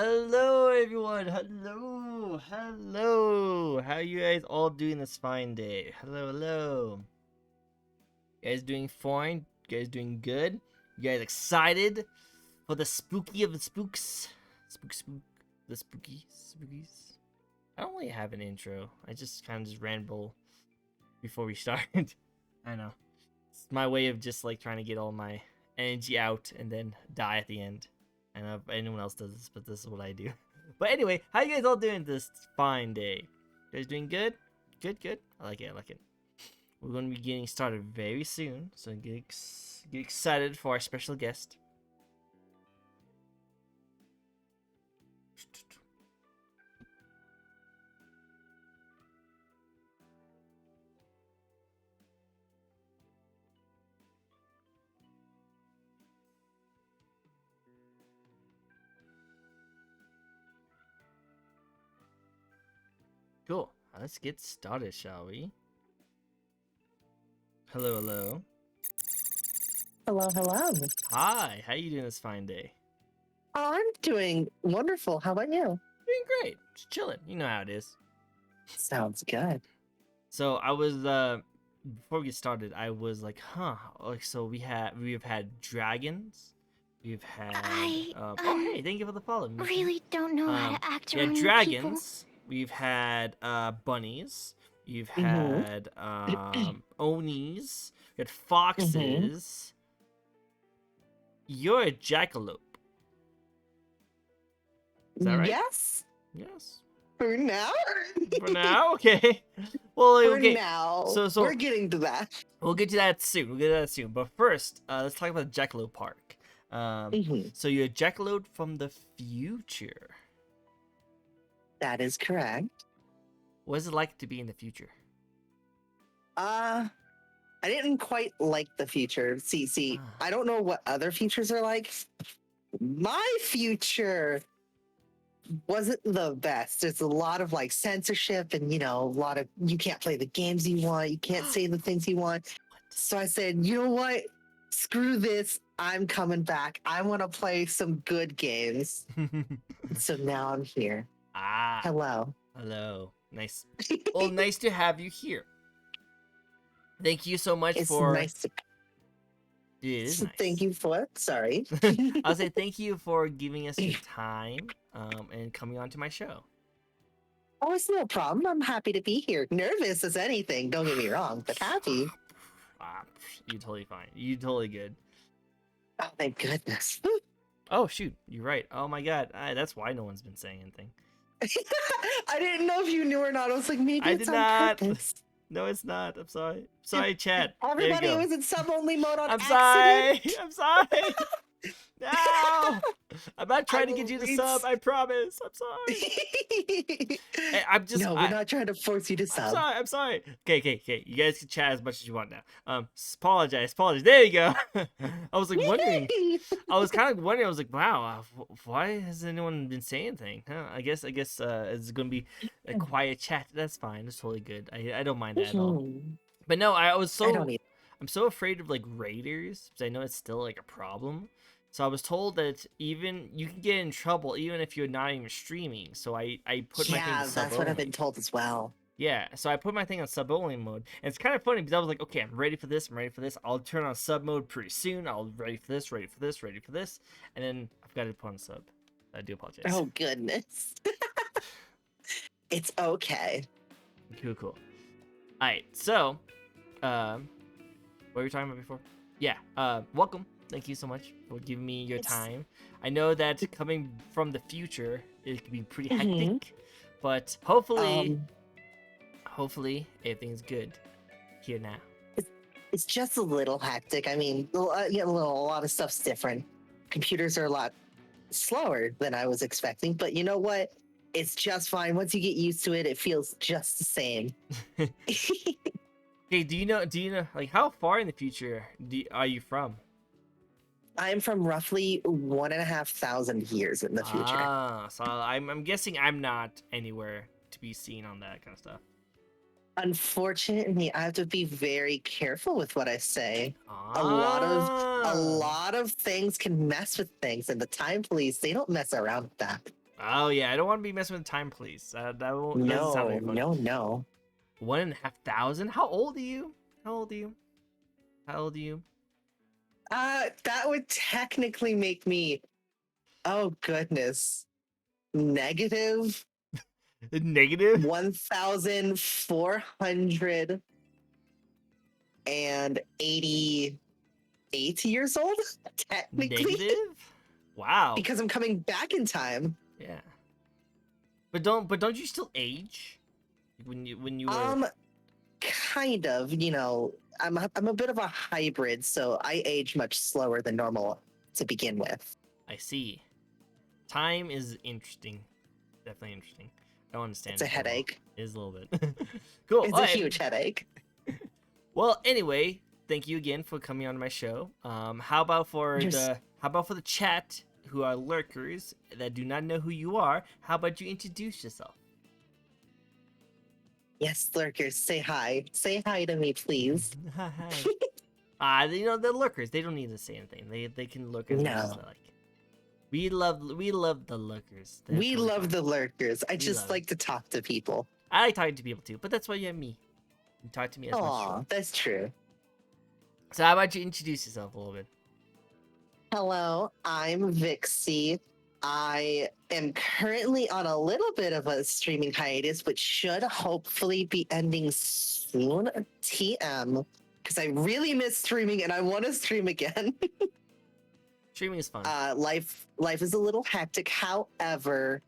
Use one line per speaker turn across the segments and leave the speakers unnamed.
Hello, everyone. Hello. How you guys all doing this fine day? Hello. You guys doing fine? You guys doing good? You guys excited for the spooky of the spooks? Spook. The spookies. I don't really have an intro. I just kind of just ramble before we start. I know. It's my way of just like trying to get all my energy out and then die at the end. I don't know if anyone else does this, but this is what I do. But anyway, how you guys all doing this fine day? You guys doing good? Good. I like it. We're going to be getting started very soon, so get excited for our special guest. Cool. Let's get started, shall we? Hello.
Hello.
Hi. How you doing this fine day?
I'm doing wonderful. How about you?
Doing great. Just chilling. You know how it is.
Sounds good.
So I was before we get started, I was like, like so we've had dragons. We've had oh hey, thank you for the follow.
Really don't know how to act
we had
around new
dragons. We've had bunnies. You've
Mhm.
had onis. We had foxes. You're a jackalope. Is that right?
Yes.
Yes.
For now.
For now, okay. Well,
For
okay.
now.
So
we're getting to that.
We'll get to that soon. But first, let's talk about the jackalope park. So you're a jackalope from the future.
That is correct.
What is it like to be in the future?
I didn't quite like the future. See, I don't know what other futures are like. My future wasn't the best. There's a lot of like censorship and a lot of you can't play the games you want, you can't say the things you want. So I said, you know what? Screw this. I'm coming back. I want to play some good games. So now I'm here. Hello.
Nice. Well, nice to have you here. Thank you so much for.
Nice to.
It is nice.
Thank you for. Sorry.
I'll say thank you for giving us your time and coming on to my show.
Oh, it's no problem. I'm happy to be here. Nervous as anything. Don't get me wrong, but happy.
You're totally fine. You're totally good.
Oh, thank goodness.
Oh shoot, you're right. Oh my god, that's why no one's been saying anything.
I didn't know if you knew or not. I was like, maybe
I
it's
did
on
not.
purpose.
No, it's not. I'm sorry. Sorry, chat.
Everybody was in sub-only mode on
I'm
accident.
sorry. No! I'm not trying to get you to sub. I promise. I'm sorry.
No, we're not trying to force you to sub.
I'm sorry. Okay. You guys can chat as much as you want now. Apologize. There you go. I was like wondering. I was kind of wondering. I was like, wow, why hasn't anyone been saying anything? Huh? I guess it's gonna be a quiet chat. That's fine. It's totally good. I don't mind that at all. But no, I'm so afraid of like raiders because I know it's still like a problem. So I was told that even you can get in trouble even if you're not even streaming. So I put my thing on sub
that's what I've been told as well.
Yeah, so I put my thing on sub only mode, and it's kind of funny because I was like, okay, I'm ready for this. I'll turn on sub mode pretty soon. I'll ready for this, and then I've got to put on sub. I do apologize.
Oh goodness. It's okay.
Cool. All right, so what were we talking about before? Yeah, welcome. Thank you so much for giving me your time. I know that coming from the future, it can be pretty hectic, but hopefully everything's good here now.
It's just a little hectic. I mean, a lot of stuff's different. Computers are a lot slower than I was expecting, but you know what? It's just fine. Once you get used to it, it feels just the same.
Okay, do you know, like, how far in the future are you from?
I'm from roughly 1,500 years in the future.
So I'm guessing I'm not anywhere to be seen on that kind of stuff.
Unfortunately, I have to be very careful with what I say. A lot of things can mess with things, and the Time Police, they don't mess around with that.
Oh yeah, I don't want to be messing with time, please. That won't. Doesn't sound very fun.
No.
1,500. How old are you? How old are you? How old are you?
That would technically make me, oh goodness, negative
Negative?
1,488 years old, technically.
Negative? Wow.
Because I'm coming back in time.
Yeah. But don't you still age? When you were
Kind of, I'm a bit of a hybrid, so I age much slower than normal to begin with.
I see. Time is interesting. Definitely interesting. I don't understand.
It's a
it well.
headache.
It is a little bit. Cool.
It's
All
a
right.
huge headache.
Well, anyway, thank you again for coming on my show. How about for the chat who are lurkers that do not know who you are? How about you introduce yourself?
Yes, lurkers, say hi. Say hi to me, please.
Hi. They're lurkers. They don't need to say anything. They can lurk as much as they like. We love the lurkers.
We love the lurkers. I just like to talk to people.
I like talking to people too, but that's why you have me. You talk to me as much.
Aw, that's true.
So how about you introduce yourself a little bit?
Hello, I'm Vixie. I am currently on a little bit of a streaming hiatus, which should hopefully be ending soon. TM, because I really miss streaming and I want to stream again.
Streaming is fun.
Life is a little hectic. However,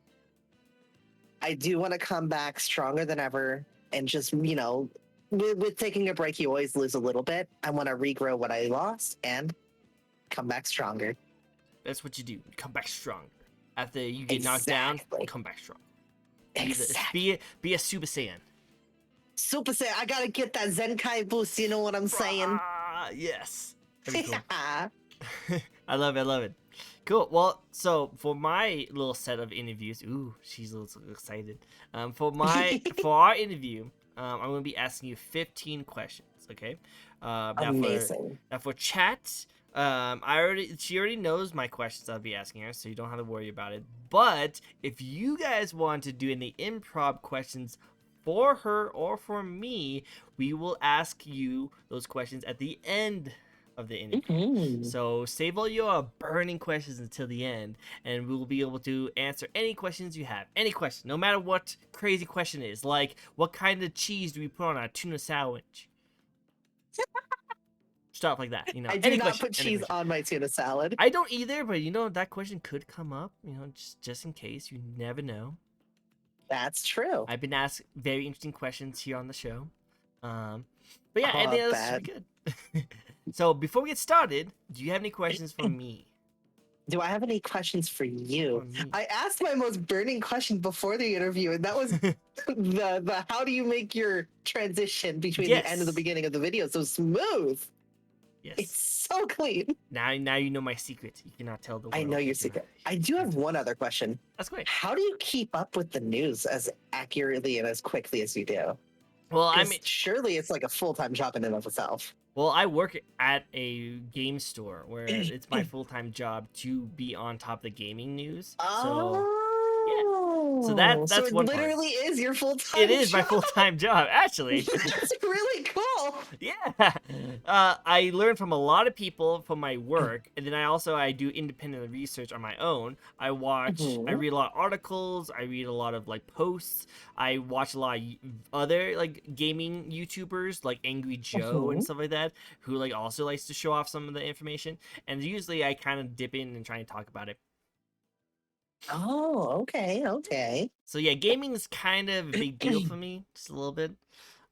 I do want to come back stronger than ever, and just with taking a break, you always lose a little bit. I want to regrow what I lost and come back stronger.
That's what you do. You come back stronger. After you get knocked down, come back strong. Be a Super Saiyan.
Super Saiyan. I gotta get that Zenkai boost. You know what I'm saying?
Yes. Cool. I love it. Cool. Well, so for my little set of interviews, ooh, she's a little excited. For our interview, I'm gonna be asking you 15 questions. Okay.
Amazing.
Now for chat, she already knows my questions I'll be asking her, so you don't have to worry about it. But if you guys want to do any improv questions for her or for me, we will ask you those questions at the end of the interview.
Mm-hmm.
So save all your burning questions until the end, and we will be able to answer any questions you have. Any question, no matter what crazy question it is, like what kind of cheese do we put on our tuna sandwich? Stuff like that,
I do not put cheese on my tuna salad.
I don't either, but that question could come up, just in case. You never know.
That's true.
I've been asked very interesting questions here on the show. But yeah, anything else should be good. So before we get started, do you have any questions for me?
Do I have any questions for you? I asked my most burning question before the interview, and that was the how do you make your transition between the end and the beginning of the video so smooth?
Yes.
It's so clean.
Now you know my secret. You cannot tell the world.
I know your secret. I do have one other question.
That's great.
How do you keep up with the news as accurately and as quickly as you do?
Well, I mean,
surely it's like a full-time job in and of itself.
Well, I work at a game store where it's my full-time job to be on top of the gaming news. So that's one part.
It literally is your full-time
It is
job.
my full-time job, actually.
That's really cool.
Yeah. I learn from a lot of people from my work, and then I do independent research on my own. I watch, I read a lot of articles, I read a lot of posts, I watch a lot of other gaming YouTubers like Angry Joe and stuff like that, who also likes to show off some of the information, and usually I kind of dip in and try and talk about it.
Oh, okay.
So yeah, gaming is kind of a big deal for me, just a little bit.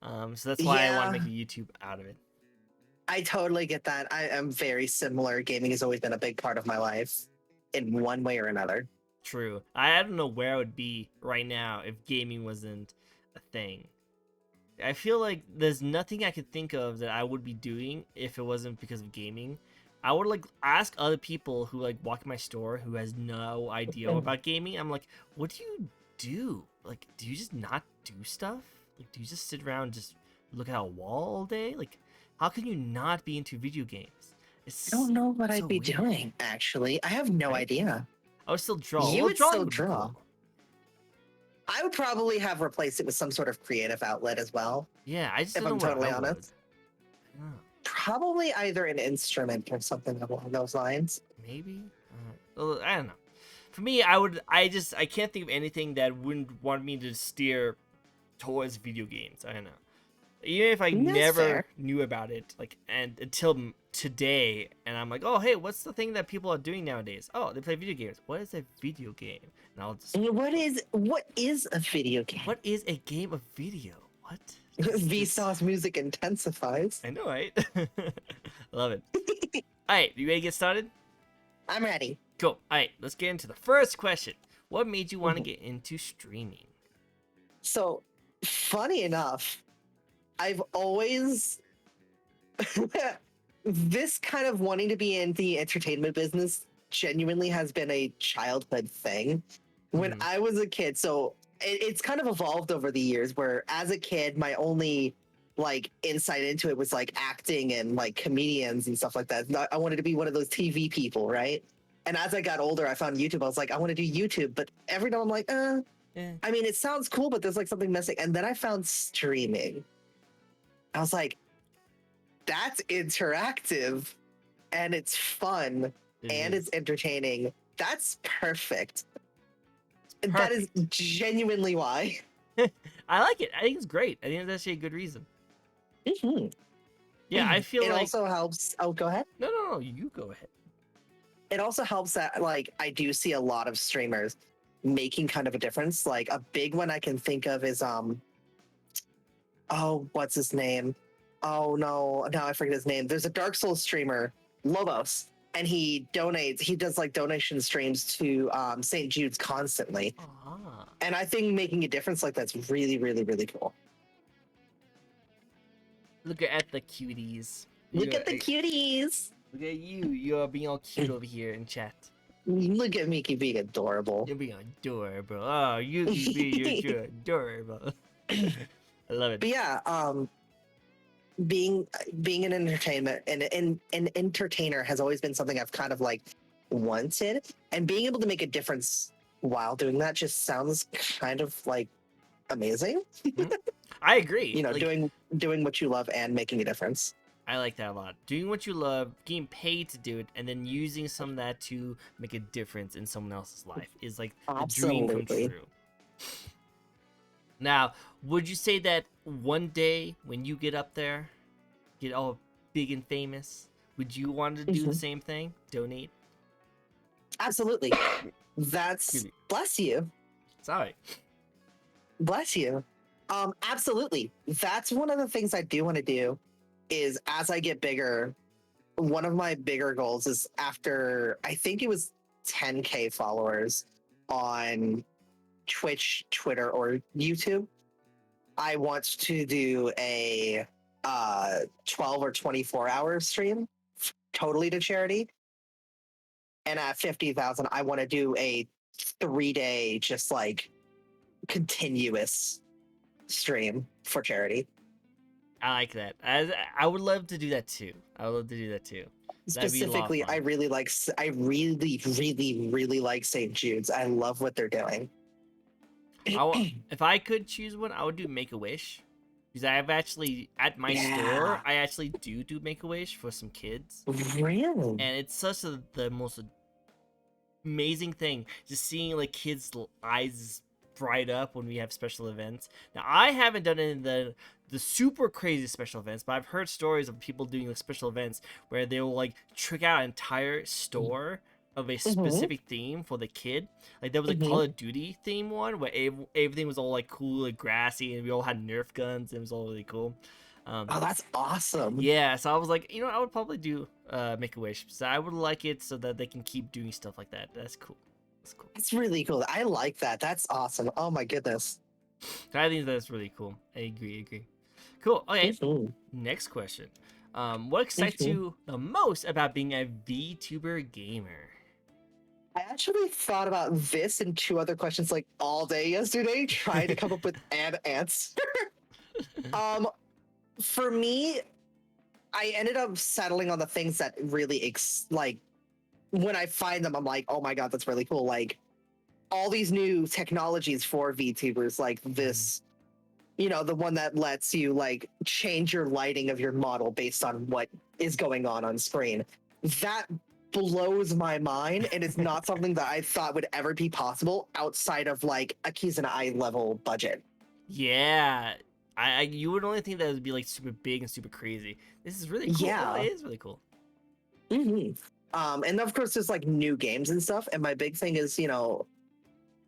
So that's why I want to make a YouTube out of it.
I totally get that. I am very similar. Gaming has always been a big part of my life in one way or another.
True. I don't know where I would be right now if gaming wasn't a thing. I feel like there's nothing I could think of that I would be doing if it wasn't because of gaming. I would ask other people who walk in my store who has no idea about gaming. I'm like, what do you do? Do you just not do stuff? Do you just sit around and just look at a wall all day? How can you not be into video games?
I don't know what I'd be doing, actually. I have no idea.
I would still draw.
You would still draw.
Cool.
I would probably have replaced it with some sort of creative outlet as well.
Yeah, I just
If
don't know
I'm
what
totally
I would.
honest,
I don't know.
probably either an instrument or something along those lines.
Maybe. I don't know. For me, I can't think of anything that wouldn't want me to steer towards video games. I don't know. Even if I
That's
never
fair.
knew about it, like, and until today, and I'm like, oh, hey, what's the thing that people are doing nowadays? Oh, they play video games. What is a video game? And I'll just,
What is a video game?
what is a game of video? What?
Vsauce music intensifies.
I know, right? Love it. All right, you ready to get started?
I'm ready.
Cool. All right, let's get into the first question. What made you want to
Mhm.
get into streaming?
So, funny enough, I've always this kind of wanting to be in the entertainment business genuinely has been a childhood thing. When
Mhm.
I was a kid, so it's kind of evolved over the years where as a kid, my only like insight into it was like acting and like comedians and stuff like that. I wanted to be one of those TV people, right? And as I got older, I found YouTube. I was like, I want to do YouTube, but every now I'm like,
Yeah.
I mean, it sounds cool, but there's like something missing. And then I found streaming. I was like, that's interactive and it's fun and it's entertaining. That's perfect. And that is genuinely why.
I like it. I think it's great. I think that's actually a good reason.
Mhm.
Yeah, I feel
it
like.
also helps. Oh, go ahead.
No, you go ahead.
It also helps that like I do see a lot of streamers making kind of a difference. Like a big one I can think of is oh, what's his name? Oh no, now I forget his name. There's a Dark Souls streamer, Lobos, and he does like donation streams to St. Jude's constantly.
Ah.
And I think making a difference like that's really, really, really cool.
Look at the cuties.
Look at the cuties.
Look at you. You're being all cute over here in chat.
Look at Mickey being adorable.
You're being adorable. Oh, you're adorable. I love it.
But yeah, being an entertainment and an entertainer has always been something I've kind of like wanted, and being able to make a difference while doing that just sounds kind of like amazing.
I agree.
You know,
like,
doing what you love and making a difference.
I like that a lot. Doing what you love, getting paid to do it, and then using some of that to make a difference in someone else's life is like the dream come
Absolutely.
true. Now, would you say that one day when you get up there, get all big and famous, would you want to do the same thing? Donate?
Absolutely. That's bless you.
Sorry.
Bless you. Absolutely. That's one of the things I do want to do is as I get bigger, one of my bigger goals is after I think it was 10K followers on Twitch, Twitter, or YouTube, I want to do a 12 or 24 hour stream totally to charity. And at 50,000, I want to do a 3-day just like continuous stream for charity.
I like that. I would love to do that too. I would love to do that too. That'd be a lot of
Specifically,
fun.
I really, really like St. Jude's. I love what they're doing.
If I could choose one, I would do Make a Wish. Because I've actually, at my store, I actually do Make a Wish for some kids.
Really?
And it's such the most amazing thing, just seeing like kids' eyes bright up when we have special events. Now, I haven't done any of the super crazy special events, but I've heard stories of people doing like special events where they will like trick out an entire store of a specific theme for the kid. Like there was a Call of Duty theme one where everything was all like cool, like grassy, and we all had Nerf guns. And it was all really cool.
Oh, that's awesome.
Yeah, so I was like, you know, I would probably do Make a Wish. So I would like it so that they can keep doing stuff like that. That's cool. That's cool.
It's really cool. I like that. That's awesome. Oh my goodness.
I think that's really cool. I agree. Cool. Okay. Next question. What excites you the most about being a VTuber gamer?
I actually thought about this and 2 other questions like all day yesterday, trying to come up with an answer. For me, I ended up settling on the things that really like when I find them, I'm like, oh my god, that's really cool. Like all these new technologies for VTubers, like this, the one that lets you like change your lighting of your model based on what is going on screen. That blows my mind, and it's not something that I thought would ever be possible outside of like a keys and eye level budget.
Yeah, you would only think that would be like super big and super crazy. This is really cool.
Yeah.
Oh, it is really cool.
And of course there's like new games and stuff, and my big thing is,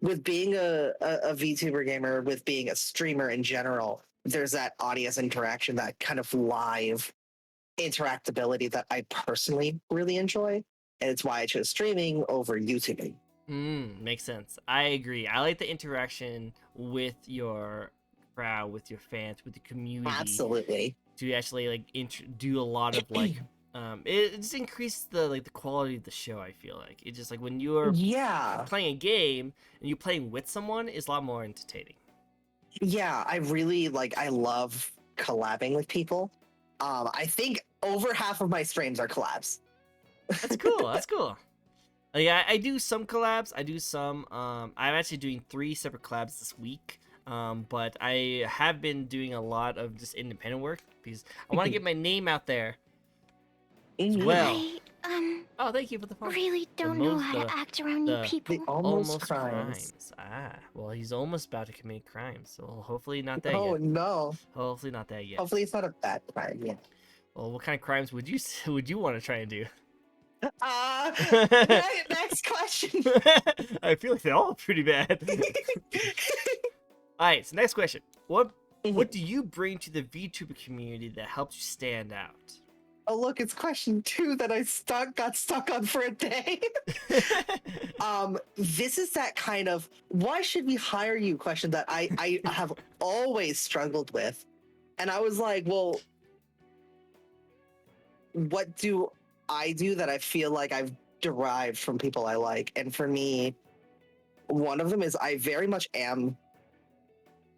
with being a VTuber gamer, with being a streamer in general, there's that audience interaction, that kind of live interactability that I personally really enjoy, and it's why I chose streaming over YouTubing.
Makes sense. I agree. I like the interaction with your crowd, with your fans, with the community.
Absolutely.
To actually like do a lot of like it just increases the quality of the show. I feel like it just like when you're playing a game and you're playing with someone, it's a lot more entertaining.
Yeah, I love collabing with people. I think over half of my streams are collabs.
That's cool. That's cool. Yeah, I do some collabs. I do some. I'm actually doing 3 separate collabs this week. But I have been doing a lot of just independent work because I want to get my name out there as well. Oh, thank you for the follow.
Really don't know how to act around new people.
The almost crimes.
Well, he's almost about to commit crimes, so hopefully not that yet.
Oh no.
Hopefully not that yet.
Hopefully it's not a bad crime yet.
Well, what kind of crimes would you want to try and do?
Next question.
I feel like they're all pretty bad. All right, so next question. What do you bring to the VTuber community that helps you stand out?
Oh, look, it's question 2 that I got stuck on for a day. This is that kind of why should we hire you question that I have always struggled with. And I was like, well, what do I do that I feel like I've derived from people I like? And for me, one of them is I very much am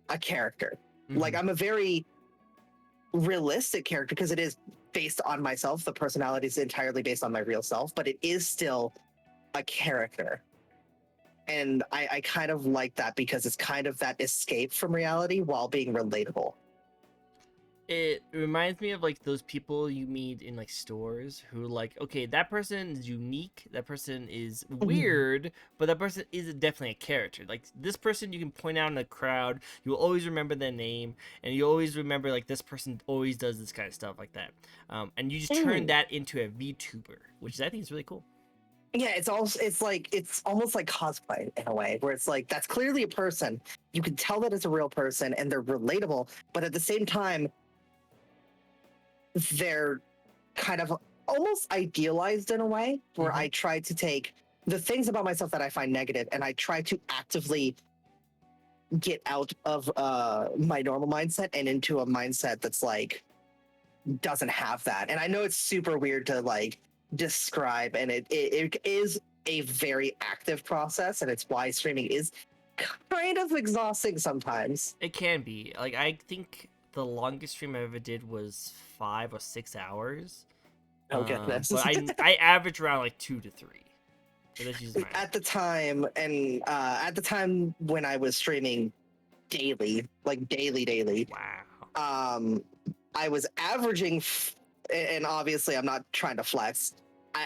a character. Like, I'm a very realistic character because it is based on myself. The personality is entirely based on my real self, but it is still a character. And I kind of like that because it's kind of that escape from reality while being relatable.
It reminds me of like those people you meet in like stores who like, okay, that person is unique, that person is weird, but that person is definitely a character. Like this person you can point out in the crowd, you'll always remember their name, and you always remember like this person always does this kind of stuff like that. And you just turn that into a VTuber, which I think is really cool.
Yeah, it's almost like cosplay in a way, where it's like that's clearly a person. You can tell that it's a real person and they're relatable, but at the same time, they're kind of almost idealized in a way where I try to take the things about myself that I find negative and I try to actively get out of my normal mindset and into a mindset that's like doesn't have that. And I know it's super weird to like describe, and it is a very active process, and it's why streaming is kind of exhausting sometimes.
It can be. Like I think the longest stream I ever did was 5 or 6 hours.
Oh goodness!
But I average around like 2 to 3. So that's usually
at the time, and at the time when I was streaming daily, like daily.
Wow.
I was averaging, and obviously I'm not trying to flex.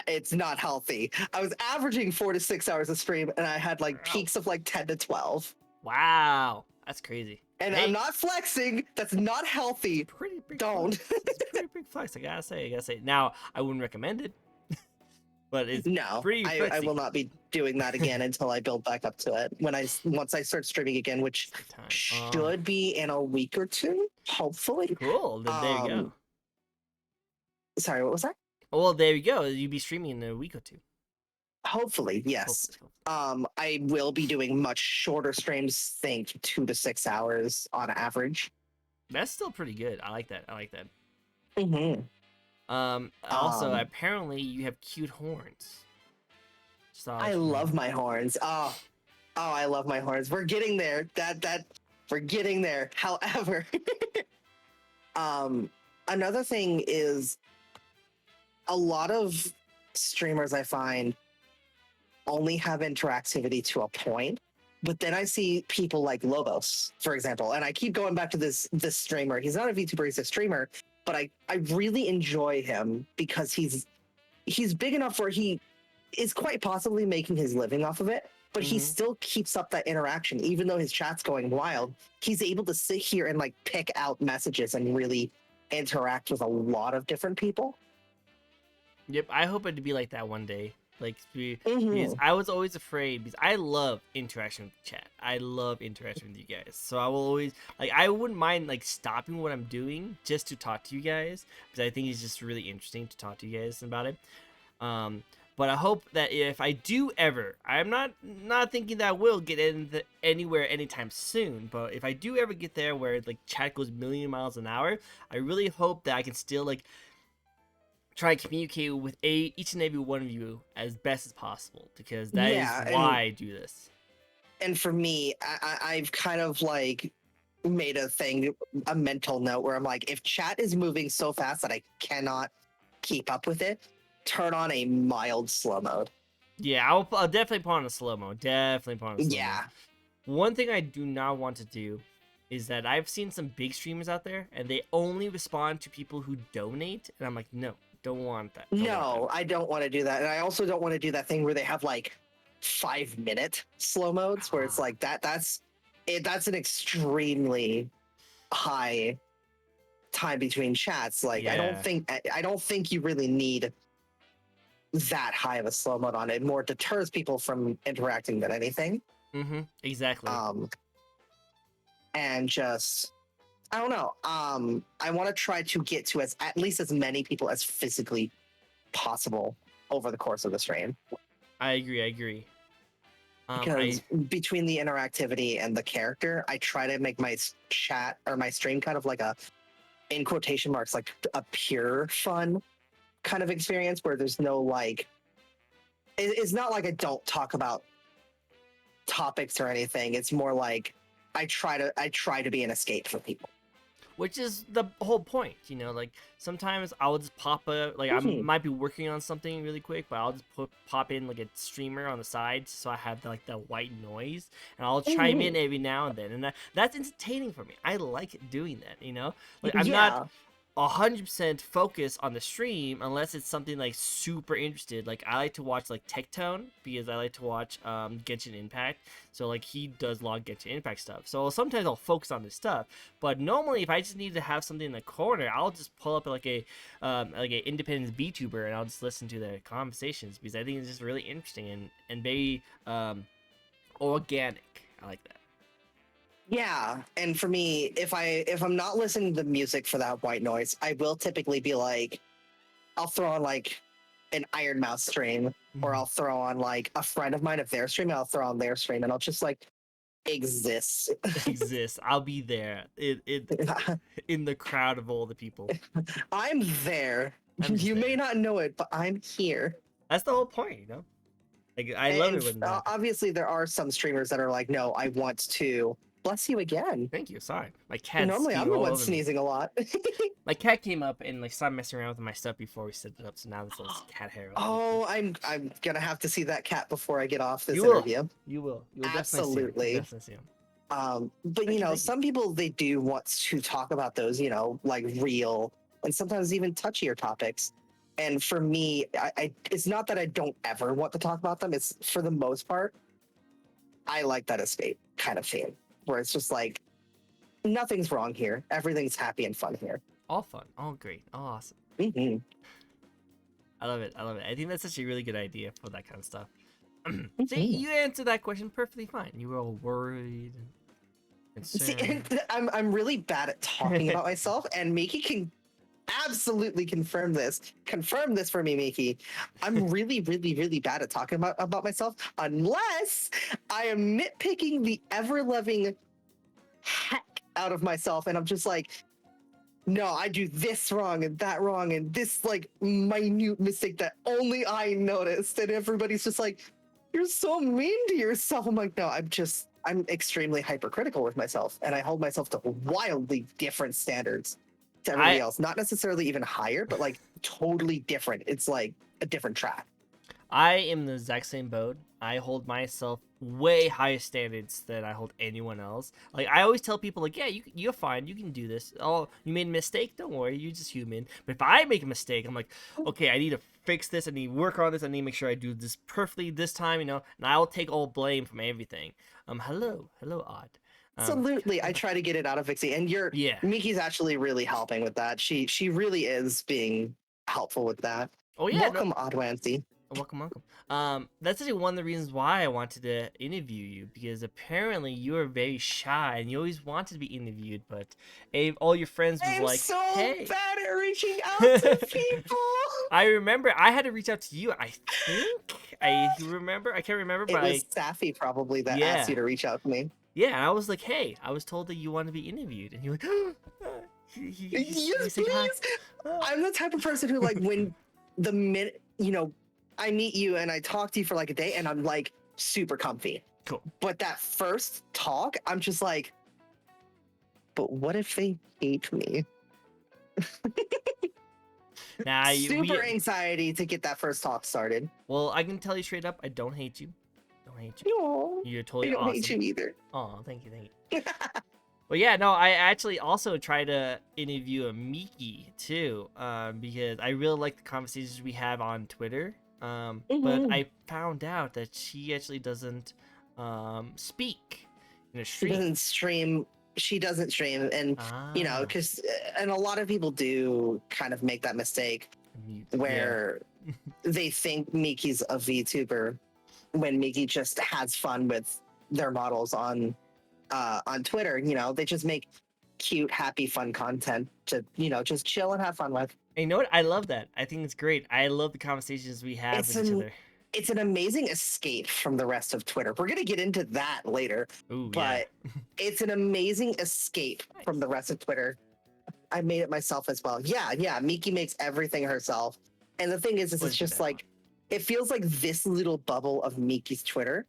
It's not healthy. I was averaging 4 to 6 hours of stream, and I had like peaks of like 10 to 12.
Wow, that's crazy.
And I'm not flexing. That's not healthy.
Pretty big.
Don't.
It's a pretty big flex. I gotta say. Now I wouldn't recommend it, but it's pretty.
I will not be doing that again until I build back up to it. Once I start streaming again, which should be in a week or 2, hopefully.
Cool. Then there you go.
Sorry, what was that?
Well, there you go. You'll be streaming in a week or 2.
Hopefully, yes. Hopefully. I will be doing much shorter streams, think 2 to 6 hours on average.
That's still pretty good. I like that.
Mm-hmm.
Also, apparently you have cute horns.
I love my horns. Oh, I love my horns. We're getting there. We're getting there. However, another thing is a lot of streamers I find only have interactivity to a point, But then I see people like Lobos, for example, and I keep going back to this streamer. He's not a VTuber, he's a streamer, but I really enjoy him because he's big enough where he is quite possibly making his living off of it, but he still keeps up that interaction. Even though his chat's going wild, he's able to sit here and like pick out messages and really interact with a lot of different people.
Yep, I hope it to be like that one day. Like, because I was always afraid, because I love interaction with the chat. I love interaction with you guys. So I will always, like, I wouldn't mind, like, stopping what I'm doing just to talk to you guys, because I think it's just really interesting to talk to you guys about it. But I hope that if I do ever, I'm not thinking that I will get anywhere anytime soon, but if I do ever get there where, like, chat goes a million miles an hour, I really hope that I can still, like, try to communicate with each and every one of you as best as possible, because that is why I do this.
And for me, I've kind of like made a mental note where I'm like, if chat is moving so fast that I cannot keep up with it, turn on a mild slow mode.
Yeah, I'll definitely put on a slow mode. Definitely put on a slow
mode.
One thing I do not want to do is that I've seen some big streamers out there, and they only respond to people who donate, and I'm like, no. Don't want that.
I don't want to do that. And I also don't want to do that thing where they have like 5-minute slow modes where it's like that's an extremely high time between chats. Like I don't think you really need that high of a slow mode on it. It more deters people from interacting than anything.
Exactly.
And just I don't know. I want to try to get to at least as many people as physically possible over the course of the stream.
I agree.
Because between the interactivity and the character, I try to make my chat or my stream kind of like in quotation marks, like a pure fun kind of experience where there's no like, it's not like I don't talk about topics or anything. It's more like I try to be an escape for people.
Which is the whole point, you know, like sometimes I'll just pop I might be working on something really quick, but I'll just pop in like a streamer on the side so I have like the white noise, and I'll chime in every now and then, and that's entertaining for me. I like doing that, you know, like I'm not 100% focused on the stream unless it's something like super interested. Like I like to watch like Tectone because I like to watch Genshin Impact. So like he does a lot of Genshin Impact stuff. So sometimes I'll focus on this stuff. But normally if I just need to have something in the corner, I'll just pull up like a independent VTuber and I'll just listen to their conversations because I think it's just really interesting and very organic. I like that.
Yeah, and for me, if I'm not listening to the music for that white noise, I will typically be like, I'll throw on like an Iron Mouse stream, or I'll throw on like a friend of mine if they're streaming, I'll throw on their stream, and I'll just like exist.
I'll be there in the crowd of all the people.
I'm there. You may not know it, but I'm here.
That's the whole point, you know. Like I love it when
obviously there are some streamers that are like, no, I want to. Bless you again.
Thank you. Sorry, my cat.
Normally, I'm the one sneezing a lot.
My cat came up and like started messing around with my stuff before we set it up. So now there's this cat hair.
Oh, I'm gonna have to see that cat before I get off this interview.
You will. You'll
absolutely.
Definitely see him.
But you know, some people they do want to talk about those, you know, like real and sometimes even touchier topics. And for me, I it's not that I don't ever want to talk about them. It's for the most part, I like that escape kind of thing. Where it's just like, nothing's wrong here. Everything's happy and fun here.
All fun. All great. All awesome. I love it. I think that's such a really good idea for that kind of stuff. See, you answered that question perfectly fine. You were all worried and concerned.
See, I'm really bad at talking about myself, and Miki can absolutely confirm this. Confirm this for me, Miki. I'm really, really, really bad at talking about myself unless I am nitpicking the ever-loving heck out of myself, and I'm just like, no, I do this wrong and that wrong and this like minute mistake that only I noticed, and everybody's just like, you're so mean to yourself. I'm like, no, I'm extremely hypercritical with myself, and I hold myself to wildly different standards to everybody else. Not necessarily even higher, but like totally different. It's like a different track.
I am the exact same boat. I hold myself way higher standards than I hold anyone else. Like I always tell people, like, yeah, you're fine, you can do this. Oh, you made a mistake? Don't worry, you're just human. But if I make a mistake, I'm like, okay, I need to fix this. I need to work on this. I need to make sure I do this perfectly this time. And I'll take all blame from everything. Hello, Odd.
Absolutely, I try to get it out of Vixie, and Miki's actually really helping with that. She really is being helpful with that.
Oh yeah,
welcome, Oddwancy.
Welcome. That's actually one of the reasons why I wanted to interview you, because apparently you are very shy and you always wanted to be interviewed, but all your friends was like,
so
"Hey,
bad at reaching out to people."
I remember I had to reach out to you. I think I remember. I can't remember, but
it was Safi probably that asked you to reach out to me.
Yeah, and I was like, "Hey, I was told that you want to be interviewed," and you're like,
"Yes, please." I'm the type of person who, like, when the minute I meet you and I talk to you for like a day and I'm like super comfy.
Cool.
But that first talk, I'm just like, but what if they hate me? Super anxiety to get that first talk started.
Well, I can tell you straight up, I don't hate you.
No,
you're totally
awesome. I don't
hate
you either.
Oh, thank you. Well, yeah, no, I actually also tried to interview a Miki too, because I really like the conversations we have on Twitter. But I found out that she actually doesn't speak in a stream.
She doesn't stream, and because and a lot of people do kind of make that mistake where they think Miki's a VTuber when Miki just has fun with their models on Twitter. They just make cute, happy, fun content to just chill and have fun with.
And you know what? I love that. I think it's great. I love the conversations we have with each other.
It's an amazing escape from the rest of Twitter. We're going to get into that later.
Ooh,
but it's an amazing escape from the rest of Twitter. I made it myself as well. Yeah. Miki makes everything herself. And the thing is it's just like, it feels like this little bubble of Miki's Twitter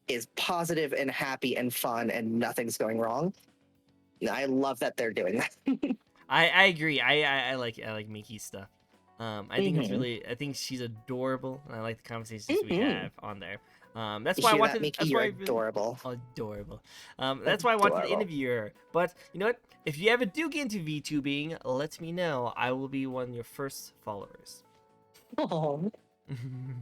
is positive and happy and fun and nothing's going wrong. I love that they're doing that.
I agree. I like Miki's stuff. I think it's really. I think she's adorable, and I like the conversations we have on there. That's why I wanted.
Miki,
that's
you're
why
adorable.
Adorable. That's why I wanted to interview her. But you know what? If you ever do get into VTubing, let me know. I will be one of your first followers.
Oh.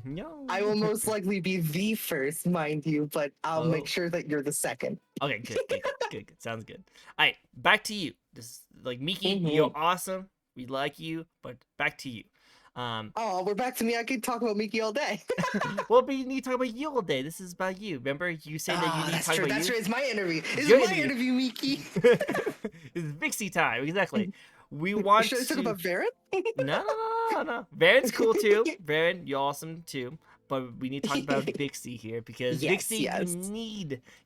No.
I will most likely be the first, mind you, but I'll make sure that you're the second.
Okay, good. Sounds good. All right, back to you. This is like Miki, you're awesome. We like you, but back to you.
We're back to me. I could talk about Miki all day.
Well, but you need to talk about you all day. This is about you. Remember, you said that you need to talk about you.
That's true. It's my interview. It's my interview, Miki.
It's Vixie time. Exactly. We want
Should I talk about Varen?
No. Varen's cool too. Varen, you're awesome too. But we need to talk about Vixie here because Vixie,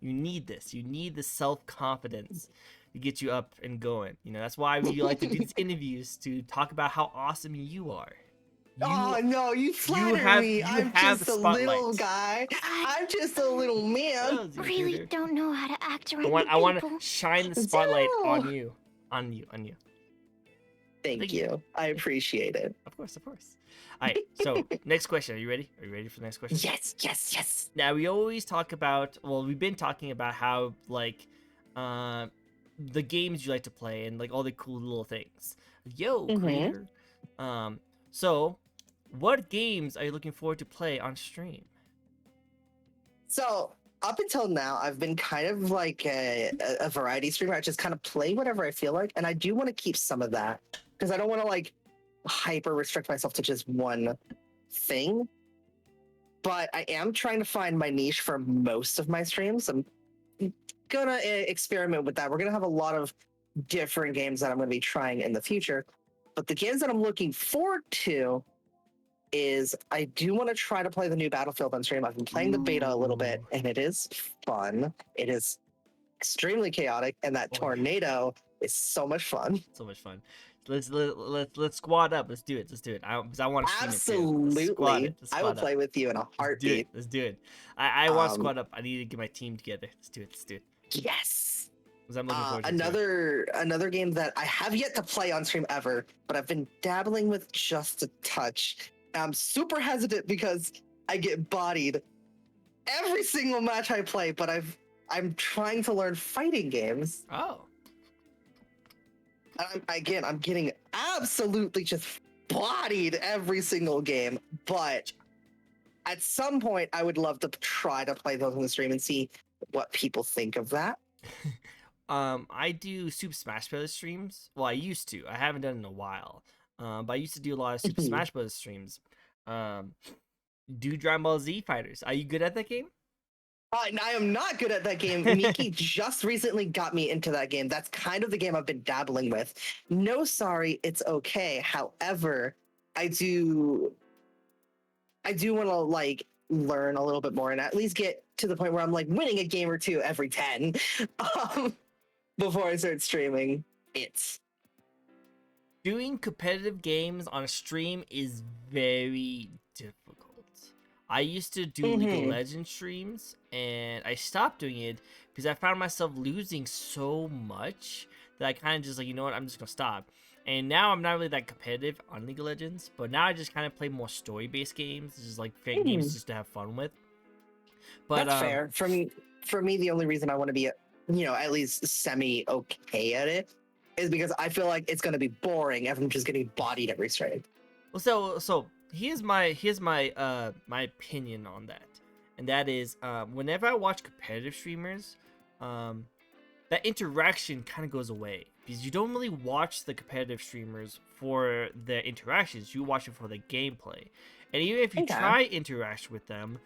you need this. You need the self-confidence to get you up and going. That's why we like to do these interviews to talk about how awesome you are.
You flatter me. I'm just a little guy. I'm just a little man.
I really don't know how to act around people.
I want to shine the spotlight on you.
Thank you. I appreciate it.
Of course. All right, so next question. Are you ready? Are you ready for the next question?
Yes.
Now, we always talk about, we've been talking about how, like, the games you like to play and, like, all the cool little things. Creator. So, what games are you looking forward to play on stream?
So, up until now, I've been kind of like a variety streamer. I just kind of play whatever I feel like, and I do want to keep some of that because I don't want to like hyper restrict myself to just one thing. But I am trying to find my niche for most of my streams. I'm gonna experiment with that. We're gonna have a lot of different games that I'm gonna be trying in the future. But the games that I'm looking forward to is I do want to try to play the new Battlefield on stream. I've been playing the beta a little bit, and it is fun. It is extremely chaotic, and that tornado is so much fun.
So much fun. Let's squad up. Let's do it. I want to stream
Absolutely.
it too.
I will play with you in a heartbeat.
Let's do it. I want to squad up. I need to get my team together. Let's do it.
Yes.
I'm looking forward
to another game that I have yet to play on stream ever, but I've been dabbling with just a touch. I'm super hesitant because I get bodied every single match I play, but I'm trying to learn fighting games.
Oh.
And I'm getting absolutely just bodied every single game. But at some point, I would love to try to play those on the stream and see what people think of that.
I do Super Smash Bros. Streams. Well, I used to. I haven't done it in a while. But I used to do a lot of Super Smash Bros. Streams. Do Dragon Ball Z Fighters. Are you good at that game?
I am not good at that game. Miki just recently got me into that game. That's kind of the game I've been dabbling with. No, sorry, it's okay. However, I do want to like learn a little bit more and at least get to the point where I'm like winning a game or two every 10 before I start streaming.
Doing competitive games on a stream is very difficult. I used to do League of Legends streams, and I stopped doing it because I found myself losing so much that I kind of just like, you know what, I'm just gonna stop. And now I'm not really that competitive on League of Legends, but now I just kind of play more story-based games, just like games just to have fun with. But
that's fair. For me, the only reason I want to be, at least semi okay at it is because I feel like it's gonna be boring if I'm just getting bodied every stream.
Well, so here's my my opinion on that, and that is whenever I watch competitive streamers, that interaction kind of goes away because you don't really watch the competitive streamers for their interactions. You watch it for the gameplay, and even if you try interact with them,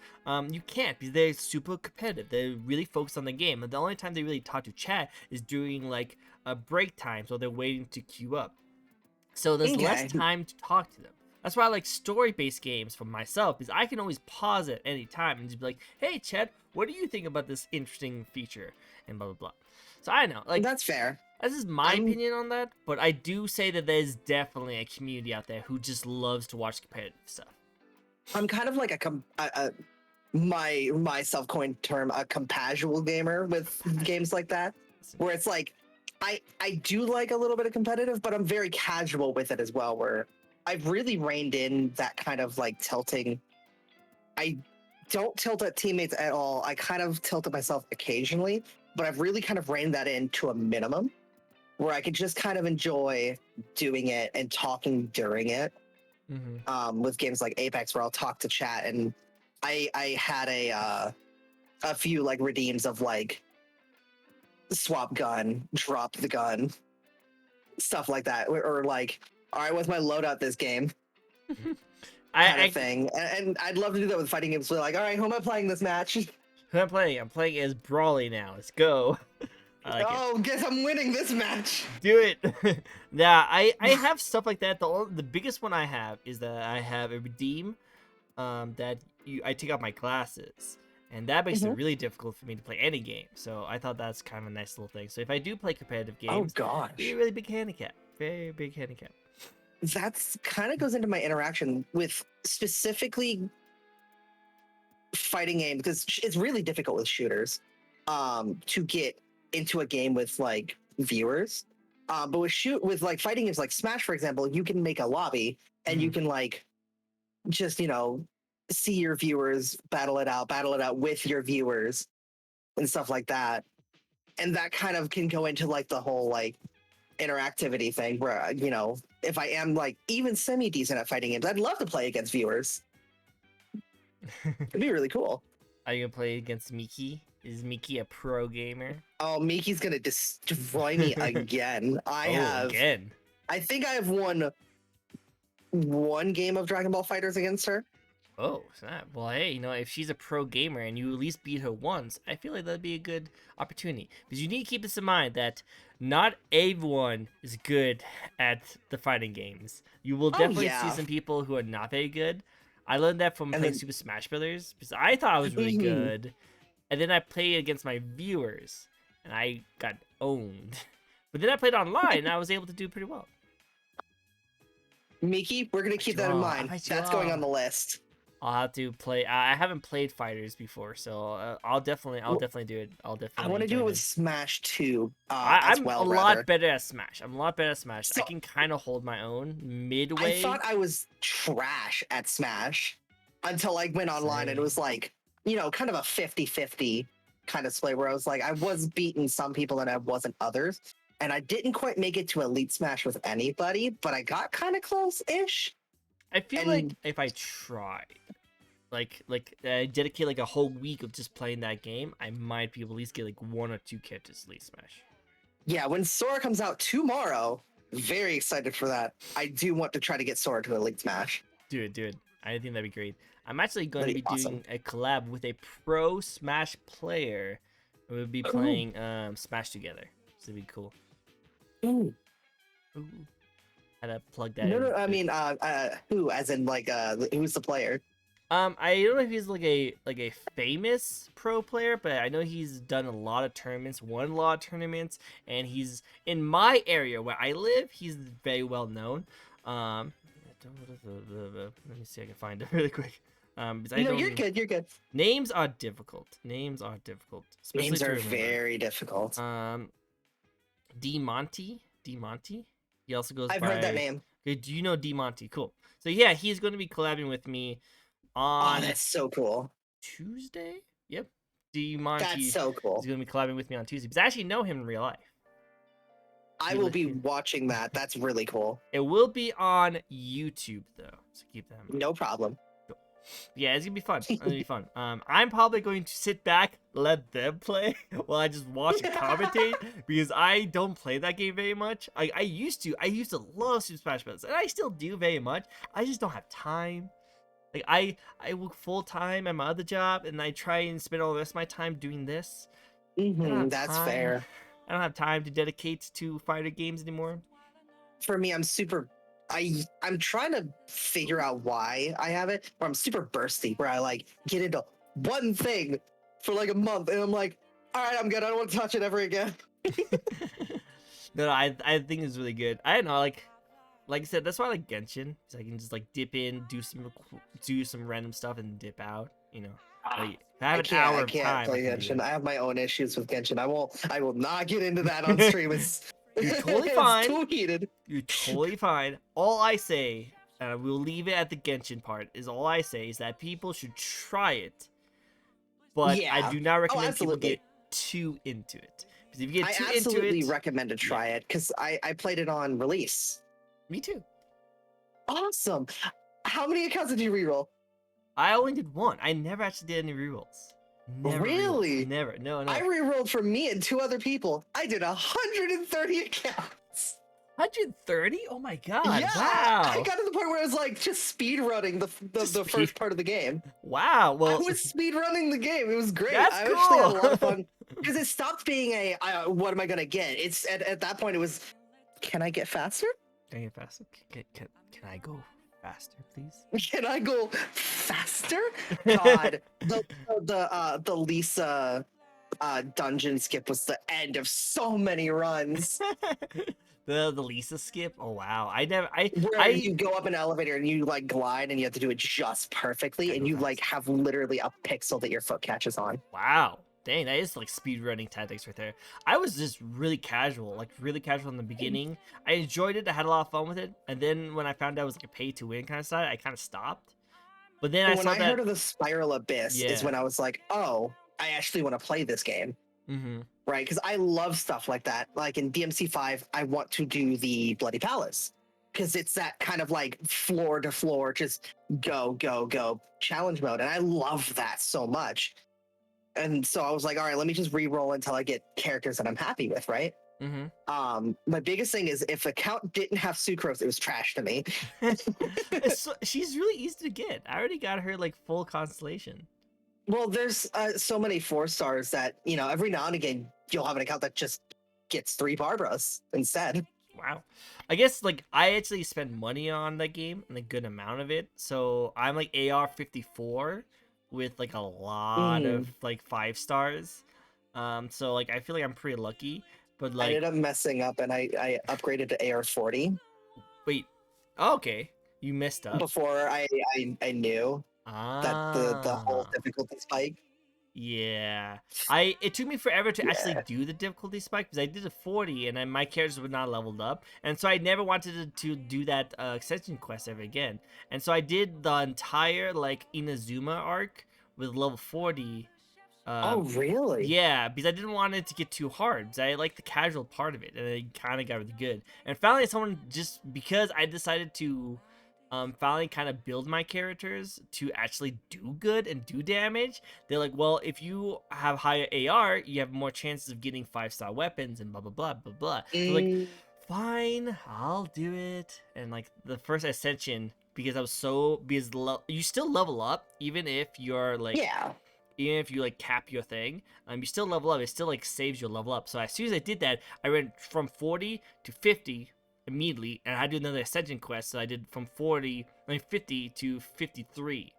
you can't because they're super competitive. They're really focused on the game, and the only time they really talk to chat is during like a break time, so they're waiting to queue up. So there's less time to talk to them. That's why I like story-based games for myself, because I can always pause at any time and just be like, hey, Chet, what do you think about this interesting feature? And blah, blah, blah. So I know. Like,
that's fair.
This is my opinion on that, but I do say that there's definitely a community out there who just loves to watch competitive stuff.
I'm kind of like my self-coined term, a compasual gamer with games like that, where it's like, I do like a little bit of competitive, but I'm very casual with it as well, where I've really reined in that kind of like tilting. I don't tilt at teammates at all. I kind of tilt at myself occasionally, but I've really kind of reined that in to a minimum where I could just kind of enjoy doing it and talking during it. With games like Apex, where I'll talk to chat, and I had a few like redeems of like swap gun, drop the gun, stuff like that, or like, all right, what's my loadout this game? Kind of thing. And I'd love to do that with fighting games. So like, all right, who am I playing this match?
Who am I playing? I'm playing as Brawly now. Let's go.
Guess I'm winning this match.
Do it. Yeah, I have stuff like that. The biggest one I have is that I have a redeem that I take out my glasses. And that makes it really difficult for me to play any game. So I thought that's kind of a nice little thing. So if I do play competitive games, it'd be a really big handicap. Very big handicap.
That's kind of goes into my interaction with specifically fighting game, because it's really difficult with shooters to get into a game with like viewers. But with like fighting games like Smash, for example, you can make a lobby and you can like just, see your viewers battle it out with your viewers and stuff like that. And that kind of can go into like the whole like interactivity thing where, if I am like even semi-decent at fighting games, I'd love to play against viewers. It'd be really cool.
Are you gonna play against Miki? Is Miki a pro gamer?
Oh, Miki's gonna destroy me again.
Again?
I think I have won one game of Dragon Ball Fighters against her.
Oh, snap. Well, hey, if she's a pro gamer and you at least beat her once, I feel like that'd be a good opportunity. Because you need to keep this in mind that not everyone is good at the fighting games. You will definitely see some people who are not very good. I learned that from playing Super Smash Brothers because I thought I was really good. And then I played against my viewers and I got owned. But then I played online and I was able to do pretty well.
Miki, we're going to keep that in mind. That's going on the list.
I'll have to play. I haven't played fighters before, so I'll definitely do it.
I want to do it with Smash 2.
I'm a lot better at Smash. So, I can kind of hold my own midway.
I thought I was trash at Smash. until I went online and it was like, kind of a 50-50 kind of split where I was like, I was beating some people and I wasn't others. And I didn't quite make it to Elite Smash with anybody, but I got kind of close-ish.
I feel like if I tried, dedicate like a whole week of just playing that game, I might be able to at least get like 1 or 2 characters Elite Smash.
Yeah, when Sora comes out tomorrow, very excited for that. I do want to try to get Sora to Elite Smash.
Dude, I think that'd be great. I'm actually going to be
awesome.
doing a collab with a pro Smash player. We'll be playing Smash together. So it'd be cool.
Ooh.
How to plug that in.
No, I mean, who? As in, like, who's the player?
I don't know if he's like a famous pro player, but I know he's done a lot of tournaments, won a lot of tournaments, and he's in my area where I live. He's very well known. Let me see if I can find it really quick.
You're good. You're good.
Names are difficult. Names are
very difficult.
D Monty. He also goes.
I've heard that name.
Okay, do you know D Monty? Cool. So yeah, he's going to be collabing with me on.
Oh, that's so cool.
Tuesday. Yep. D Monty.
That's so cool.
He's going to be collabing with me on Tuesday because I actually know him in real life.
I will be watching that. That's really cool.
It will be on YouTube though, so keep that in mind.
No problem.
Yeah, it's gonna be fun. It's gonna be fun. I'm probably going to sit back, let them play while I just watch and commentate because I don't play that game very much. I used to love Super Smash Bros. And I still do very much. I just don't have time. Like I work full time at my other job, and I try and spend all the rest of my time doing this.
That's fair.
I don't have time to dedicate to fighter games anymore.
For me, I'm trying to figure out why I have it, but I'm super bursty where I like get into one thing for like a month and I'm like, all right, I'm good. I don't want to touch it ever again.
No, I think it's really good. I don't know, like I said, that's why I like Genshin, because I can just like dip in, do some random stuff and dip out. Like, I can't
play Genshin. I have my own issues with Genshin. I will not get into that on stream.
You're totally fine.
It's too heated.
You're totally fine. All I say, and we'll leave it at the Genshin part, is that people should try it. But yeah. I do not recommend people get too into it. Because if you get too into it... I absolutely
recommend to try it, because I played it on release.
Me too.
Awesome. How many accounts did you reroll?
I only did one. I never actually did any rerolls.
Really?
Never. No.
I rerolled for me and 2 other people. I did 130 accounts.
130? Oh my god!
Yeah,
wow!
I got to the point where I was like just speed running the first part of the game.
Wow! Well,
I was speed running the game. It was great.
That's
I
cool.
actually had a lot of fun because it stopped being what am I gonna get? It's at that point it was, can I get faster?
Can I get faster? Can I go faster, please?
Can I go faster? God, the Lisa dungeon skip was the end of so many runs.
the Lisa skip? Oh wow!
You go up an elevator and you like glide and you have to do it just perfectly, and you like have literally a pixel that your foot catches on.
Wow. Dang, that is like speed running tactics right there. I was just really casual in the beginning. I enjoyed it. I had a lot of fun with it. And then when I found out it was like a pay to win kind of side, I kind of stopped. But then
when I heard of the Spiral Abyss is when I was like, oh, I actually want to play this game.
Mm-hmm.
Right? Because I love stuff like that. Like in DMC5, I want to do the Bloody Palace. Because it's that kind of like floor to floor, just go challenge mode. And I love that so much. And so I was like, all right, let me just re-roll until I get characters that I'm happy with, right?
Mm-hmm.
My biggest thing is if account didn't have Sucrose, it was trash to me.
She's really easy to get. I already got her like full constellation.
Well, there's so many 4-stars that, every now and again, you'll have an account that just gets 3 Barbaras instead.
Wow. I guess like I actually spend money on that game and a good amount of it. So I'm like AR 54. With like a lot of like 5 stars, so like I feel like I'm pretty lucky. But like I
ended up messing up and I upgraded to AR 40.
Wait, okay, you messed up
before I knew that the whole difficulty spike.
Yeah, it took me forever to actually
Yeah.
do the difficulty spike because I did a 40 and my characters were not leveled up, and so I never wanted to do that extension quest ever again. And so I did the entire like Inazuma arc with level 40.
Oh, really?
Yeah, because I didn't want it to get too hard. Because I like the casual part of it, and it kind of got really good. And finally, someone just because I decided to finally kind of build my characters to actually do good and do damage. They're like, well, if you have higher AR, you have more chances of getting 5-star weapons and blah blah blah blah blah. So like, fine, I'll do it. And like the first ascension, because I was so you still level up even if you're like
Yeah.
even if you like cap your thing, you still level up. It still like saves your level up. So as soon as I did that, I went from 40 to 50 immediately, and I did another ascension quest. So I did from 50 to 53.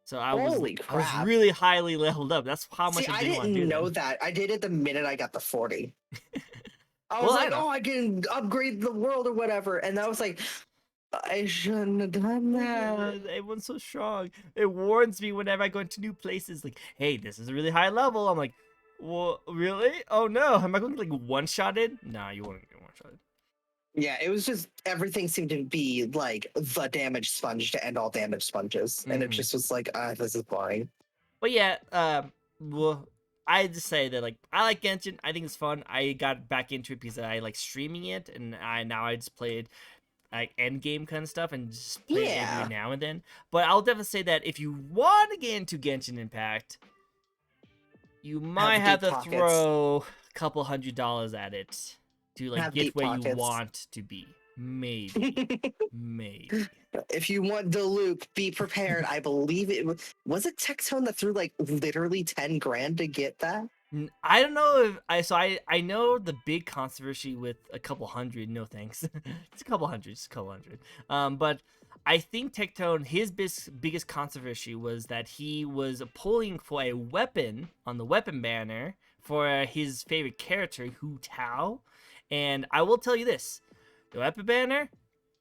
So I
Holy
was
crap.
really highly leveled up. That's how much
See,
I
I
didn't want to do
didn't know
that.
that. I did it the minute I got the 40. I was
Well,
like,
I know.
oh, I can upgrade the world or whatever. And I was like, I shouldn't have done that.
Everyone's so strong. It warns me whenever I go into new places, like, hey, this is a really high level. I'm like, well, really? Oh no, am I going to like one-shotted? Nah, you won't get one-shotted.
Yeah, it was just everything seemed to be like the damage sponge to end all damage sponges. And it just was like, this is boring.
But yeah, well, I just say that like I like Genshin. I think it's fun. I got back into it because I like streaming it, and I just play it like end game kind of stuff and just play it every now and then. But I'll definitely say that if you want to get into Genshin Impact, you might have to throw a couple $100 at it to like get where you want to be. Maybe. Maybe.
If you want Diluc, be prepared. I believe it was it Textone that threw like literally 10 grand to get that?
I don't know if I know the big controversy with a couple hundred. No thanks. It's a couple hundred. But I think Tectone, his biggest controversy was that he was pulling for a weapon on the weapon banner for his favorite character, Hu Tao. And I will tell you this, the weapon banner,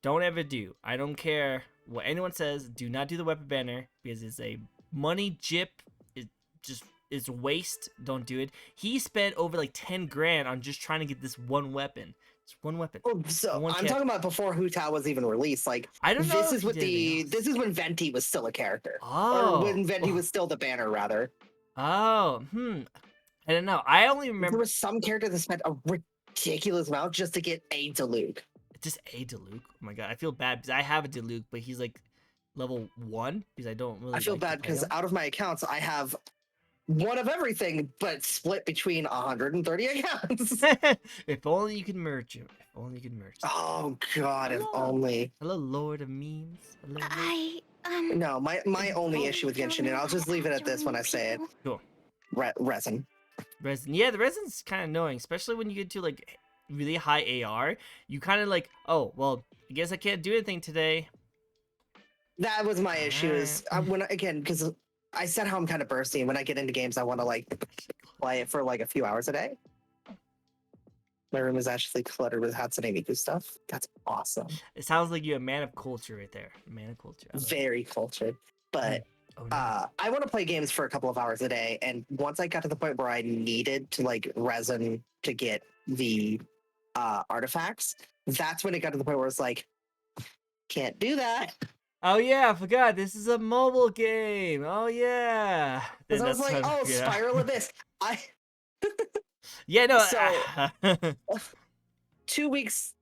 don't ever do. I don't care what anyone says. Do not do the weapon banner because it's a money jip. It just is waste. Don't do it. He spent over like 10 grand on just trying to get this one weapon. It's one weapon.
Oh, so I'm talking about before Hu Tao was even released. Like,
I don't know.
This is when Venti was still a character.
Oh.
Or when Venti was still the banner, rather.
Oh. I don't know. I only remember
there was some character that spent a ridiculous amount just to get a Diluc.
Just a Diluc. Oh my god, I feel bad because I have a Diluc, but he's like level 1 because I don't really.
I feel bad because out of my accounts, I have one of everything, but split between 130 accounts.
If only you could merge them. If only you could merge them.
Oh god, if only.
Hello, Lord of Memes.
Hello,
No, my only issue with Genshin, and I'll just leave it at this when I say it.
Cool.
Resin.
Yeah, the resin's kind of annoying, especially when you get to like really high AR. You kind of like, oh well, I guess I can't do anything today.
That was my issue. Is because I said how I'm kind of bursty, and when I get into games, I want to like play it for like a few hours a day. My room is actually cluttered with Hatsune Miku stuff. That's awesome.
It sounds like you're a man of culture right there. A man of culture.
Very cultured. But I want to play games for a couple of hours a day, and once I got to the point where I needed to like resin to get the artifacts, that's when it got to the point where it's like, can't do that.
Oh yeah, I forgot. This is a mobile game. Oh yeah.
Because I was like, oh, Spiral Abyss.
Yeah, no.
So 2 weeks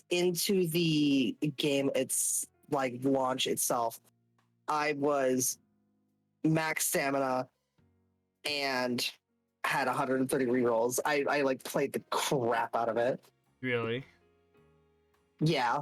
into the game, it's like launch itself, I was max stamina and had 130 rerolls. I like played the crap out of it.
Really?
Yeah.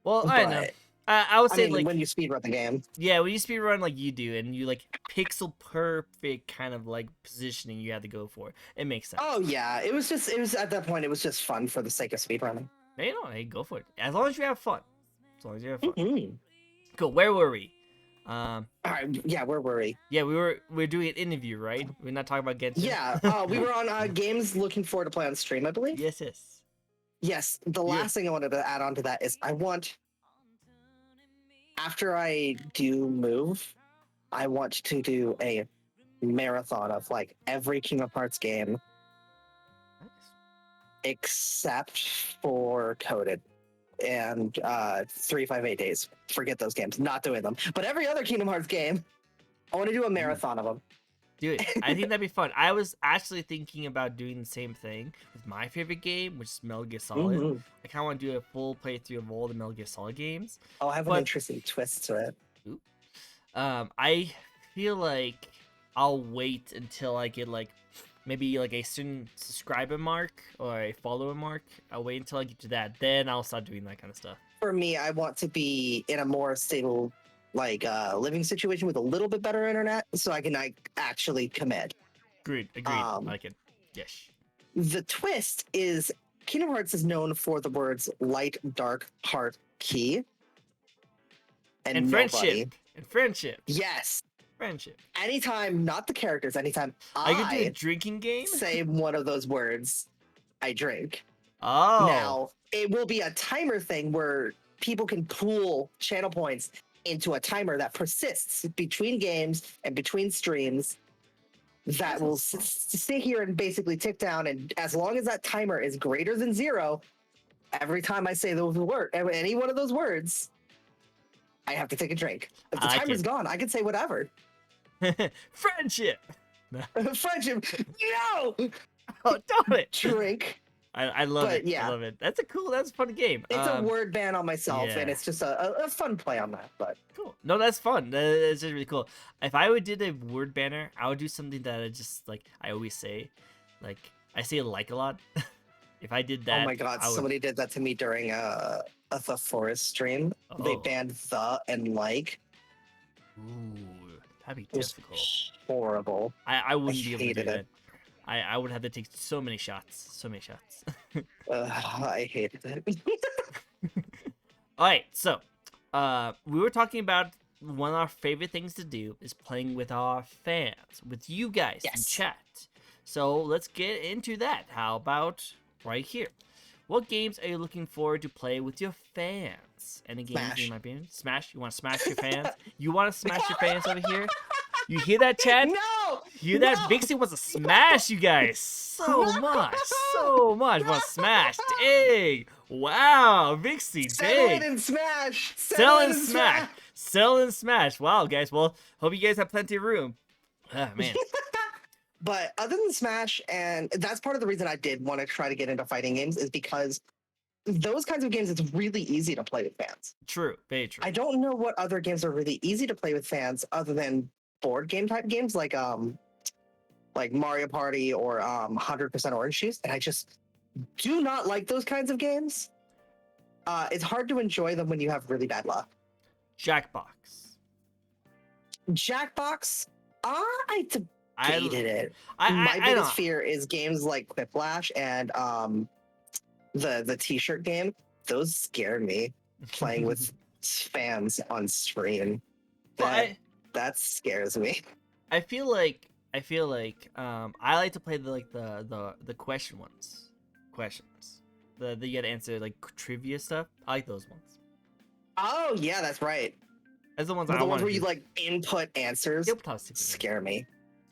Well, I know. I would say like
when you speedrun the game.
Yeah, when you speedrun like you do, and you like pixel perfect kind of like positioning you have to go for, it makes sense.
Oh yeah, it was at that point it was just fun for the sake of speedrunning.
Hey, go for it. As long as you have fun. Cool. Where were we?
All right. Yeah, where were we?
Yeah, we're doing an interview, right? We're not talking about Genshin.
Yeah. We were on games looking forward to play on stream, I believe.
Yes.
Yes. The last thing I wanted to add on to that is I want after I do move, I want to do a marathon of like every Kingdom Hearts game
Nice.
except for Coded and 358 Days. Forget those games. Not doing them. But every other Kingdom Hearts game, I want to do a marathon of them.
Dude, I think that'd be fun. I was actually thinking about doing the same thing with my favorite game, which is Metal Gear Solid.
Mhm.
I kind of want to do a full playthrough of all the Metal Gear Solid games.
Oh, I have an
But-
interesting twist to it.
I feel like I'll wait until I get like maybe like a certain subscriber mark or a follower mark. I'll wait until I get to that. Then I'll start doing that kind of stuff.
For me, I want to be in a more stable like living situation with a little bit better internet so I can like actually commit.
Agreed. I like it. Yes.
The twist is Kingdom Hearts is known for the words light, dark, heart, key.
And
nobody-
friendship. And friendship.
Yes.
Friendship.
Anytime, not the characters, anytime
I could do a
I
drinking game.
say one of those words, I drink.
Oh.
Now, it will be a timer thing where people can pool channel points into a timer that persists between games and between streams that will sit here and basically tick down. And as long as that timer is greater than 0, every time I say those words, any one of those words, I have to take a drink. If the
I like
timer's
it.
gone, I can say whatever.
Friendship.
Friendship, no!
Oh, darn it.
Drink.
I love
But
it.
yeah.
I love it. That's a fun game.
It's a word ban on myself,
yeah.
and it's just a fun play on that. But
Cool. No, that's fun. That's just really cool. If I would did a word banner, I would do something that I just like I always say, like I say like a lot. If I did that,
oh my god,
I would...
somebody did that to me during a The Forest stream. They
Oh.
banned the and like.
Ooh, that'd be
It was
difficult.
horrible.
I wouldn't be able to do
hated
that.
it.
I would have to take so many shots. So many shots.
I hated it.
All right, so we were talking about one of our favorite things to do is playing with our fans, with you guys in
Yes.
chat. So let's get into that. How about right here? What games are you looking forward to play with your fans? Any games
Smash.
you might be in? Smash? You want to smash your fans? You want to smash your fans over here? You hear that, Chad?
No!
You hear that?
No!
Vixie wants to smash you guys so much. So much. Want to smash. Dang. Wow. Vixie,
Settle
dang.
it and smash!
Sell and smash. Sell and smash. Wow, guys. Well, hope you guys have plenty of room. Ah, man.
But other than Smash, and that's part of the reason I did want to try to get into fighting games, is because those kinds of games, it's really easy to play with fans.
True. Very true.
I don't know what other games are really easy to play with fans other than board game type games like Mario Party or 100% Orange Juice, and I just do not like those kinds of games. It's hard to enjoy them when you have really bad luck.
Jackbox.
Jackbox, I debated it.
My
My
I
biggest
don't.
fear is games like Quiplash and the T-shirt game. Those scare me. Playing with fans on screen.
Well,
That scares me.
I feel like I like to play the question ones. Questions. The you gotta answer like trivia stuff. I like those ones.
Oh yeah, that's right.
That's the ones
The
I
ones
want
where you like input answers
Tabletop simulator.
scare me.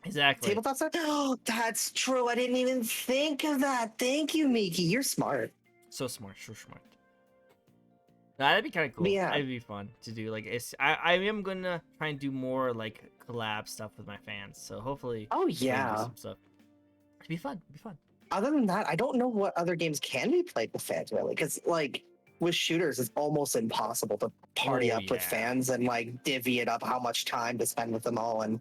Exactly.
Tabletop stuff? Oh, that's true. I didn't even think of that. Thank you, Miki. You're smart.
So smart. So smart. Nah, that'd be kind of cool.
Yeah.
That'd be fun to do. Like, I am gonna try and do more like collab stuff with my fans. So hopefully,
Oh
we can do
yeah.
some stuff. It'd be fun. It'd be fun.
Other than that, I don't know what other games can be played with fans really, because like with shooters, it's almost impossible to party
Oh,
up with
yeah.
fans and like divvy it up how much time to spend with them all. And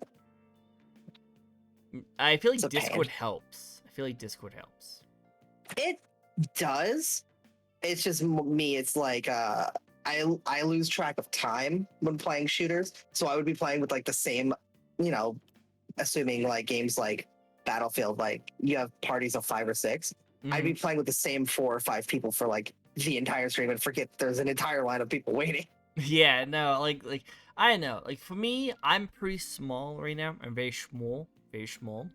I feel like
It's a pain.
Discord helps. I feel like Discord helps.
it does. It's just me. It's like I lose track of time when playing shooters, so I would be playing with like the same, assuming like games like Battlefield, like you have parties of 5 or 6. I'd be playing with the same 4 or 5 people for like the entire stream and forget there's an entire line of people waiting.
Yeah, no, like I know. Like for me, I'm pretty small right now. I'm very small, very small.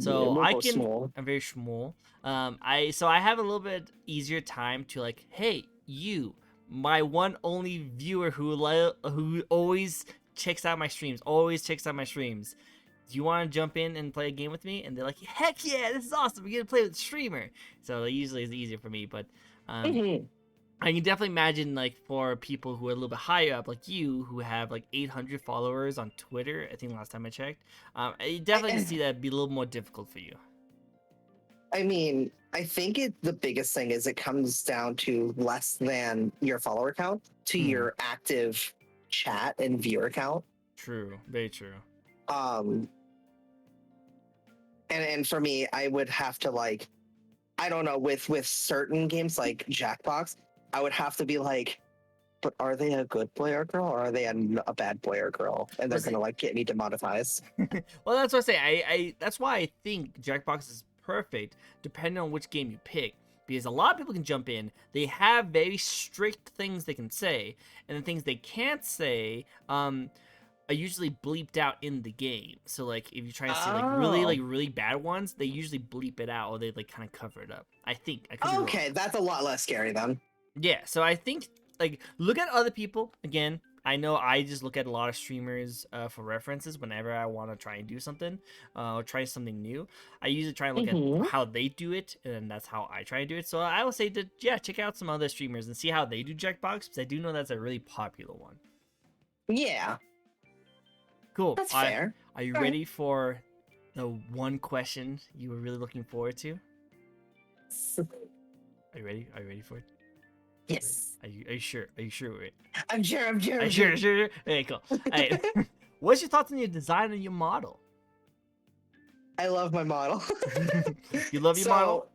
So
we're
I
both
can.
small.
I'm very small. I have a little bit easier time to like, hey, you my one only viewer who always checks out my streams. Do you want to jump in and play a game with me? And they're like, heck yeah, this is awesome. We're gonna play with the streamer. So usually it's easier for me, but I can definitely imagine, like, for people who are a little bit higher up, like you, who have like 800 followers on Twitter. I think last time I checked, I definitely can see that be a little more difficult for you.
I mean, I think the biggest thing is it comes down to less than your follower count to your active chat and viewer count.
True, very true.
And for me, I would have to, like, I don't know, with certain games like Jackbox, I would have to be like, but are they a good boy or girl, or are they a bad boy or girl? And they're gonna like get me demonetized.
Well, that's what I say. I that's why I think Jackbox is perfect, depending on which game you pick. Because a lot of people can jump in. They have very strict things they can say, and the things they can't say are usually bleeped out in the game. So like if you're trying to say like really bad ones, they usually bleep it out, or they like kind of cover it up. I think.
Okay, that's a lot less scary then.
Yeah, so I think, like, look at other people. Again, I know I just look at a lot of streamers for references whenever I want to try and do something or try something new. I usually try and look at how they do it, and that's how I try and do it. So I would say that, yeah, check out some other streamers and see how they do Jackbox, because I do know that's a really popular one.
Yeah.
Cool.
That's fair.
Are you ready for the one question you were really looking forward to? Are you ready? Are you ready for it?
Yes.
Are you sure? Are you sure?
I'm sure.
Sure. Okay, cool. Hey, what's your thoughts on your design and your model?
I love my model.
You love your model?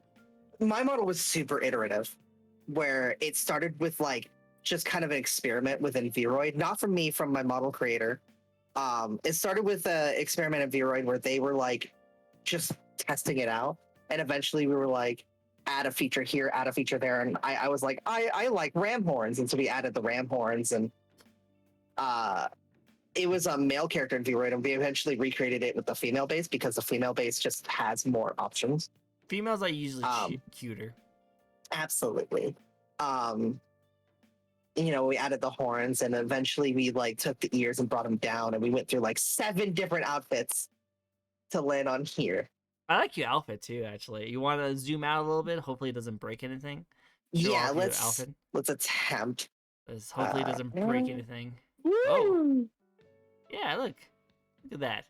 My model was super iterative, where it started with like just kind of an experiment within Vroid, not from me, from my model creator. It started with an experiment in Vroid where they were like just testing it out, and eventually we were like, add a feature here, add a feature there, and I was like, I like ram horns, and so we added the ram horns, and it was a male character in Vroid, and we eventually recreated it with the female base because the female base just has more options.
Females are usually cuter.
Absolutely. You know, we added the horns, and eventually we like took the ears and brought them down, and we went through like 7 different outfits to land on here.
I like your outfit too, actually. You want to zoom out a little bit? Hopefully it doesn't break anything.
Yeah, let's attempt.
Hopefully it doesn't break anything.
Woo!
Oh. Yeah, look at that.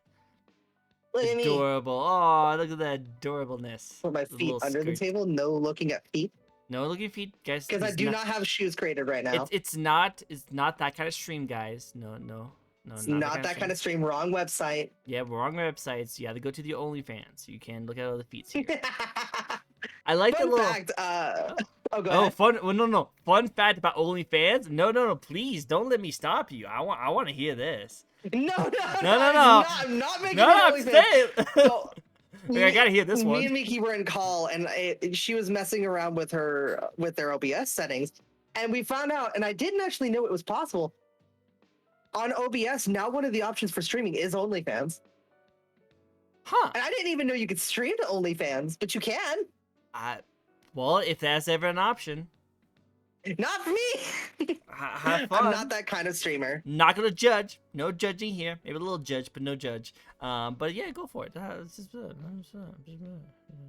Look at me.
Adorable. Oh, look at that adorableness.
Put my feet under the table. No looking at feet.
No looking at feet, guys.
Because I do not have shoes created right now.
It's not that kind of stream, guys. No.
It's not that kind of stream. Wrong website.
Yeah, wrong websites. You have to go to the OnlyFans. You can look at all the feet here. I like the little.
Fact, go ahead.
Oh, fun. Well, no. Fun fact about OnlyFans. No. Please don't let me stop you. I want to hear this.
No.
I'm
not making
I'm saying.
So,
I gotta hear this one.
Me and Miki were in call, and she was messing around with their OBS settings, and we found out, and I didn't actually know it was possible. On OBS, now one of the options for streaming is OnlyFans.
Huh.
And I didn't even know you could stream to OnlyFans, but you can.
Well, if that's ever an option.
Not for me.
Have fun.
I'm not that kind of streamer.
Not gonna judge. No judging here. Maybe a little judge, but no judge. But yeah, go for it.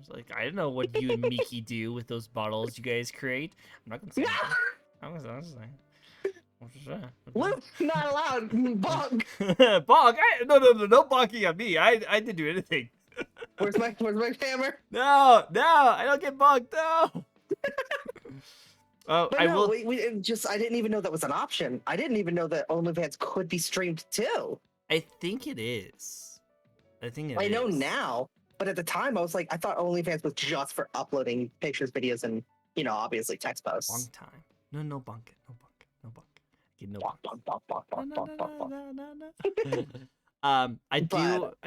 Like, I don't know what you and Miki do with those bottles you guys create. I'm not gonna say anything. I'm gonna say.
Luke's not allowed. Bonk.
Bonk. No bonking on me. I didn't do anything.
Where's my hammer?
No, I don't get bonked. No. Oh,
but no, we I didn't even know that was an option. I didn't even know that OnlyFans could be streamed too.
I think it is. I
know now, but at the time I was like, I thought OnlyFans was just for uploading pictures, videos, and obviously text posts.
Long time. No bonking. No. I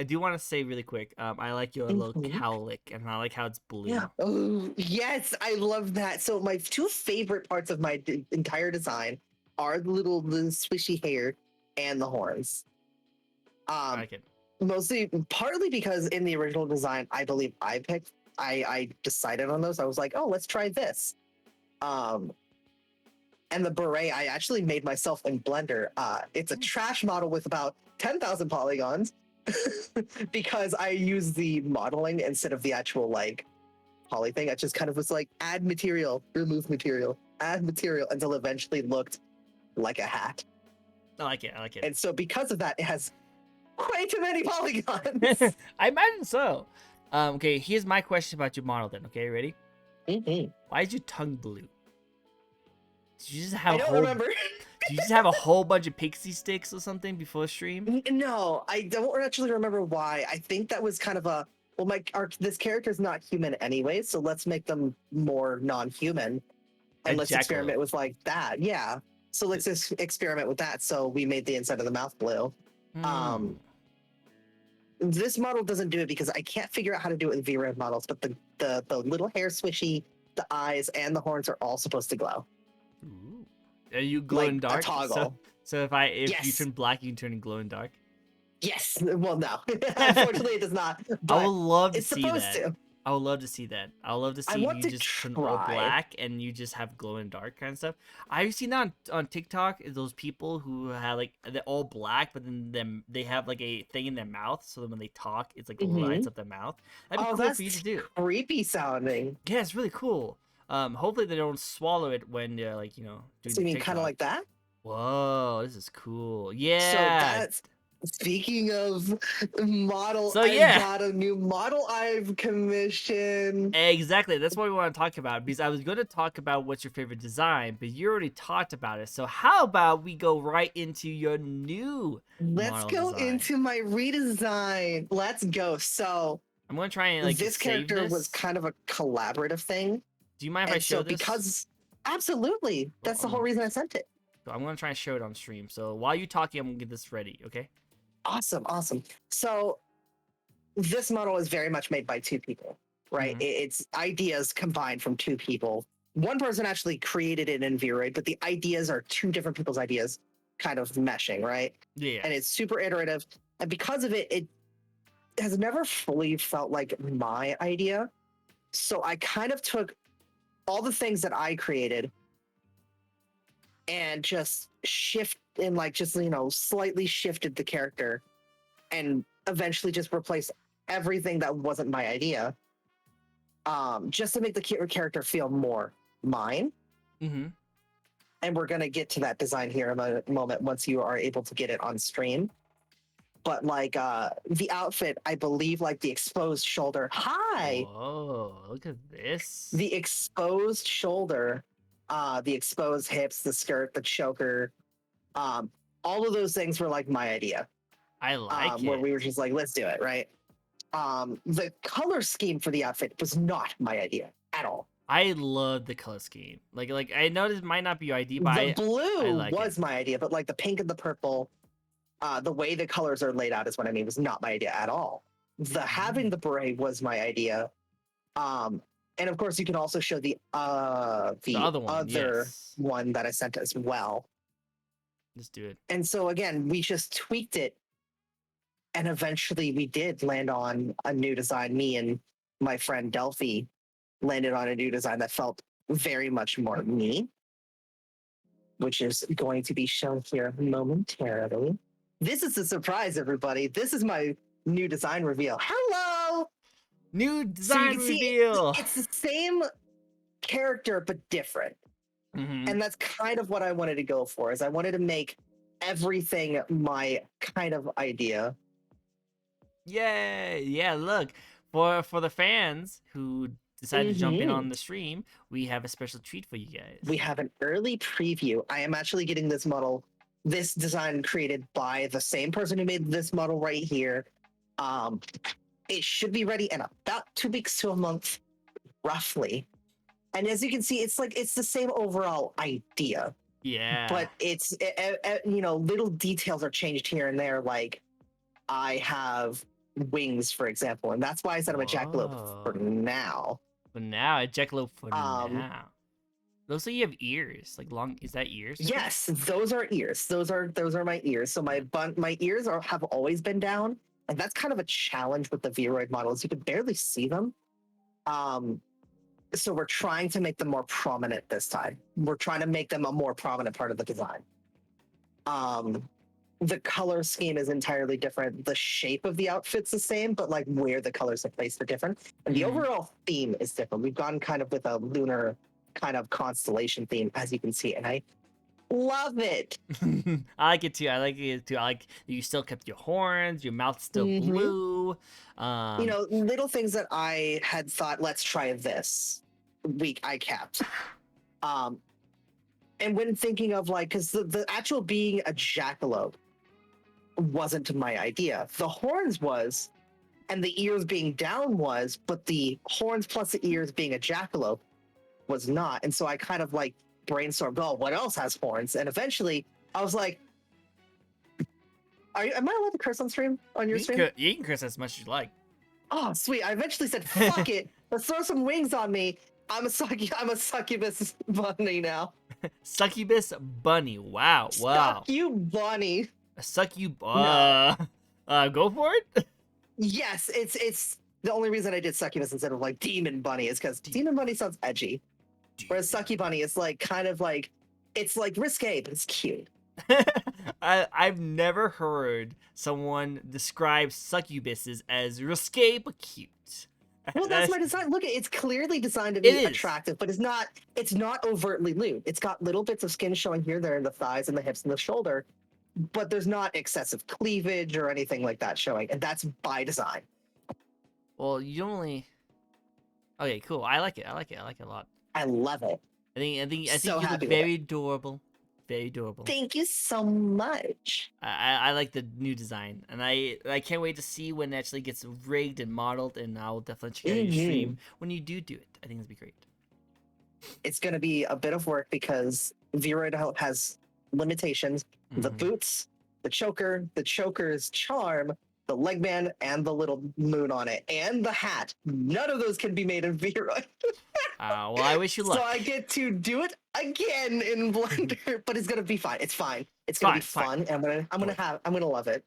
do want to say really quick. I like your little cowlick, and I like how it's blue.
Yeah. Oh, yes, I love that. So my 2 favorite parts of my entire design are the swishy hair and the horns.
I like it.
Mostly, partly because in the original design, I believe I decided on those. I was like, oh, let's try this. And the beret, I actually made myself in Blender. It's a trash model with about 10,000 polygons because I use the modeling instead of the actual like poly thing. I just kind of was like, add material, remove material, add material until it eventually looked like a hat.
I like it. I like it.
And so because of that, it has way too many polygons.
I imagine so. Okay, here's my question about your model then. Okay, ready?
Mm-hmm.
Why is your tongue blue? Did you just have
I
a
don't
whole?
remember.
Did you just have a whole bunch of pixie sticks or something before stream?
No, I don't actually remember why. I think that was kind of a well, this character's not human anyway, so let's make them more non-human, and let's experiment with like that. Yeah, so let's just experiment with that. So we made the inside of the mouth blue. This model doesn't do it because I can't figure out how to do it with V-Red models, but the little hair swishy, the eyes, and the horns are all supposed to glow.
Ooh. Are you glow in dark?
A toggle.
So if you turn black, you can turn glow in dark.
Yes. Well, no. Unfortunately, it does not. But
I would love to
it's
see
supposed
that.
to.
I would love to see that. I would love to see you just turn all black and you just have glow in dark kind of stuff. I've seen that on TikTok. Those people who have like they're all black, but then they have like a thing in their mouth, so that when they talk, it's like lights up their mouth. That'd be cool for you to do.
Creepy sounding.
Yeah, it's really cool. Hopefully they don't swallow it when they're like doing.
So you mean kind of like that?
Whoa, this is cool. Yeah.
So that's speaking of model.
So
I got a new model I've commissioned.
Exactly. That's what we want to talk about, because I was going to talk about what's your favorite design, but you already talked about it. So how about we go right into your new
Let's go
design.
into my redesign. Let's go. So
I'm going to try and like
this character was kind of a collaborative thing.
Do you mind if I show this?
Because absolutely. That's the whole reason I sent it.
So I'm going to try and show it on stream. So while you're talking, I'm going to get this ready, okay?
Awesome. So this model is very much made by two people, right? It's ideas combined from two people. One person actually created it in V-Ray, but the ideas are two different people's ideas kind of meshing, right?
Yeah.
And it's super iterative. And because of it, it has never fully felt like my idea. So I kind of took all the things that I created and just slightly shifted the character and eventually just replaced everything that wasn't my idea, just to make the character feel more mine. And we're going to get to that design here in a moment once you are able to get it on stream. But like the outfit, I believe, like the exposed shoulder.
Oh, look at this.
The exposed shoulder, the exposed hips, the skirt, the choker, all of those things were like my idea.
I like it.
Where we were just like, let's do it, right? The color scheme for the outfit was not my idea at all.
I love the color scheme. Like I know this might not be your idea, but
the blue
like
was my idea, but like the pink and the purple, the way the colors are laid out is what I mean, was not my idea at all. Having the beret was my idea. And of course, you can also show the other one that I sent as well.
Let's do it.
And so again, we just tweaked it, and eventually we did land on a new design. Me and my friend Delphi landed on a new design that felt very much more me, which is going to be shown here momentarily. This is a surprise, everybody. This is my new design reveal. Hello!
New design reveal!
It's the same character, but different. And that's kind of what I wanted to go for, is I wanted to make everything my kind of idea.
Yay! Yeah, look, for the fans who decided to jump in on the stream, we have a special treat for you guys.
We have an early preview. I am actually getting this design created by the same person who made this model right here. It should be ready in about 2 weeks to a month, roughly. And as you can see, it's the same overall idea.
Yeah.
But it's, little details are changed here and there. Like I have wings, for example, and that's why I said I'm a jackalope for now.
For now, a jackalope for now. Looks like you have ears, like long. Is that ears?
Yes, those are ears. Those are my ears. So my ears have always been down, and that's kind of a challenge with the Vroid models. You can barely see them. So we're trying to make them more prominent this time. We're trying to make them a more prominent part of the design. The color scheme is entirely different. The shape of the outfit's the same, but like where the colors are placed are different. And the overall theme is different. We've gone kind of with a lunar kind of constellation theme, as you can see, and I love it.
I like it too. I like it too. I like that you still kept your horns, your mouth's still blue.
You know, little things that I had thought, let's try this week, I kept. And when thinking of like, because the actual being a jackalope wasn't my idea. The horns was, and the ears being down was, but the horns plus the ears being a jackalope was not. And so I kind of like brainstormed, oh, what else has horns? And eventually I was like, am I allowed to curse on stream? On your stream?
You can curse as much as you like.
Oh, sweet. I eventually said, fuck it. Let's throw some wings on me. I'm a succubus bunny now.
Succubus bunny. Wow.
Suck you bunny.
Suck you.
No.
Go for it.
Yes, it's the only reason I did succubus instead of like demon bunny is because demon bunny sounds edgy, whereas sucky bunny is like kind of like it's like risque, but it's cute.
I've never heard someone describe succubuses as risque but cute.
Well, that's my design. Look, it's clearly designed to be attractive, but it's not overtly lewd. It's got little bits of skin showing here, there, in the thighs and the hips and the shoulder, but there's not excessive cleavage or anything like that showing, and that's by design.
Well, you only. Okay, cool. I like it. I like it a lot.
I love it.
I think
So
you look
happy with
very adorable. Very adorable.
Thank you so much.
I like the new design, and I can't wait to see when it actually gets rigged and modeled, and I'll definitely check out your stream when you do it. I think it'll be great.
It's going to be a bit of work because Vroid has limitations. The boots, the choker's charm, the leg band, and the little moon on it, and the hat. None of those can be made in Vroid.
Well, I wish you luck.
So I get to do it again in Blender, but it's gonna be fine. It's fine. It's gonna be fun, and I'm gonna love it.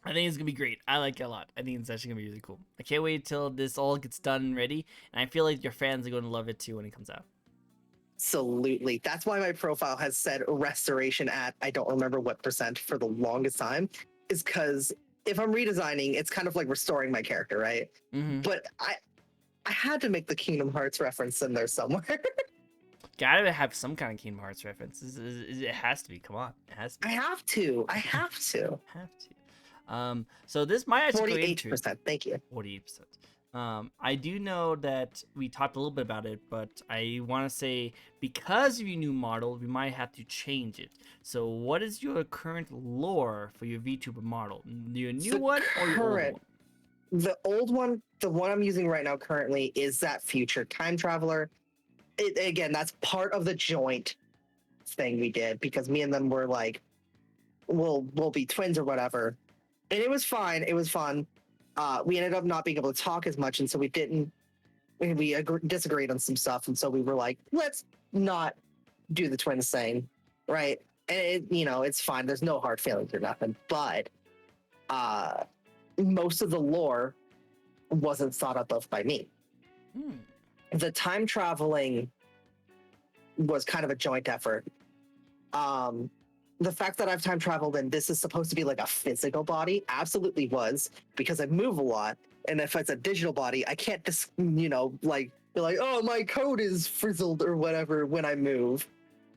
I think it's gonna be great. I like it a lot. I think it's actually gonna be really cool. I can't wait till this all gets done and ready, and I feel like your fans are going to love it too when it comes out.
Absolutely. That's why my profile has said restoration at I don't remember what % for the longest time, is because if I'm redesigning, it's kind of like restoring my character, right? But I had to make the Kingdom Hearts reference in there somewhere.
Gotta have some kind of Kingdom Hearts reference. It has to be. Come on, it has to be.
I have to.
So this might actually
48%. Thank you.
48%. I do know that we talked a little bit about it, but I want to say because of your new model, we might have to change it. So what is your current lore for your VTuber model? Your new one or your old one?
The old one, the one I'm using right now currently, is that future time traveler. Again, that's part of the joint thing we did because me and them were like, we'll be twins or whatever. And it was fine. It was fun. We ended up not being able to talk as much, and so we disagreed on some stuff, and so we were like, let's not do the twins thing, right? And it's fine. There's no hard feelings or nothing, but most of the lore wasn't thought up of by me. The time traveling was kind of a joint effort. The fact that I've time traveled and this is supposed to be like a physical body absolutely was, because I move a lot. And if it's a digital body, I can't just, like be like, oh, my code is frizzled or whatever when I move.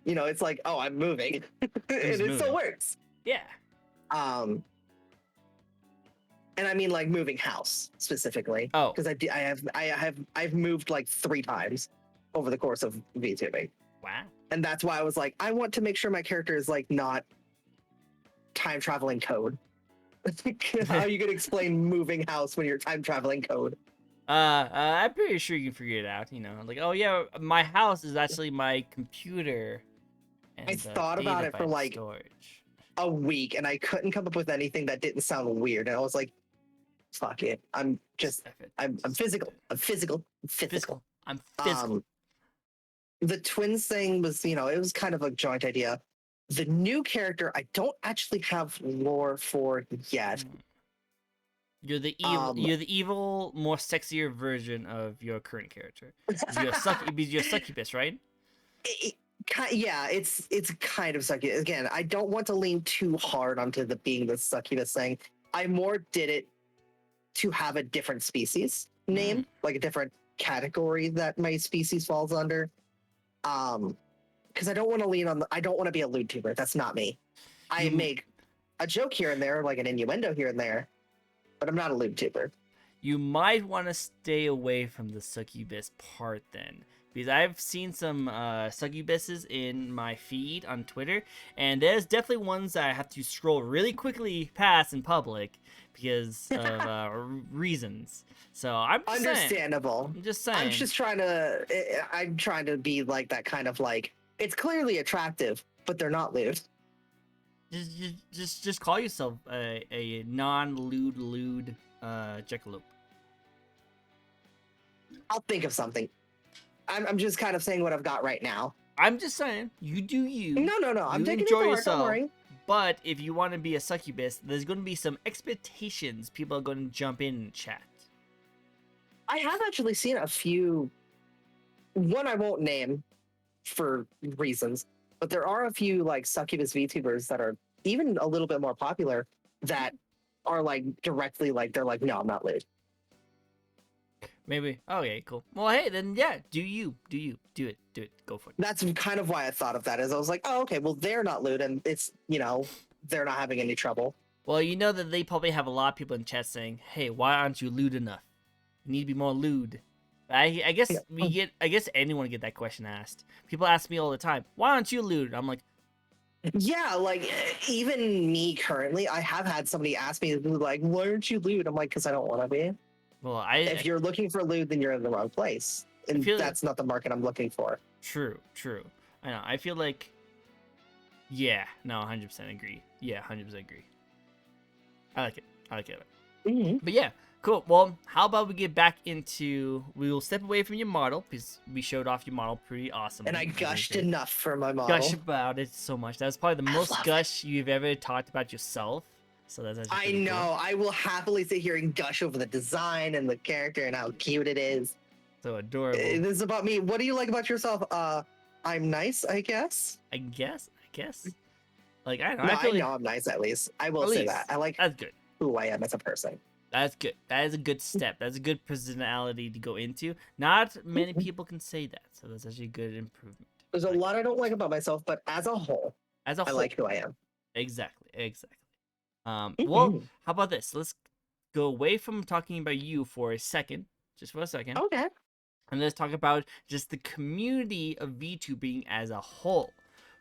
It's like, oh, I'm moving. And it still works.
Yeah.
And I mean like moving house specifically.
Oh.
Because I've moved like 3 times over the course of VTubing.
Wow.
And that's why I was like, I want to make sure my character is like not time traveling code. How are you gonna explain moving house when you're time traveling code?
I'm pretty sure you can figure it out. Like, oh yeah, my house is actually my computer. And
I thought about it for like storage. A week, and I couldn't come up with anything that didn't sound weird. And I was like, fuck it. I'm physical. I'm physical.
I'm physical.
The twins thing was, it was kind of a joint idea. The new character, I don't actually have lore for yet.
You're the evil. You're the evil, more sexier version of your current character. You're succubus, right?
Yeah, it's kind of succubus. Again, I don't want to lean too hard onto the being the succubus thing. I more did it to have a different species name, like a different category that my species falls under. Because I don't want to lean on. I don't want to be a lewd tuber. That's not me. I make a joke here and there, like an innuendo here and there, but I'm not a lewd tuber.
You might want to stay away from the succubus part then, because I've seen some succubuses in my feed on Twitter, and there's definitely ones that I have to scroll really quickly past in public because of reasons. So I'm just
understandable.
Saying, I'm just saying.
I'm trying to be like that kind of like. It's clearly attractive, but they're not lewd.
Just call yourself a non-lewd jackalope.
I'll think of something. I'm just kind of saying what I've got right now.
I'm just saying, you do you.
No. I'm taking
enjoy
it to heart,
yourself.
don't worry.
But if you want to be a succubus, there's going to be some expectations. People are going to jump in and chat.
I have actually seen a few. One I won't name for reasons, but there are a few like succubus VTubers that are even a little bit more popular that are like directly like they're like, no, I'm not lewd.
Maybe. Okay, cool. Well, hey, then yeah, do it, go for it.
That's kind of why I thought of that. Is I was like, oh, okay, well they're not lewd, and it's they're not having any trouble.
Well, you know that they probably have a lot of people in chat saying, hey, why aren't you lewd enough? You need to be more lewd. I guess I guess anyone get that question asked. People ask me all the time, why aren't you lewd? I'm like,
yeah, like even me currently, I have had somebody ask me like, why aren't you lewd? I'm like, because I don't want to be.
Well,
if you're looking for lewd, then you're in the wrong place, and that's not the market I'm looking for.
True. I know. I feel like, yeah, no, 100% agree. Yeah, 100% agree. I like it.
Mm-hmm.
But yeah, cool. Well, how about we get back into? We will step away from your model because we showed off your model pretty awesome.
And I gushed enough for my model.
Gush about it so much. That's probably the most gush you've ever talked about yourself. So that's actually
I know.
Cool.
I will happily sit here and gush over the design and the character and how cute it is.
So adorable.
This is about me. What do you like about yourself? I'm nice, I guess.
I guess. Like I don't know.
No,
I
know I'm nice at least. I will say that. I like
that's good.
Who I am as a person.
That's good. That is a good step. That's a good personality to go into. Not many people can say that, so that's actually a good improvement.
There's a lot I don't like about myself, but as a whole, I like who I am.
Exactly. Well, how about this? Let's go away from talking about you for a second, just for a second.
Okay.
And let's talk about just the community of VTubing as a whole.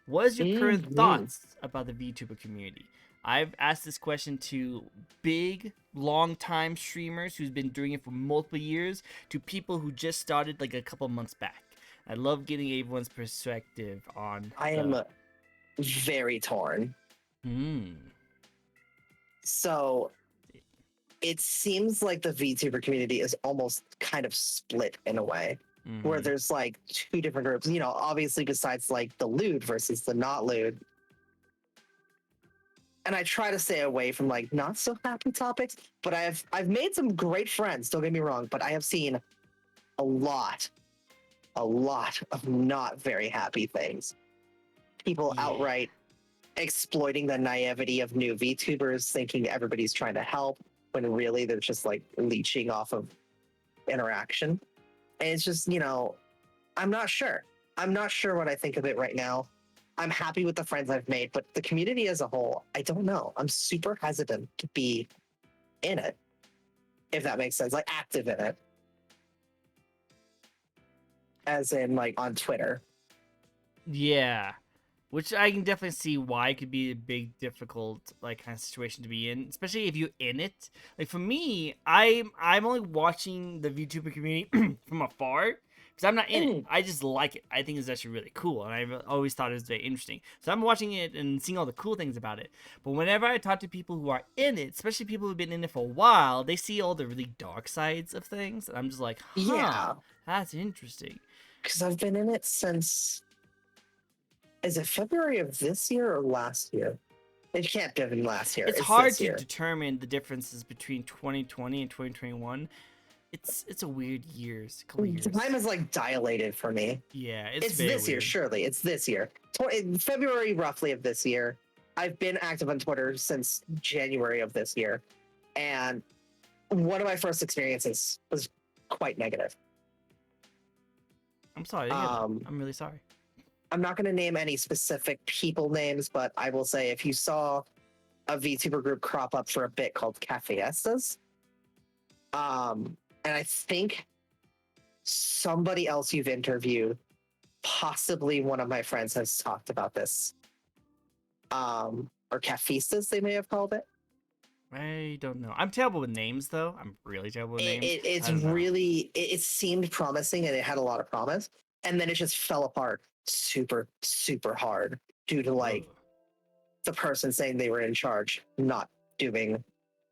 What is your current thoughts about the VTuber community? I've asked this question to big, long-time streamers who's been doing it for multiple years, to people who just started like a couple months back. I love getting everyone's perspective on.
I am very torn. So it seems like the VTuber community is almost kind of split in a way, where there's like two different groups, obviously besides like the lewd versus the not lewd. And I try to stay away from like not so happy topics, but I've made some great friends, don't get me wrong, but I have seen a lot of not very happy things. People outright exploiting the naivety of new VTubers, thinking everybody's trying to help, when really they're just like leeching off of interaction. And it's just, I'm not sure. I'm not sure what I think of it right now. I'm happy with the friends I've made, but the community as a whole, I don't know. I'm super hesitant to be in it, if that makes sense, like active in it. As in like on Twitter.
Yeah. Which I can definitely see why it could be a big, difficult, like, kind of situation to be in, especially if you're in it. Like, for me, I'm only watching the VTuber community from afar, because I'm not in it. I just like it. I think it's actually really cool, and I've always thought it was very interesting. So I'm watching it and seeing all the cool things about it. But whenever I talk to people who are in it, especially people who've been in it for a while, they see all the really dark sides of things, and I'm just like, that's interesting.
Because I've been in it since... Is it February of this year or last year? It can't have been last year.
It's
It's
hard
this
to
year.
determine the differences between 2020 and 2021. It's a weird years, couple years.
Time is like dilated for me.
Yeah,
It's
very
this year,
weird.
surely. It's this year. In February, roughly, of this year. I've been active on Twitter since January of this year. And one of my first experiences was quite negative.
I'm sorry. To hear that. I'm really sorry.
I'm not going to name any specific people names, but I will say if you saw a VTuber group crop up for a bit called Cafeestas, and I think somebody else you've interviewed, possibly one of my friends, has talked about this. Or Cafistas, they may have called it.
I don't know. I'm terrible with names, though. I'm really terrible with names.
It's really, it seemed promising and it had a lot of promise. And then it just fell apart super, super hard due to like the person saying they were in charge not doing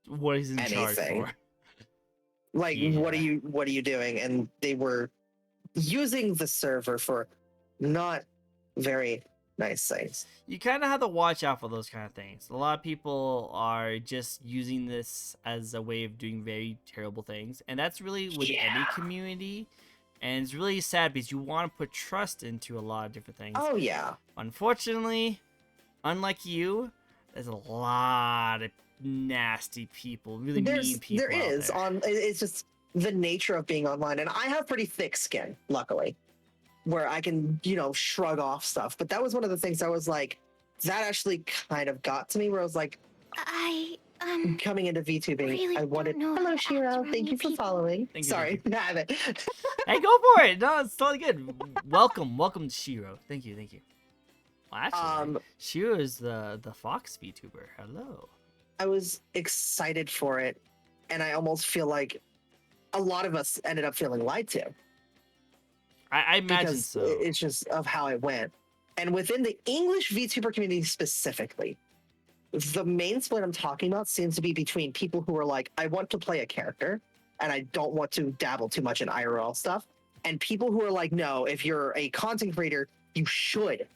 what he's in charge for.
Like, what are you doing? And they were using the server for not very nice things.
You kind of have to watch out for those kind of things. A lot of people are just using this as a way of doing very terrible things, and that's really with any community. And it's really sad because you want to put trust into a lot of different things.
Oh yeah.
Unfortunately, unlike you, there's a lot of nasty people, really mean people.
It's just the nature of being online, and I have pretty thick skin, luckily, where I can, shrug off stuff. But that was one of the things I was like, that actually kind of got to me, where I was like, coming into VTubing,
really
I wanted. Hello, Shiro. Thank you for following. Sorry,
hey, go for it. No, it's totally good. welcome, Shiro. Thank you. Well, actually, Shiro is the Fox VTuber. Hello.
I was excited for it, and I almost feel like a lot of us ended up feeling lied to.
I imagine so.
It's just of how it went. And within the English VTuber community specifically, the main split I'm talking about seems to be between people who are like, I want to play a character, and I don't want to dabble too much in IRL stuff, and people who are like, no, if you're a content creator, you should.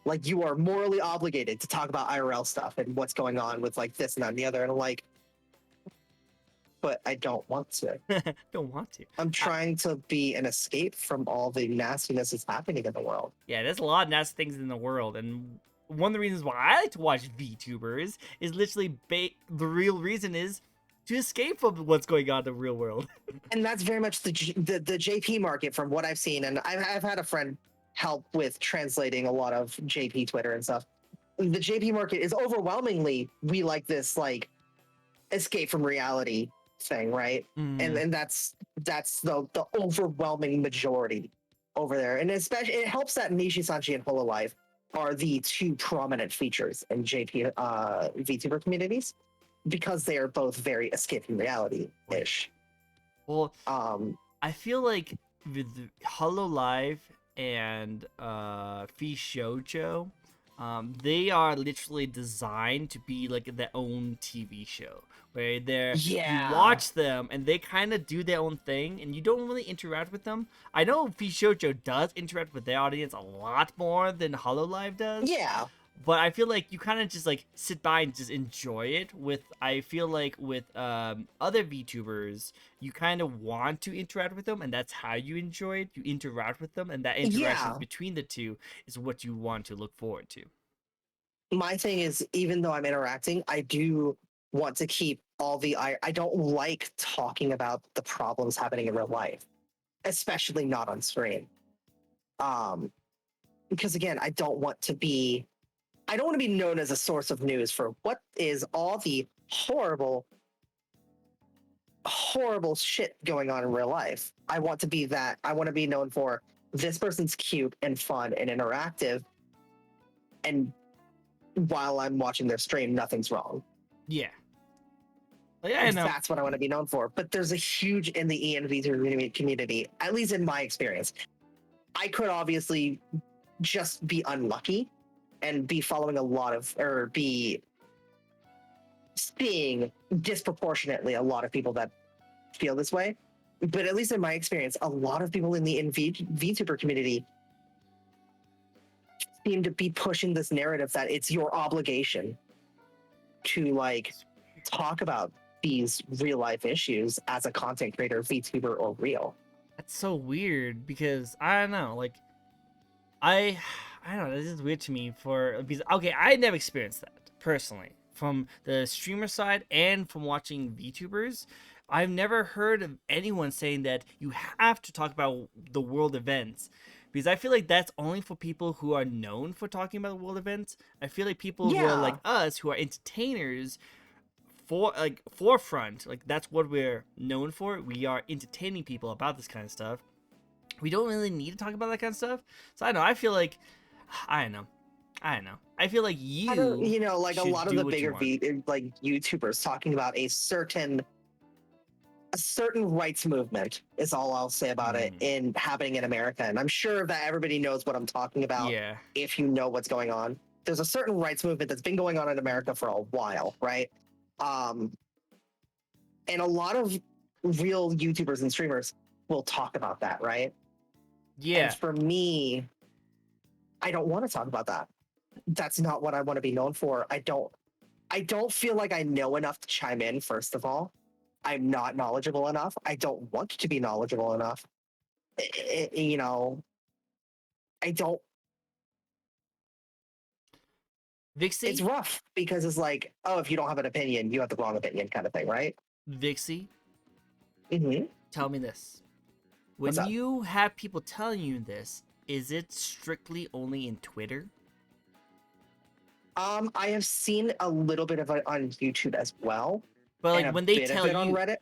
Like, you are morally obligated to talk about IRL stuff and what's going on with like this and that and the other. And I'm like, but I don't want to.
Don't want to.
I'm trying to be an escape from all the nastiness that's happening in the world.
Yeah, there's a lot of nasty things in the world, and one of the reasons why I like to watch VTubers is literally the real reason is to escape from what's going on in the real world.
And that's very much the JP market from what I've seen, and I've had a friend help with translating a lot of JP Twitter and stuff. The JP market is overwhelmingly, we like this like escape from reality thing, right? And that's the overwhelming majority over there. And especially it helps that Nishi Sanchi and Hololive are the two prominent features in JP VTuber communities because they are both very escape from reality-ish.
Well, I feel like with Hololive and VShojo, they are literally designed to be like their own TV show where you watch them and they kind of do their own thing and you don't really interact with them. I know VShojo does interact with their audience a lot more than Hololive does.
Yeah.
But I feel like you kind of just like sit by and just enjoy it. I feel like with other VTubers, you kind of want to interact with them, and that's how you enjoy it. You interact with them, and that interaction between the two is what you want to look forward to.
My thing is, even though I'm interacting, I do want to keep all the. I don't like talking about the problems happening in real life, especially not on screen. Because again, I don't want to be known as a source of news for what is all the horrible shit going on in real life. I want to be that. I want to be known for this person's cute and fun and interactive. And while I'm watching their stream, nothing's wrong.
Yeah. Yeah, I know.
That's what I want to be known for. But there's a huge in the ENV community, at least in my experience. I could obviously just be unlucky and be following be seeing disproportionately a lot of people that feel this way. But at least in my experience, a lot of people in the VTuber community seem to be pushing this narrative that it's your obligation to like talk about these real life issues as a content creator, VTuber, or real.
That's so weird because I don't know, like I don't know, this is weird to me because okay, I never experienced that personally from the streamer side and from watching VTubers. I've never heard of anyone saying that you have to talk about the world events because I feel like that's only for people who are known for talking about world events. I feel like people who are like
Yeah.
us who are entertainers for like forefront, like that's what we're known for. We are entertaining people about this kind of stuff. We don't really need to talk about that kind of stuff. So I don't know. I feel like I don't know. I don't know. I feel like
I don't,
you
like a
should
lot of
do
the
what you
bigger
want.
like YouTubers talking about a certain rights movement is all I'll say about it in happening in America. And I'm sure that everybody knows what I'm talking about
Yeah.
if you know what's going on. There's a certain rights movement that's been going on in America for a while, right? And a lot of real YouTubers and streamers will talk about that, right?
Yeah.
And for me, I don't want to talk about that. That's not what I want to be known for. I don't feel like I know enough to chime in, first of all. I'm not knowledgeable enough. I don't want to be knowledgeable enough. I don't.
Vixie,
It's rough because it's like, oh, if you don't have an opinion, you have the wrong opinion, kind of thing, right?
Vixie,
Mm-hmm.
tell me this.
What's
When
up?
you have people telling you this, is it strictly only in Twitter?
I have seen a little bit of it on YouTube as well,
But like
and a
when they
bit
tell
of it on
you,
Reddit.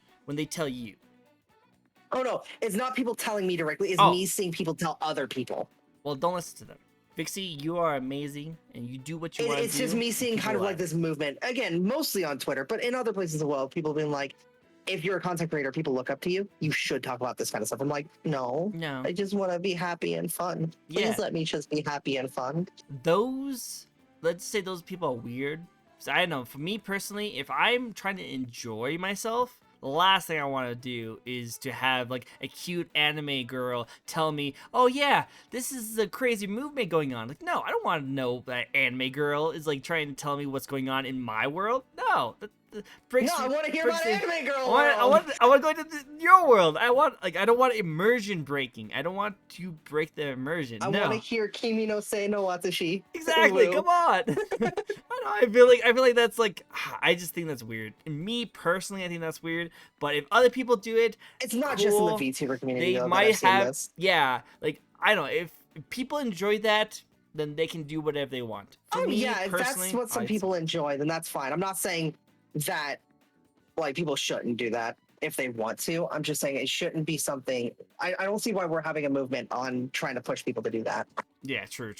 Oh no, it's not people telling me directly. It's
Oh.
me seeing people tell other people.
Well, don't listen to them. Vixie, you are amazing, and you do what you want to do.
It's just me seeing
and
kind of
people
like this movement again, mostly on Twitter, but in other places as well. People being like, if you're a content creator, people look up to you. You should talk about this kind of stuff. I'm like, no,
No.
I just want to be happy and fun. Please
Yeah.
let me just be happy and fun.
Let's say those people are weird. So I don't know, for me personally, if I'm trying to enjoy myself, the last thing I want to do is to have like a cute anime girl tell me, oh yeah, this is a crazy movement going on. Like, no, I don't want to know that anime girl is like trying to tell me what's going on in my world. No, that breaks.
No, I want to hear about anime girl.
I want to go into your world. I don't want immersion breaking. I don't want to break the immersion.
I
no.
want to hear Kimi no Se no Watashi.
Exactly.
Woo.
Come on. I feel like that's like I just think that's weird. And me personally, I think that's weird. But if other people do it,
It's not
cool.
just in the VTuber community.
They
though,
might
that I've
have.
seen this.
Yeah. Like I don't know if people enjoy that, then they can do whatever they want. For me,
yeah, if that's what some people enjoy, then that's fine. I'm not saying that like people shouldn't do that if they want to. I'm just saying it shouldn't be something. I don't see why we're having a movement on trying to push people to do that.
Yeah, true.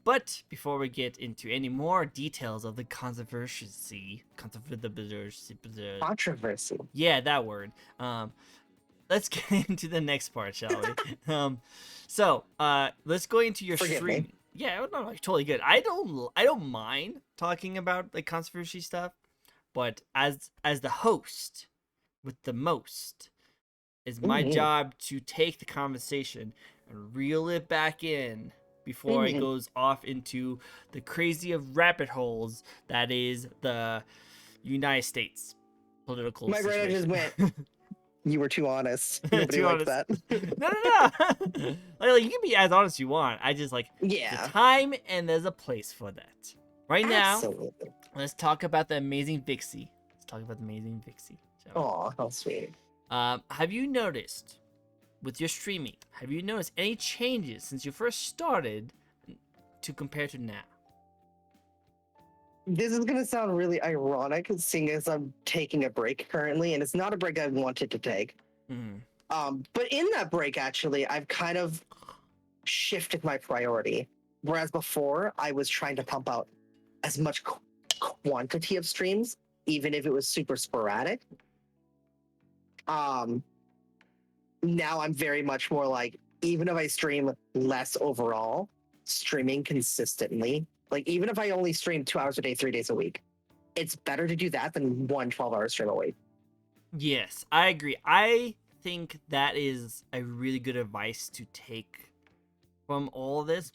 But before we get into any more details of the controversy, yeah, that word. Let's get into the next part, shall we? Let's go into your stream. Yeah, no, totally good. I don't mind talking about like controversy stuff, but as the host with the most, it's my job to take the conversation and reel it back in before it goes off into the crazy of rabbit holes that is the United States political
My brain just went. You were too honest. Nobody likes that.
No. Like, you can be as honest as you want. I just like the time and there's a place for that. Right now, let's talk about the amazing Vixie.
Oh, how sweet.
Have you noticed with your streaming? Have you noticed any changes since you first started to compare to now?
This is gonna sound really ironic, seeing as I'm taking a break currently, and it's not a break I wanted to take. But in that break, actually, I've kind of shifted my priority. Whereas before, I was trying to pump out as much quantity of streams, even if it was super sporadic. Now I'm very much more like, even if I stream less overall, streaming consistently, like even if I only stream 2 hours a day, 3 days a week, it's better to do that than 1 12-hour stream a week.
Yes, I agree. I think that is a really good advice to take from all this.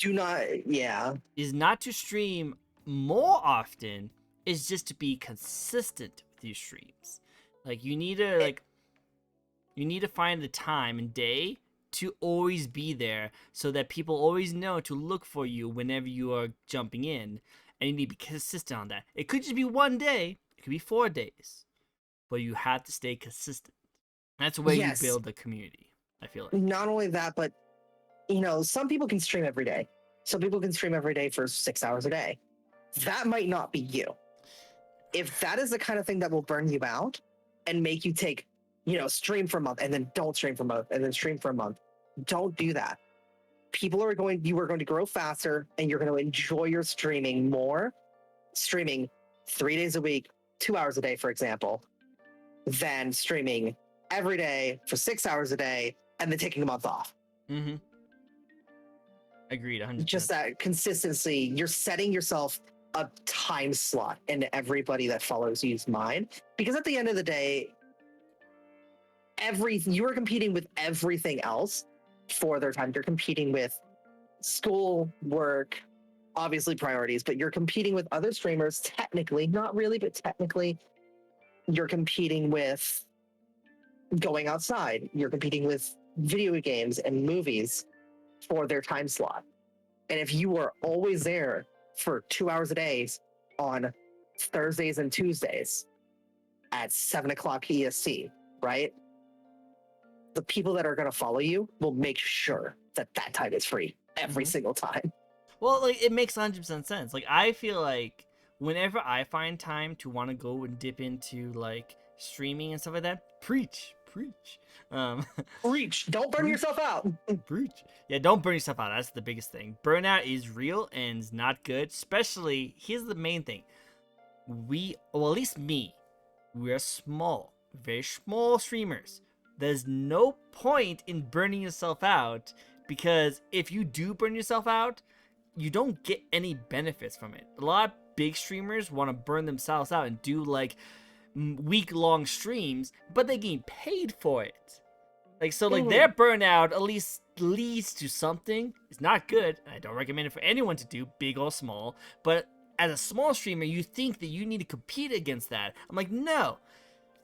Is not to
stream more often, is just to be consistent with your streams. Like you need to find the time and day to always be there so that people always know to look for you whenever you are jumping in, and you need to be consistent on that. It could just be one day, it could be 4 days, but you have to stay consistent. That's where you
Yes.
build a community, I feel like.
Not only that, but some people can stream every day. Some people can stream every day for 6 hours a day. That might not be you. If that is the kind of thing that will burn you out and make you take, stream for a month and then don't stream for a month and then stream for a month, don't do that. You are going to grow faster and you're going to enjoy your streaming more, streaming 3 days a week, 2 hours a day, for example, than streaming every day for 6 hours a day and then taking a month off.
Mm-hmm. Agreed, 100%.
Just that consistency. You're setting yourself a time slot in everybody that follows you's mind, because at the end of the day, you are competing with everything else for their time. You're competing with school, work, obviously priorities, but you're competing with other streamers. Technically, not really, but technically, you're competing with going outside. You're competing with video games and movies for their time slot. And if you are always there for 2 hours a day on Thursdays and Tuesdays at 7 o'clock EST, right? The people that are going to follow you will make sure that time is free every single time.
Well, like, it makes 100% sense. Like, I feel like whenever I find time to want to go and dip into, like, streaming and stuff like that, preach.
Preach. Don't burn yourself out.
Preach. Yeah, don't burn yourself out. That's the biggest thing. Burnout is real and is not good. Especially, here's the main thing. At least me, we are small, very small streamers. There's no point in burning yourself out, because if you do burn yourself out, you don't get any benefits from it. A lot of big streamers want to burn themselves out and do like week-long streams, but they're getting paid for it. Like, so like their burnout at least leads to something. It's not good, and I don't recommend it for anyone to do, big or small, but as a small streamer, you think that you need to compete against that. I'm like, no,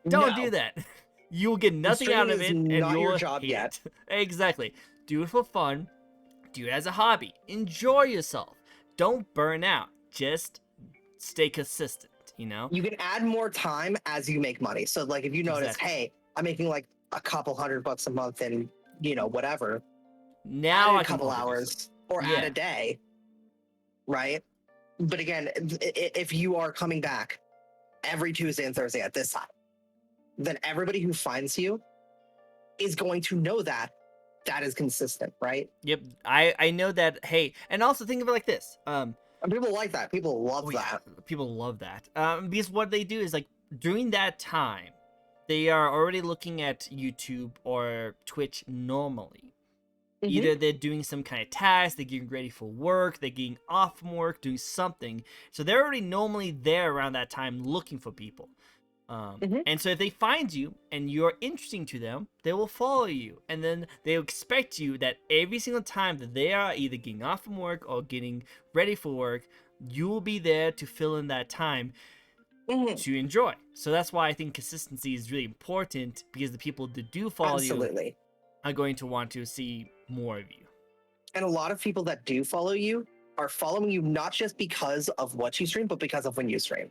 don't do that. You will get nothing out of it, and
not
you'll
your job
hate
yet.
it. Exactly. Do it for fun. Do it as a hobby. Enjoy yourself. Don't burn out. Just stay consistent,
You can add more time as you make money. So like if you notice, hey, I'm making like a couple $100 a month and whatever.
Now
add a couple hours or add a day. Right? But again, if you are coming back every Tuesday and Thursday at this time, then everybody who finds you is going to know that is consistent, right?
Yep, I know that. Hey, and also think of it like this.
And people like that. People love that.
Yeah, people love that. Because what they do is, like, during that time, they are already looking at YouTube or Twitch normally. Either they're doing some kind of task, they're getting ready for work, they're getting off from work, doing something. So they're already normally there around that time looking for people. And so if they find you and you're interesting to them, they will follow you, and then they'll expect you that every single time that they are either getting off from work or getting ready for work, you will be there to fill in that time to enjoy. So that's why I think consistency is really important, because the people that do follow you are going to want to see more of you.
And a lot of people that do follow you are following you not just because of what you stream, but because of when you stream.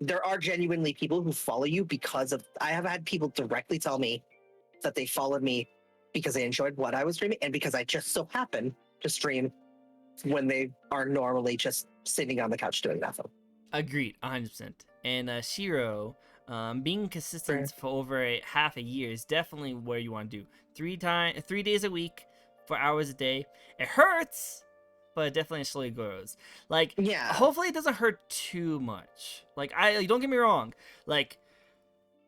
There are genuinely people who follow you because of, I have had people directly tell me that they followed me because they enjoyed what I was streaming and because I just so happen to stream when they are normally just sitting on the couch doing nothing.
Agreed, 100%. And Shiro, being consistent for over half a year is definitely where you want to do. 3 days a week, 4 hours a day. It hurts, but it definitely slowly grows. Like, hopefully it doesn't hurt too much. Like, don't get me wrong. Like,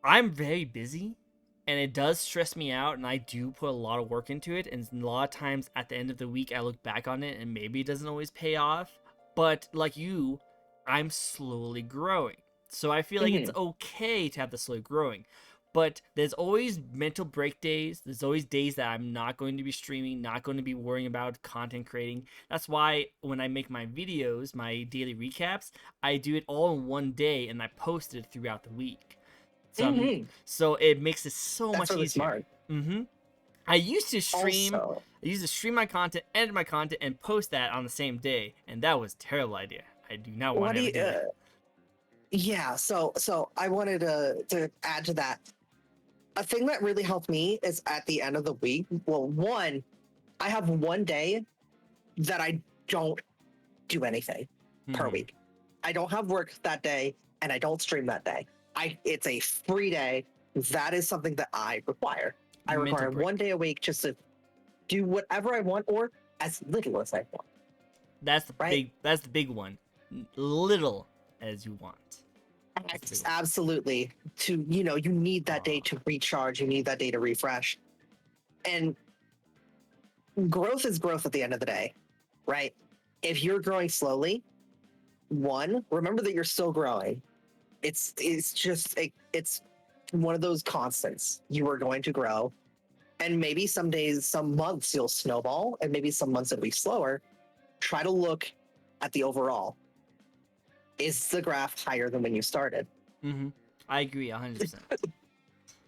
I'm very busy, and it does stress me out, and I do put a lot of work into it, and a lot of times at the end of the week, I look back on it, and maybe it doesn't always pay off. But like you, I'm slowly growing. So I feel like it's okay to have the slow growing. But there's always mental break days. There's always days that I'm not going to be streaming, not going to be worrying about content creating. That's why when I make my videos, my daily recaps, I do it all in one day and I post it throughout the week. So it makes it so
That's
much
really
easier.
smart.
I used to stream.
Also,
I used to stream my content, edit my content, and post that on the same day, and that was a terrible idea. I do not want
what
to
do
ever
you?
do that.
Yeah. So I wanted to add to that. A thing that really helped me is at the end of the week. Well, one, I have one day that I don't do anything per
Mhm.
week. I don't have work that day, and I don't stream that day. It's a free day. That is something that I require. I
Mental
require
break.
one day a week just to do whatever I want, or as little as I want.
That's the
Right?
big. That's the big one. Little as you want. That's the big one.
Absolutely. You need that day to recharge. You need that day to refresh. And growth is growth at the end of the day, right? If you're growing slowly, one, remember that you're still growing. It's one of those constants. You are going to grow. And maybe some days, some months you'll snowball, and maybe some months it'll be slower. Try to look at the overall. Is the graph higher than when you started?
I agree 100%.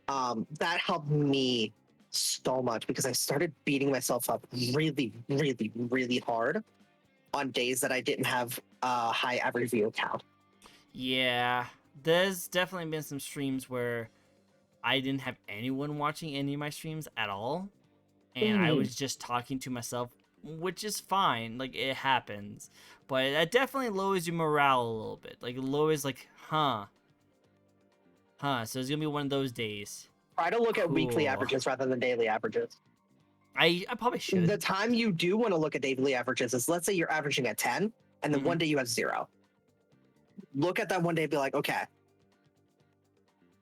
That helped me so much because I started beating myself up really, really, really hard on days that I didn't have a high average view count.
Yeah, there's definitely been some streams where I didn't have anyone watching any of my streams at all, and I was just talking to myself, which is fine. Like, it happens, but that definitely lowers your morale a little bit. Like, it lowers, like, so it's gonna be one of those days.
Try to look at weekly
Cool.
averages rather than daily averages.
I probably should.
The time you do want to look at daily averages is, let's say you're averaging at 10, and then one day you have 0. Look at that one day and be like, okay,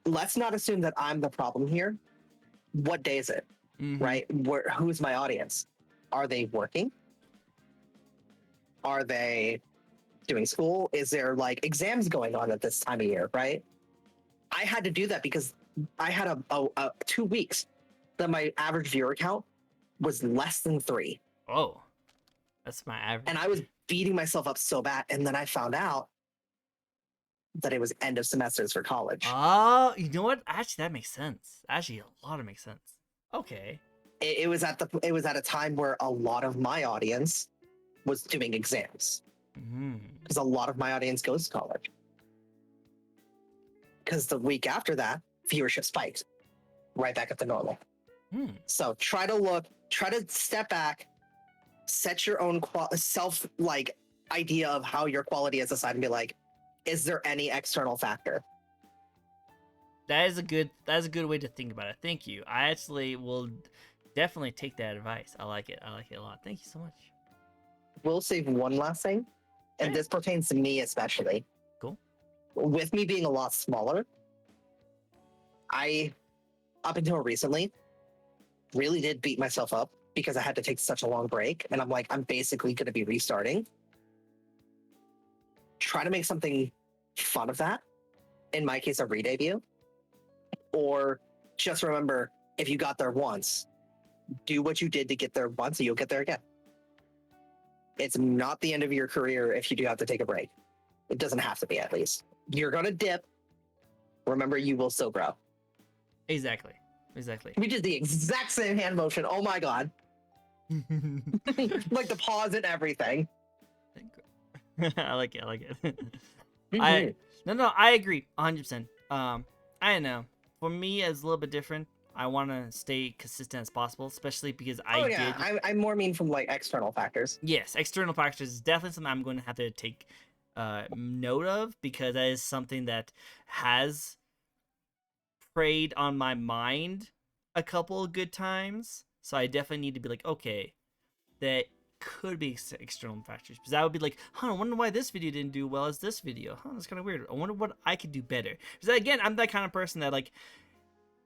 let's not assume that I'm the problem here. What day is it? Right? Who's my audience? Are they working? Are they doing school? Is there like exams going on at this time of year? Right? I had to do that because I had a 2 weeks that my average viewer count was less than 3.
Oh, that's my average.
And I was beating myself up so bad. And then I found out that it was end of semesters for college.
Oh, you know what? Actually, that makes sense. Actually, a lot of makes sense. Okay.
It was at a time where a lot of my audience was doing exams because a lot of my audience goes to college. Because the week after that, viewership spiked right back up to normal. So try to step back, set your own self idea of how your quality is aside, and be like, is there any external factor?
That is a good way to think about it. Thank you. I actually will definitely take that advice. I like it. I like it a lot. Thank you so much.
We'll save one last thing, and
Okay.
this pertains to me especially.
Cool.
With me being a lot smaller, I, up until recently, really did beat myself up because I had to take such a long break, and I'm like, I'm basically going to be restarting. Try to make something fun of that. In my case, a re-debut. Or just remember, if you got there once, do what you did to get there once and you'll get there again. It's not the end of your career if you do have to take a break. It doesn't have to be, at least. You're going to dip. Remember, you will still grow.
Exactly.
We did the exact same hand motion. Oh my God. Like the pause and everything.
I like it. I agree 100%. I don't know. For me, it's a little bit different. I want to stay consistent as possible, especially because
I more mean from like external factors.
Yes, external factors is definitely something I'm going to have to take note of, because that is something that has preyed on my mind a couple of good times. So I definitely need to be like, okay, that could be external factors, because I would be like, I wonder why this video didn't do well as this video. That's kind of weird. I wonder what I could do better. Because again, I'm that kind of person that, like,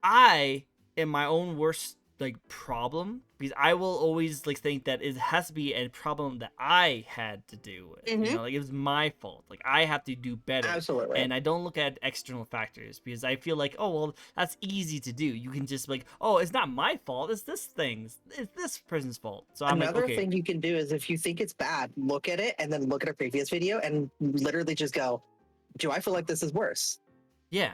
I am my own worst like problem, because I will always like think that it has to be a problem that I had to do with. You know, like it was my fault. Like I have to do better.
Absolutely.
And I don't look at external factors because I feel like, oh well, that's easy to do. You can just be like, oh, it's not my fault. It's this person's fault. So I'm
Another
like, okay,
thing you can do is if you think it's bad, look at it and then look at a previous video and literally just go, do I feel like this is worse?
yeah.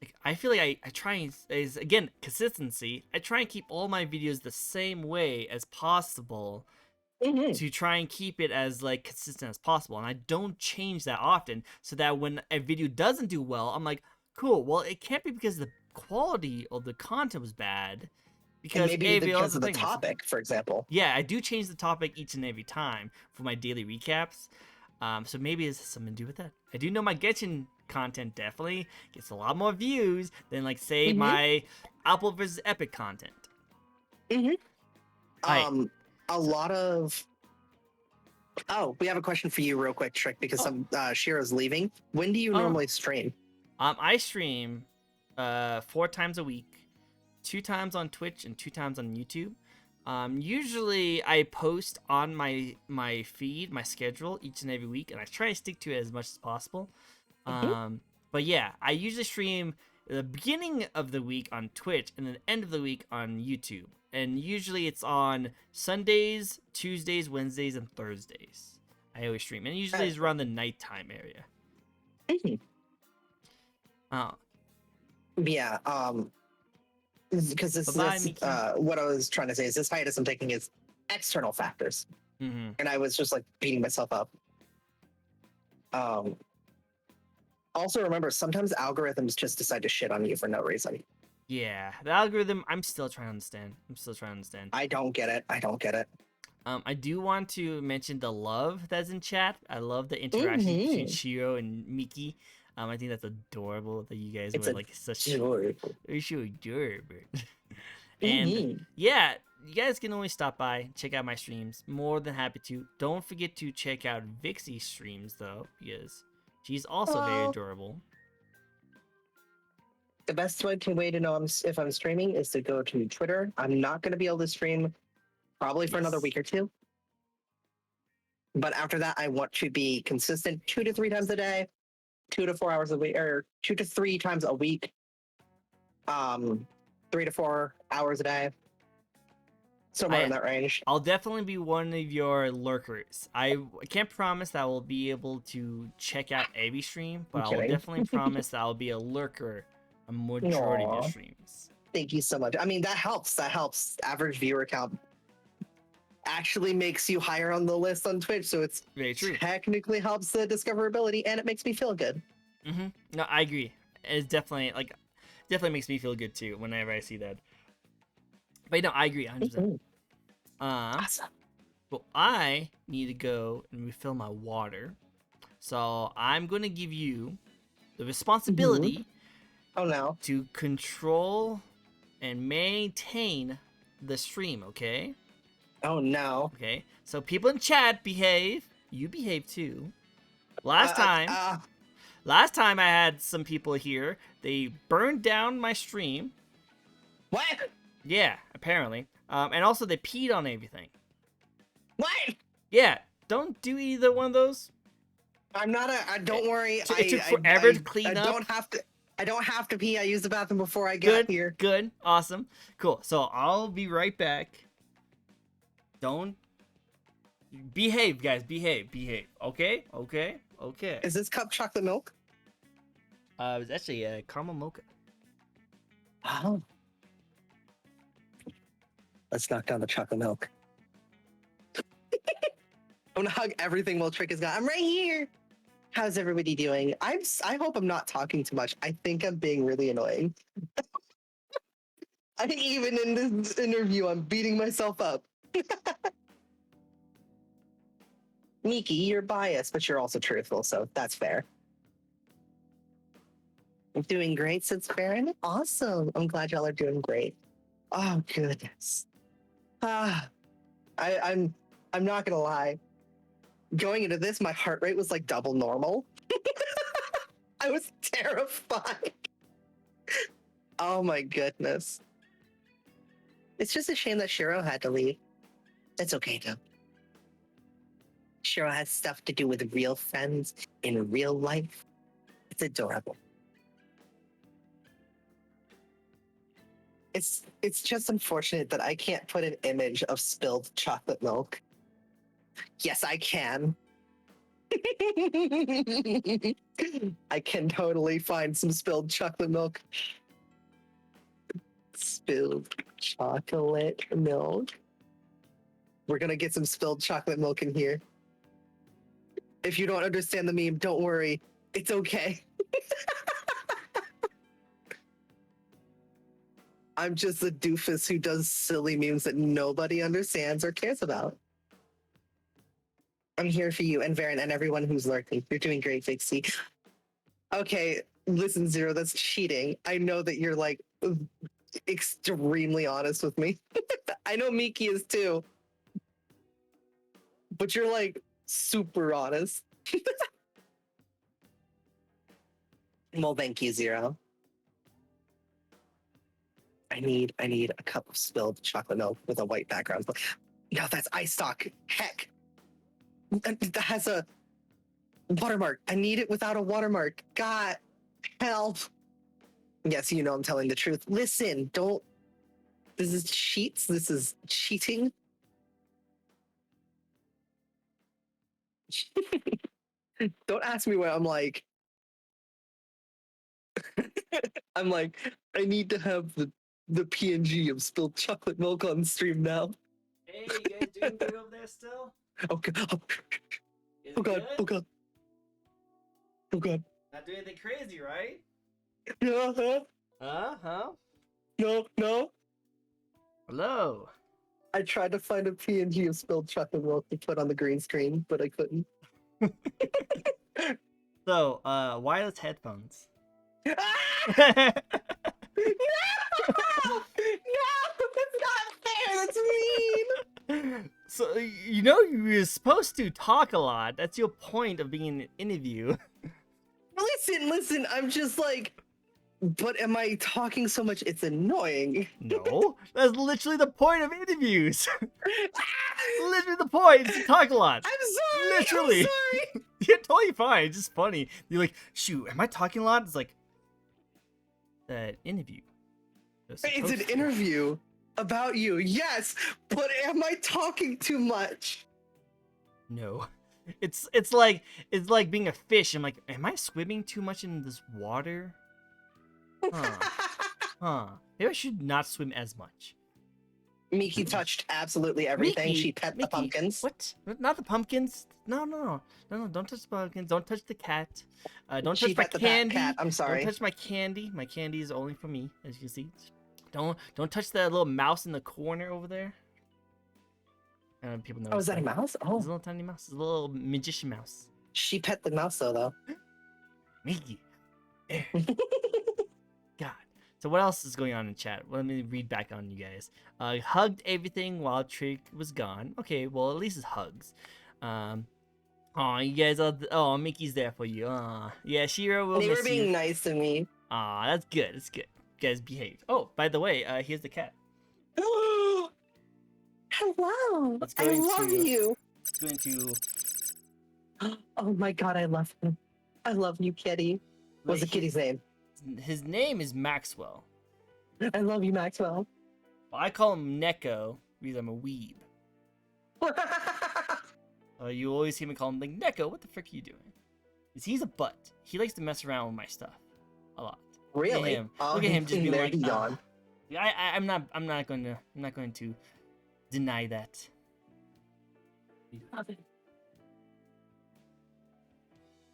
Like, I feel like I try and, is again, consistency. I try and keep all my videos the same way as possible to try and keep it as like consistent as possible. And I don't change that often, so that when a video doesn't do well, I'm like, cool, well, it can't be because the quality of the content was bad. Because
And maybe because of the topic, for example.
Yeah, I do change the topic each and every time for my daily recaps. So maybe it's something to do with that. I do know my Genshin content definitely gets a lot more views than, like, say, my Apple versus Epic content.
A lot of... Oh, we have a question for you real quick, Trick, because Shira's leaving. When do you normally stream?
I stream 4 times a week, 2 times on Twitch and 2 times on YouTube. Usually I post on my feed, my schedule each and every week, and I try to stick to it as much as possible. But yeah, I usually stream the beginning of the week on Twitch and the end of the week on YouTube. And usually it's on Sundays, Tuesdays, Wednesdays, and Thursdays. I always stream, and usually it's around the nighttime area.
Yeah, because this what I was trying to say is this hiatus I'm taking is external factors, and I was just like beating myself up. Also remember, sometimes algorithms just decide to shit on you for no reason.
Yeah, the algorithm, I'm still trying to understand.
I don't get it.
I do want to mention the love that's in chat. I love the interaction between Shiro and Miki. I think that's adorable that you guys were like such adorable. And yeah, you guys can always stop by, check out my streams. More than happy to. Don't forget to check out Vixie's streams though, because she's also very adorable.
The best way to know if I'm streaming is to go to Twitter. I'm not going to be able to stream probably for another week or two. But after that, I want to be consistent 2 to 3 times a day, 2 to 4 hours a week, or 2 to 3 times a week, 3 to 4 hours a day. Somewhere in that range.
I'll definitely be one of your lurkers. I can't promise that I will be able to check out every stream, but I will definitely promise that I'll be a lurker a majority of your streams.
Thank you so much. I mean, that helps. Average viewer count actually makes you higher on the list on Twitch, so it's
very true.
Technically helps the discoverability, and it makes me feel good.
No, I agree. It's definitely makes me feel good too whenever I see that. But no, I agree 100%.
Awesome.
Well, I need to go and refill my water, so I'm gonna give you the responsibility.
Oh no.
To control and maintain the stream, okay?
Oh no.
Okay. So people in chat behave. You behave too. Last time I had some people here. They burned down my stream.
What?
Yeah, apparently. And also they peed on everything.
What?
Yeah. Don't do either one of those.
I'm not don't worry.
It took forever to clean up.
I don't have to pee. I used the bathroom before I got here.
Good. Awesome. Cool. So I'll be right back. Don't behave, guys. Behave. Okay.
Is this cup chocolate milk?
It was actually a caramel mocha.
Oh. Let's knock down the chocolate milk. I'm gonna hug everything while Trick is gone. I'm right here. How's everybody doing? I hope I'm not talking too much. I think I'm being really annoying. I think even in this interview, I'm beating myself up. Miki, you're biased, but you're also truthful, so that's fair. I'm doing great since Baron. Awesome. I'm glad y'all are doing great. Oh goodness. I'm not gonna lie. Going into this, my heart rate was like double normal. I was terrified. Oh my goodness. It's just a shame that Shiro had to leave. It's okay though. Shiro has stuff to do with real friends in real life. It's adorable. It's just unfortunate that I can't put an image of spilled chocolate milk. Yes, I can. I can totally find some spilled chocolate milk. Spilled chocolate milk. We're gonna get some spilled chocolate milk in here. If you don't understand the meme, don't worry. It's okay. I'm just a doofus who does silly memes that nobody understands or cares about. I'm here for you and Varen and everyone who's lurking. You're doing great, Vixie. Okay, listen, Zero, that's cheating. I know that you're like extremely honest with me. I know Miki is too. But you're like super honest. Well, thank you, Zero. I need a cup of spilled chocolate milk with a white background. No, that's ice stock. Heck. That has a watermark. I need it without a watermark. God help. Yes, you know I'm telling the truth. Listen, don't. This is cheats. This is cheating. Don't ask me what I'm like. I'm like, I need to have the PNG of spilled chocolate milk on stream now.
Hey, you guys doing good over there still?
Okay.
Is
Oh
it
god.
good?
Oh god. Oh god.
Not doing anything crazy, right?
No.
Huh?
No.
Hello.
I tried to find a PNG of spilled chocolate milk to put on the green screen, but I couldn't.
So, wireless headphones.
No, that's not fair. That's mean.
So, you know you're supposed to talk a lot. That's your point of being in an interview.
Listen. I'm just like, but am I talking so much? It's annoying.
No, that's literally the point of interviews. Literally the point is to talk a lot.
I'm sorry.
Literally.
I'm sorry.
You're totally fine. It's just funny. You're like, shoot, am I talking a lot? It's like that interview.
It's an interview about you. Yes, but am I talking too much?
No. It's like being a fish. I'm like, am I swimming too much in this water? Huh. Maybe I should not swim as much.
Miki touched absolutely everything.
Miki,
She pet the
Miki,
pumpkins.
What? Not the pumpkins. No. Don't touch the pumpkins. Don't touch the cat. Don't
She
touch my
pet the
candy.
cat. I'm sorry.
Don't touch my candy. My candy is only for me, as you can see. Don't touch that little mouse in the corner over there. People know.
Oh, is that a mouse?
It's a
Oh,
little tiny mouse. It's a little magician mouse.
she pet the mouse though.
Miki. There. God. So what else is going on in chat? Let me read back on you guys. Hugged everything while Trick was gone. Okay, well at least it's hugs. Oh, you guys are. Oh, Mickey's there for you. Yeah, Shiro will
They
miss
were being
you.
nice to me.
That's good. That's good. You guys behave. Oh, by the way, here's the cat.
Hello.
Let's
I
go
love
into-
you.
It's going to.
Oh my god, I love him. I love you, kitty. What's the
Wait,
kitty's name?
His name is Maxwell.
I love you, Maxwell.
Well, I call him Neko because I'm a weeb. You always hear me call him like Neko. What the frick are you doing? 'Cause he's a butt. He likes to mess around with my stuff a lot.
Really?
Look at him just being
there
like,
he yawned.
I'm not going to deny that.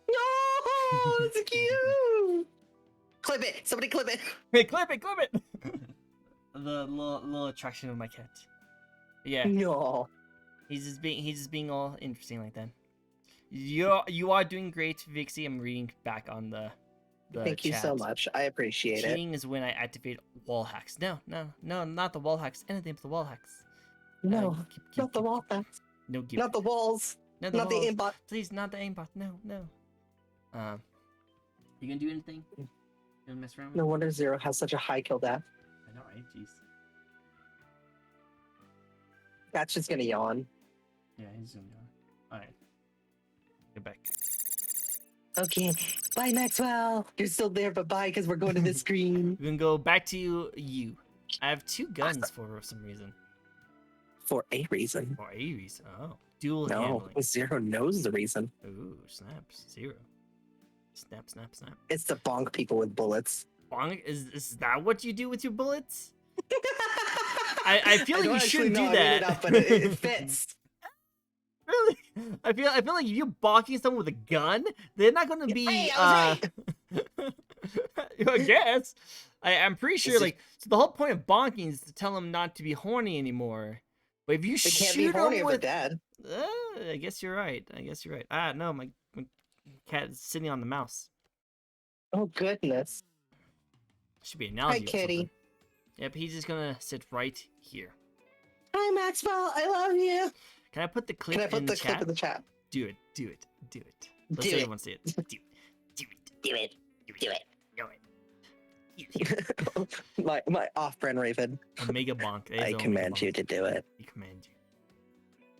No, it's cute. Clip it. Somebody clip it.
Hey, clip it. The little attraction of my cat. Yeah,
No.
he's just being all interesting like that. You are doing great, Vixie. I'm reading back on the
Thank you so
chat.
much. I appreciate it.
Cheating is when I activate wall hacks. No, not the wall hacks. Anything but the wall hacks.
No, not the wall hacks.
No, give.
Not the walls.
Not
Not the
walls.
aimbot.
Please, not the aimbot. No. You gonna do anything? You gonna mess around?
No wonder Zero has such a high kill death.
I know, right? Jeez.
That's just gonna yawn.
Yeah, he's gonna yawn. Alright. Get back.
Okay. Bye, Maxwell. You're still there, but bye, because we're going to the screen.
We can go back to you. I have 2 guns for some reason.
For a reason.
For a reason. Oh. Dual
No,
handling.
Zero knows the reason.
Ooh, snaps. 0. Snap, snap, snap.
It's to bonk people with bullets.
Bonk? Is that what you do with your bullets? I feel like
don't
you
actually
shouldn't
know
do
I made
that.
it up, but it fits.
Really? I feel like if you're bonking someone with a gun, they're not gonna be
Hey, I was right.
I guess. I'm pretty sure
Is it-
like so the whole point of bonking is to tell them not to be horny anymore. But if you
They can't be
shoot
horny
them
if
with
they're dead.
I guess you're right. Ah, no, my cat is sitting on the mouse.
Oh, goodness.
Should be an
Hi,
analogy. Of
kitty.
something. Yep, he's just gonna sit right here.
Hi, Maxwell. I love you.
Can I put the clip
Can I put
in
the
the
clip
chat?
in the chat?
Do it. Let's
Do
see
it.
everyone see it. Do it.
Do it. Do it.
Do it.
my off-brand Raven.
Omega bonk. That is
I
Omega
command
bonk.
you to do it.
I command you.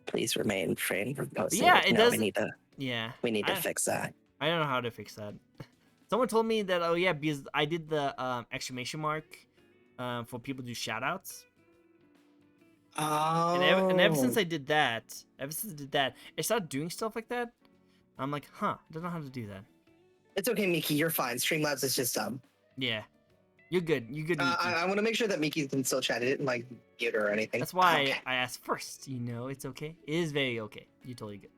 Please remain frame from posting.
Yeah, it
no,
does-
We
Yeah.
need to
I-
fix that.
I don't know how to fix that. Someone told me that, oh yeah, because I did the exclamation mark for people to do shoutouts.
Oh.
And ever since I did that, it started doing stuff like that. I'm like, huh, I don't know how to do that.
It's okay, Miki. You're fine. Streamlabs is just dumb.
Yeah. You're good. You're good, Miki.
I want to make sure that Miki can still chat. I didn't like mute her or anything.
That's why
Okay.
I asked first. You know, it's okay. It is very okay. You're totally good.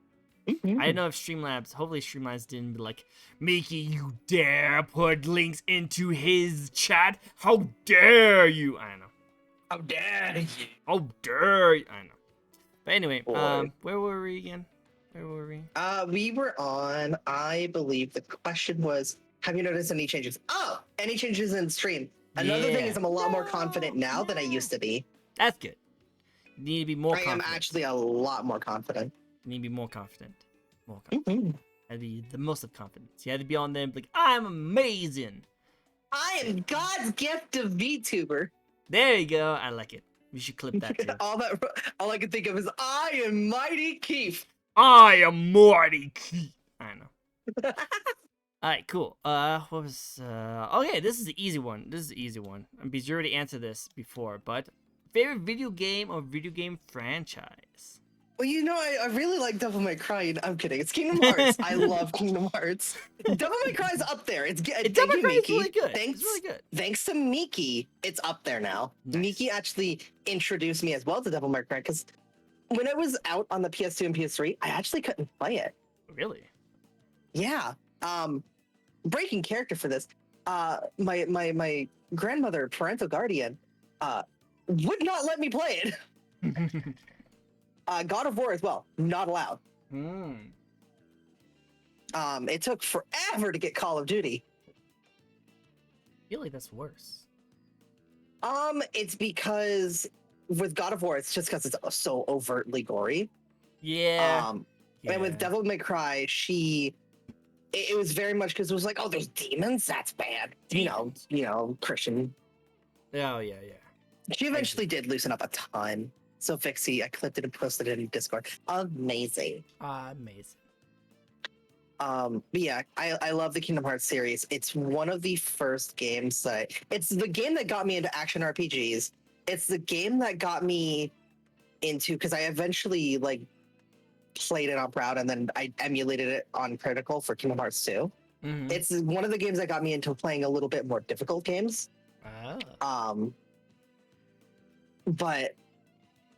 Mhm.
I don't know if Streamlabs, hopefully Streamlabs didn't be like, Miki, you dare put links into his chat? How dare you? I don't know.
How dare you?
How dare you? I don't know. But anyway,
Boy.
where were we again? Where were we?
We were on, I believe the question was, have you noticed any changes? Oh, any changes in stream. Another thing
Yeah.
is I'm a lot more confident now than I used to be.
That's good. You need to be more
I am
confident.
actually a lot more confident.
You need to be more confident. More confident.
Mhm.
That'd be the most of confidence. You had to be on there and be like, I'm amazing.
I am God's gift to VTuber.
There you go. I like it. We should clip that too.
all I can think of is I am Mighty Keith.
I am Morty Key. I know. Alright, cool. What was okay, this is the easy one. Because you already answered this before, but favorite video game or video game franchise?
Well, you know, I really like Devil May Cry. I'm kidding. It's Kingdom Hearts. I love Kingdom Hearts. Devil May Cry is up there.
Devil May Cry is really good.
Thanks,
It's really good.
thanks to Miki, it's up there now.
Nice.
Miki actually introduced me as well to Devil May Cry because when it was out on the PS2 and PS3, I actually couldn't play it.
Really?
Yeah. Breaking character for this. My grandmother, parental guardian, would not let me play it. God of War as well, not allowed.
Hmm.
It took forever to get Call of Duty.
I feel like that's worse.
It's because with God of War, it's just because it's so overtly gory.
Yeah.
And with Devil May Cry, it was very much because it was like, oh, there's demons. That's bad.
Demons.
You know, Christian.
Oh yeah.
She eventually did loosen up a ton. So Vixie, I clipped it and posted it in Discord. Amazing.
Amazing.
But yeah, I love the Kingdom Hearts series. It's one of the first games that it's the game that got me into action RPGs. It's the game that got me into because I eventually like played it on Proud and then I emulated it on Critical for Kingdom Hearts 2.
Mhm.
It's one of the games that got me into playing a little bit more difficult games.
Ah.
But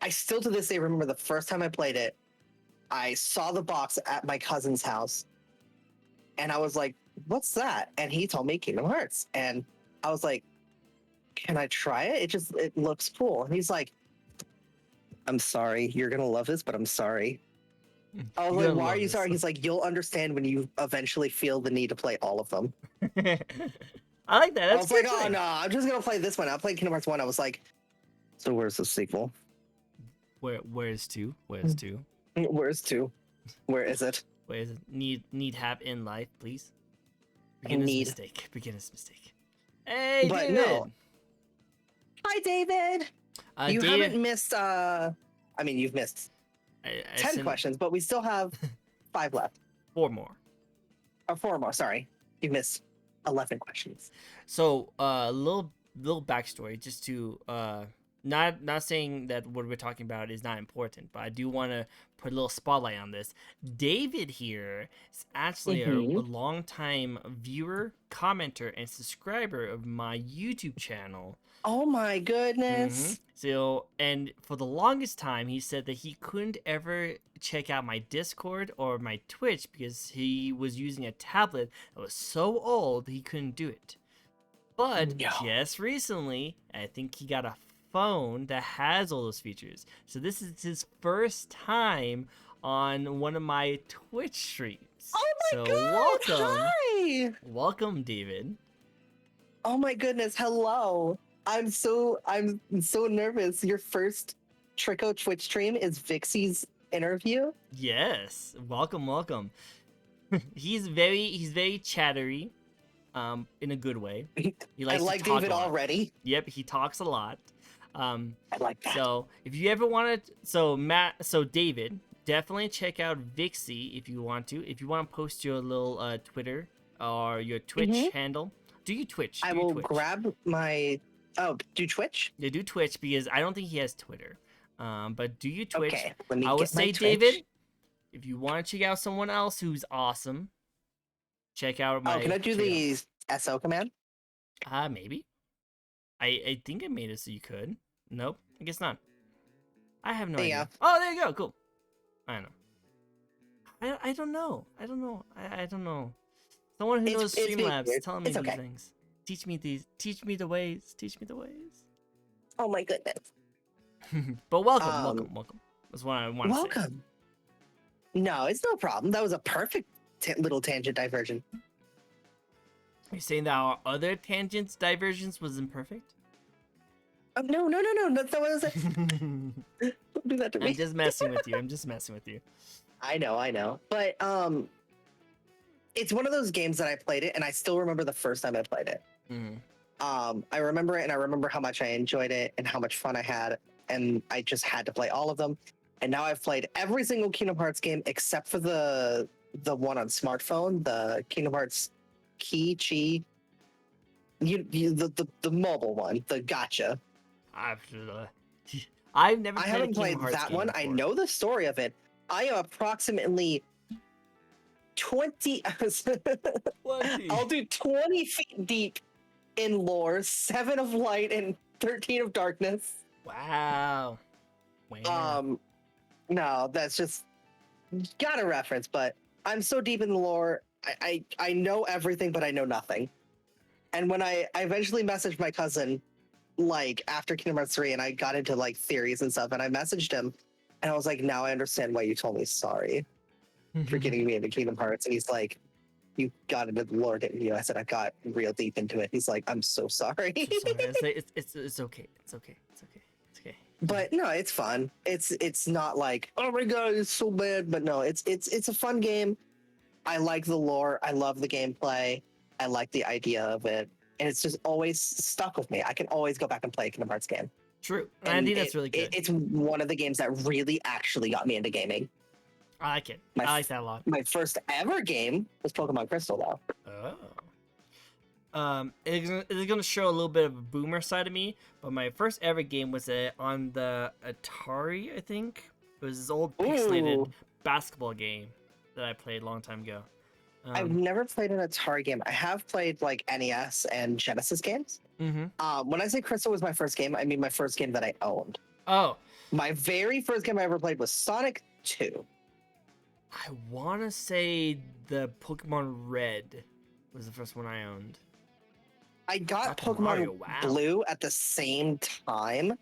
I still to this day remember the first time I played it. I saw the box at my cousin's house and I was like, what's that? And he told me Kingdom Hearts. And I was like, can I try it? It looks cool. And he's like, I'm sorry. You're going to love this, but I'm sorry. I was
You're
like,
gonna
why are
love
you
this.
sorry? He's like, you'll understand when you eventually feel the need to play all of them.
I like that.
I
That's
was like,
good
oh
thing.
no, I'm just going to play this one. I played Kingdom Hearts 1. I was like, so where's the sequel?
Where's 2? Where's 2?
Where's 2? Where is it?
Where is it? Need have in life, please. Beginner's
need.
mistake. Beginner's mistake. Hey,
But
David.
no. Hi, David. You
David,
haven't missed I mean, you've missed
I
10
sent
questions, but we still have 5 left.
4 more.
Or 4 more, sorry. You've missed 11 questions.
So, little backstory, just to not saying that what we're talking about is not important, but I do want to put a little spotlight on this. David here is actually a longtime viewer, commenter, and subscriber of my YouTube channel.
Oh my goodness.
So, and for the longest time, he said that he couldn't ever check out my Discord or my Twitch because he was using a tablet that was so old he couldn't do it. But just recently, I think he got a phone that has all those features. So this is his first time on one of my Twitch streams.
Oh my god!
Welcome.
Hi!
Welcome, David.
Oh my goodness, hello. I'm so nervous. Your first Tricko Twitch stream is Vixie's interview.
Yes. Welcome. he's very chattery. In a good way. He likes
I like
to talk
David
a lot.
already.
Yep, he talks a lot.
I like that.
So if you ever want to, so David, definitely check out Vixie if you want to. If you want to post your little Twitter or your Twitch handle, do you Twitch?
I will grab my. Oh, do Twitch?
Yeah, do Twitch because I don't think he has Twitter. But do you Twitch?
Okay, let me
I would
get my
say,
Twitch.
David, if you want to check out someone else who's awesome, check out my.
Oh, can I do the SO command?
Maybe. I think I made it so you could. Nope, I guess not. I have no idea. Oh, there you go. Cool. I don't know. I don't know. I don't know. Someone who knows Streamlabs, telling me these things. Teach me the ways. Teach me the ways.
Oh my goodness.
But welcome. That's what I want to say.
Welcome. No, it's no problem. That was a perfect little tangent diversion.
Are you saying that our other tangents diversions was imperfect?
No. That's not what I said. Don't do that to me.
I'm just messing with you.
I know. But it's one of those games that I played it, and I still remember the first time I played it. I remember it, and I remember how much I enjoyed it and how much fun I had, and I just had to play all of them. And now I've played every single Kingdom Hearts game except for the one on smartphone, the Kingdom Hearts Chi. The mobile one, the Gacha.
I've never.
I haven't played that one.
Before.
I know the story of it. I am approximately 20. I'll do 20 feet deep in lore, 7 of light and 13 of darkness.
Wow.
No, that's just got a reference, but I'm so deep in the lore. I know everything, but I know nothing. And when I eventually messaged my cousin, like after Kingdom Hearts 3, and I got into like theories and stuff, and I messaged him, and I was like, now I understand why you told me sorry for getting me into Kingdom Hearts. And he's like, you got into the lore, didn't you? I said, I got real deep into it. He's like, I'm so sorry.
It's okay.
But no, it's fun. It's not like, oh my god, it's so bad. But no, it's a fun game. I like the lore. I love the gameplay. I like the idea of it. And it's just always stuck with me. I can always go back and play a Kingdom Hearts game.
True. And I think that's really good.
It's one of the games that really actually got me into gaming.
I like it. I like that a lot.
My first ever game was Pokemon Crystal, though.
Oh. It's gonna show a little bit of a boomer side of me, but my first ever game was on the Atari, I think. It was this old pixelated basketball game that I played a long time ago.
I've never played an Atari game. I have played like NES and Genesis games. When I say Crystal was my first game, I mean my first game that I owned.
Oh.
My very first game I ever played was Sonic 2.
I want to say the Pokemon Red was the first one I owned.
I got Pokemon Blue at the same time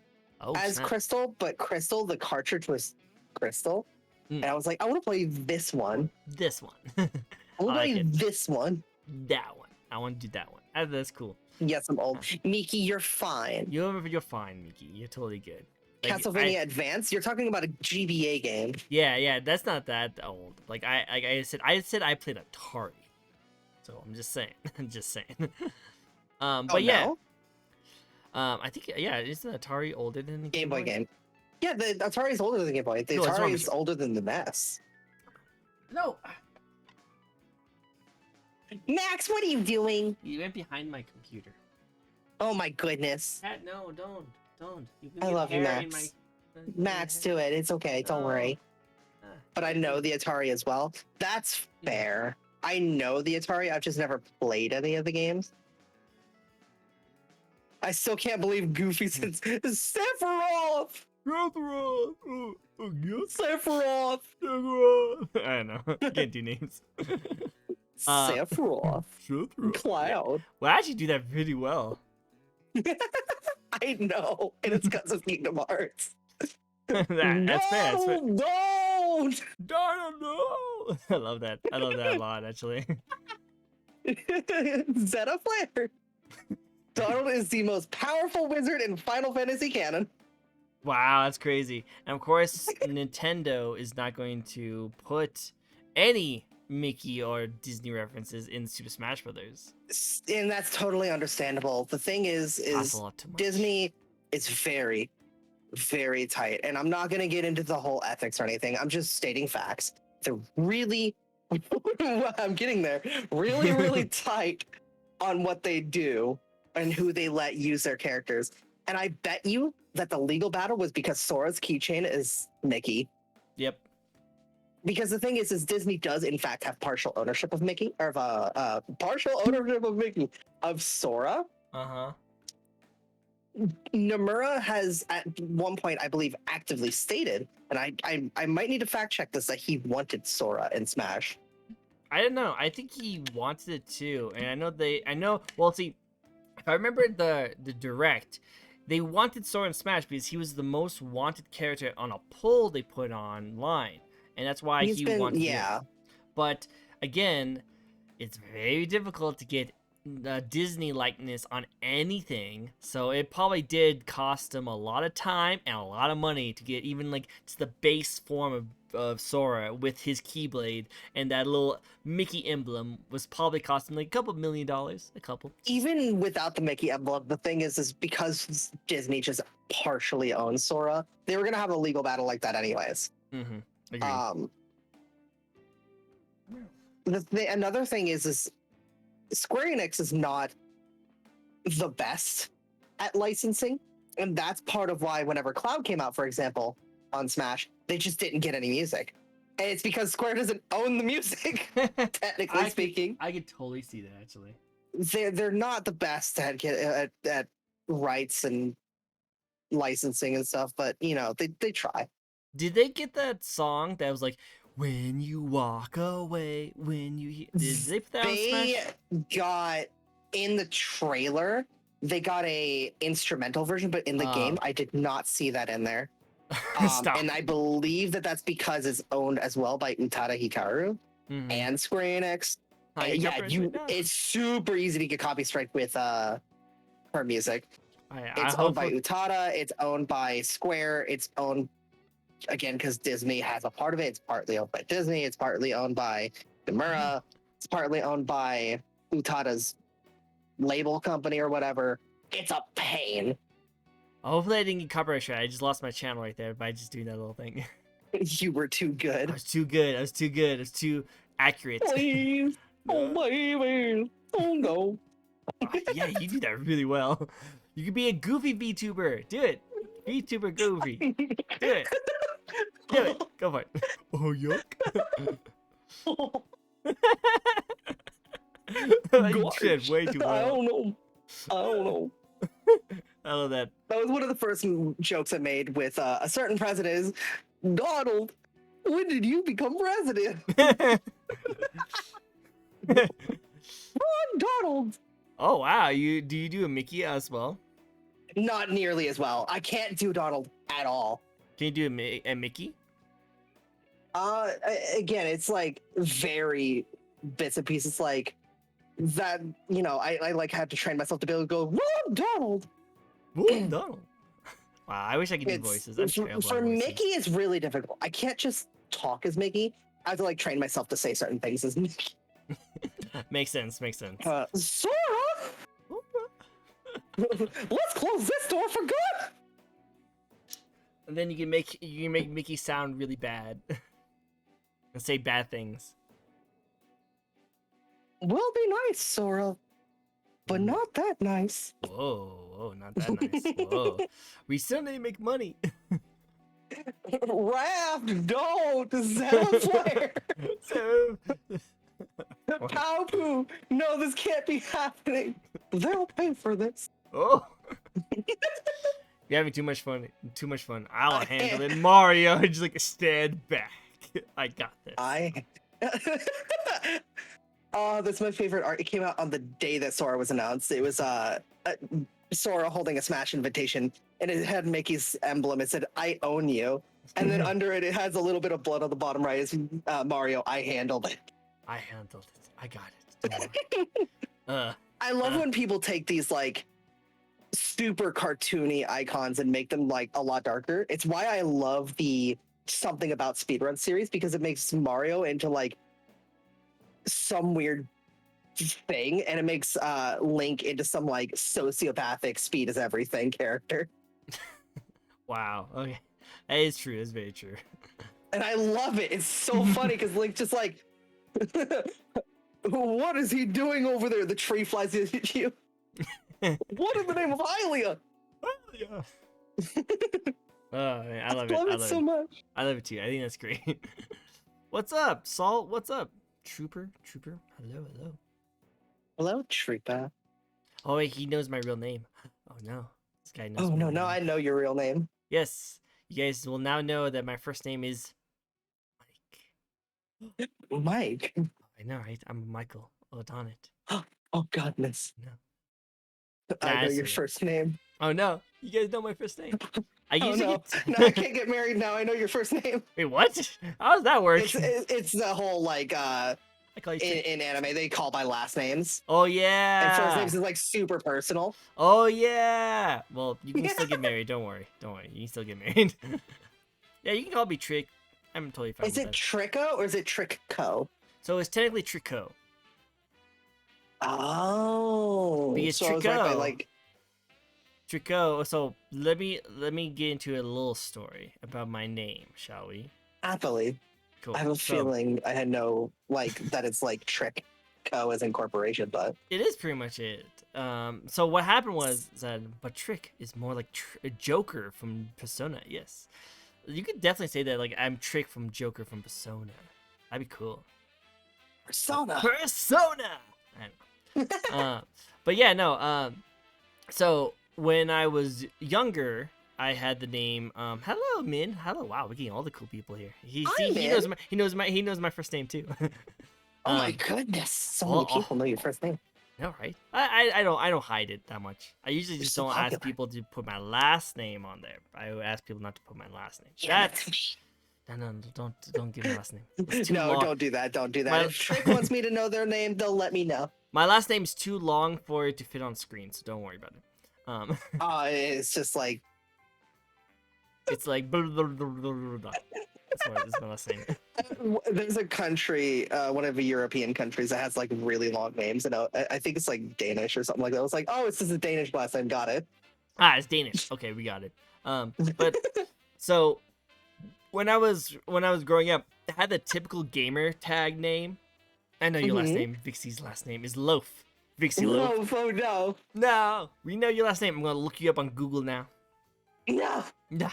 as Crystal, but Crystal, the cartridge was Crystal. And I was like, I want to play this one.
This one.
I want to play this one.
That one. I want to do that one. That's cool.
Yes, I'm old. Miki, you're fine.
You're fine, Miki. You're totally good.
Like, Castlevania Advance? You're talking about a GBA game.
Yeah, that's not that old. Like I said I played Atari. So I'm just saying. But yeah.
No?
I think isn't Atari older than the
Game Boy game. Yeah, the Atari is older than the Game Boy. The
No, it's
Atari
wrong
is
machine.
older than the NES.
No,
Max, what are you doing?
you went behind my computer.
Oh my goodness.
Cat, no, don't. You can
I
get
love you,
hair in
Max.
my
Max, do it. It's okay. Don't
No.
worry.
Ah,
But I know the Atari as well. That's fair. I know the Atari. I've just never played any of the games. I still can't believe Goofy said Sephiroth! Sephiroth!
I don't know. Can't do names.
Sephiroth.
Yeah.
Cloud.
Well, I actually do that really well.
I know. And it's because of Kingdom Hearts.
That's fair. That's fair.
Don't!
No. I love that. I love that a lot, actually.
Zeta Flare. Donald is the most powerful wizard in Final Fantasy canon.
Wow, that's crazy. And of course, Nintendo is not going to put any Mickey or Disney references in Super Smash Brothers.
And that's totally understandable. The thing
Costs
is
a lot too much.
Disney is very, very tight. And I'm not going to get into the whole ethics or anything. I'm just stating facts. They're really, I'm getting there, really, really tight on what they do and who they let use their characters. And I bet you that the legal battle was because Sora's keychain is Mickey.
Yep.
Because the thing is Disney does in fact have partial ownership of Mickey, or of partial ownership of Mickey, of Sora.
Uh-huh.
Nomura has at one point, I believe, actively stated, and I might need to fact check this, that he wanted Sora in Smash.
I don't know. I think he wanted it too. And well, see, if I remember the direct, they wanted Sora in Smash because he was the most wanted character on a poll they put online. And that's why he wanted it. But again, it's very difficult to get the Disney likeness on anything, so it probably did cost him a lot of time and a lot of money to get even like just the base form of Sora with his Keyblade, and that little Mickey emblem was probably costing like $2 million. A couple.
Even without the Mickey emblem, the thing is because Disney just partially owns Sora, they were gonna have a legal battle like that anyways.
Mm-hmm. Agreed.
Another thing is Square Enix is not the best at licensing, and that's part of why whenever Cloud came out, for example, on Smash, they just didn't get any music. And it's because Square doesn't own the music, technically speaking.
I could totally see that, actually.
They're not the best at rights and licensing and stuff, but you know, they try.
Did they get that song that was like, when you walk away, when you... Did they put that on Smash?
They got, in the trailer, they got a instrumental version, but in the game, I did not see that in there.
Stop.
And I believe that that's because it's owned as well by Utada Hikaru and Square Enix. It's super easy to get copy strike with her music. It's owned by Utada, it's owned by Square, it's owned, again, because Disney has a part of it. It's partly owned by Disney. It's partly owned by Nomura. It's partly owned by Utada's label company or whatever. It's a pain.
Hopefully I didn't get copyright strike. I just lost my channel right there by just doing that little thing.
You were too good.
I was too good. I was too accurate.
Please. Oh, baby. Oh, no.
Yeah, you do that really well. You could be a goofy VTuber. Do it. VTuber Goofy. Do it. Do it. Go for it. Oh, yuck. You did way too well.
I don't know.
I love that.
That was one of the first jokes I made with a certain president is, Donald, when did you become president? Donald.
Oh, wow. Do you do a Mickey as well?
Not nearly as well. I can't do Donald at all.
Can you do a Mickey?
Again, it's like very bits and pieces like that, you know, I like had to train myself to be able to go, whoa, Donald.
Whoa, Donald. Wow, I wish I could do voices.
For Mickey, it's really difficult. I can't just talk as Mickey. I have to like train myself to say certain things as Mickey.
Makes sense.
Sora! Let's close this door for good!
And then you can make Mickey sound really bad and say bad things.
Will be nice, Sora, but
Ooh.
not that nice.
Whoa, not that nice. Whoa. We still need to make money.
Raph, don't set on fire.
So
Pow-poo, no, this can't be happening. They'll pay for this.
oh. You're having too much fun. Too much fun. I'll
I
handle it.
am.
Mario, just like stand back. I got this.
Oh, that's my favorite art. It came out on the day that Sora was announced. It was Sora holding a Smash invitation, and it had Mickey's emblem. It said, "I own you," and then under it, it has a little bit of blood on the bottom right. It's Mario. I handled it.
I handled it. I got it. Don't worry.
I love when people take these like super cartoony icons and make them like a lot darker. It's why I love the Something About Speedrun series, because it makes Mario into like some weird thing, and it makes Link into some like sociopathic speed is everything character.
Wow. Okay. That is true. That's very true.
And I love it. It's so funny because Link just like, what is he doing over there? The tree flies at you. What in the name of Hylia?
Yeah. Oh, man, I love
I
it.
love
I
it
love
so
it.
much.
I love it too. I think that's great. What's up, Salt? What's up? Trooper? Hello.
Hello, Trooper.
Oh, wait, he knows my real name. Oh, no. This guy knows
Oh
my
no,
real
no,
name.
I know your real name.
Yes. You guys will now know that my first name is Mike.
Mike.
I know, right? I'm Michael O'Donnell.
Oh goodness.
No.
I know
That's
your
it.
first name.
Oh, no. You guys know my first name. I
Oh
usually
no.
get...
No, I can't get married now. I know your first name.
Wait, what? How does that work?
It's the whole like
I call you Trick.
in anime they call by last names.
Oh,
And first
yeah.
names is like super personal.
Oh, yeah. Well, you can still get married. Don't worry. You can still get married. Yeah, you can call me Trick. I'm totally fine
Is
with
it
that.
Tricko or is it Trickco?
So it's technically Tricko.
Oh.
Because
So I was right by
Tricko-
like
Tricko. So let me get into a little story about my name, shall we?
happily.
Cool.
I have a
So,
feeling I had no like that it's like Trickco as in corporation, but
it is pretty much it. So what happened was that, but Trick is more like a Joker from Persona. Yes, you could definitely say that. Like I'm Trick from Joker from Persona. That'd be cool.
Persona.
Persona. I know. But yeah, no. So when I was younger, I had the name. Hello, Min. Hello. Wow, we're getting all the cool people here. He
Hi,
knows
Min.
he knows my first name too.
Oh my goodness. So many people know your first name.
No, right? I don't hide it that much. I usually just
so
don't ask
popular.
people to put my last name on there. I ask people not to put my last name.
Yeah,
That's
that's me.
no, don't give my last name. It's too
No,
long.
don't do that. Don't do that.
My-
If Trick wants me to know their name, they'll let me know.
My last name's too long for it to fit on screen, so don't worry about it.
It's just like
It's like blah, blah, blah, blah, blah, blah. That's my last name.
there's a country, one of the European countries that has like really long names, and I think it's like Danish or something like that. I was like, oh, it's just a Danish last name. Got it.
Ah, it's Danish. Okay, we got it. But so when I was growing up, I had the typical gamer tag name. I know your last
Mhm.
name. Vixie's last name is Loaf. Vixie Loaf.
No, oh no,
No, we know your last name. I'm gonna look you up on Google now.
no.
Nah.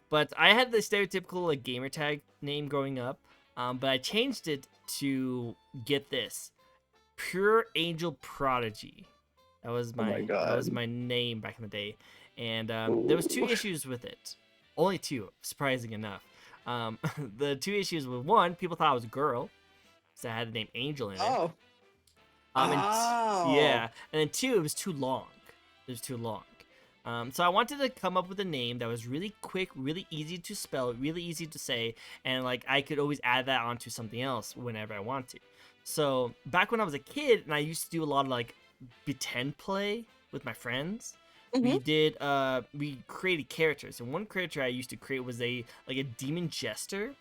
But I had the stereotypical like gamer tag name growing up. But I changed it to get this, Pure Angel Prodigy. That was
my
that was
God.
my name back in the day, and there was two
Ooh.
issues with it. Only two, surprising enough. The two issues were one, people thought I was a girl, so I had the name Angel in it.
Oh.
Yeah, and then two, it was too long. It was too long. So I wanted to come up with a name that was really quick, really easy to spell, really easy to say, and like I could always add that onto something else whenever I want to. So back when I was a kid, and I used to do a lot of like pretend play with my friends. We did we created characters, and one character I used to create was a demon jester,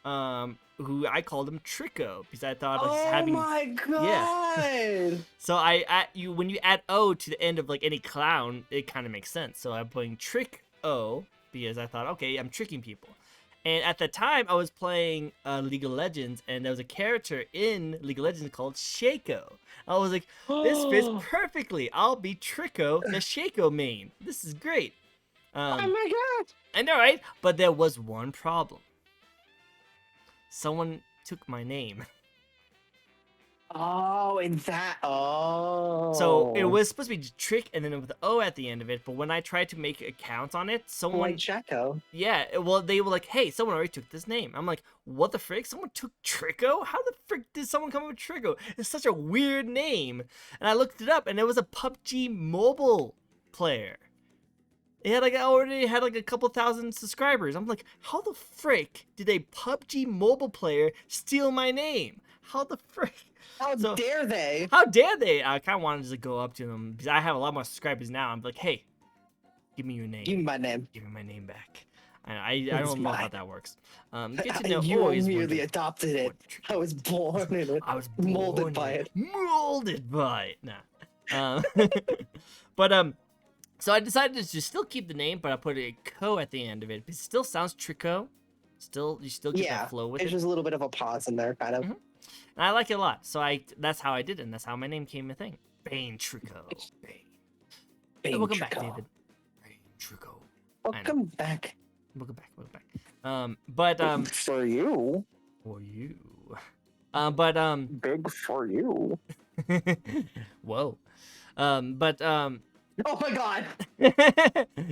who I called him Tricko because I thought I was
Oh
having.
my god.
So when you add O to the end of like any clown, it kind of makes sense. So I'm putting Trick O because I thought, okay, I'm tricking people. And at the time, I was playing League of Legends, and there was a character in League of Legends called Shaco. I was like, this fits perfectly. I'll be Tricko, the Shaco main. This is great.
Oh my god!
I know, right? But there was one problem. Someone took my name.
Oh, and that. Oh.
So it was supposed to be Trick and then with the O at the end of it. But when I tried to make a count on it, someone.
Like Jacko.
Yeah, well, they were like, hey, someone already took this name. I'm like, what the frick? Someone took Tricko? How the frick did someone come up with Tricko? It's such a weird name. And I looked it up, and it was a PUBG mobile player. It had already had a couple thousand subscribers. I'm like, how the frick did a PUBG mobile player steal my name? How the frick?
How dare they?
How dare they? I kind of wanted to go up to them because I have a lot more subscribers now. I'm like, hey, give me your name.
Give me my name.
Give me my name back. I don't know how that works. Good to know.
You merely adopted it. I was born in it.
I was
molded by it.
Molded by it. Nah. But so I decided to just still keep the name, but I put a co at the end of it. It still sounds Tricko. You still get that flow with it.
It's just a little bit of a pause in there, kind of.
Mm-hmm. And I like it a lot. So that's how I did it, and that's how my name came a thing. Bane Tricko. Bane. Welcome back, David. Bane Tricko.
Welcome back.
Welcome back. But
for you.
For you.
Big for you.
Whoa. But
Oh my god.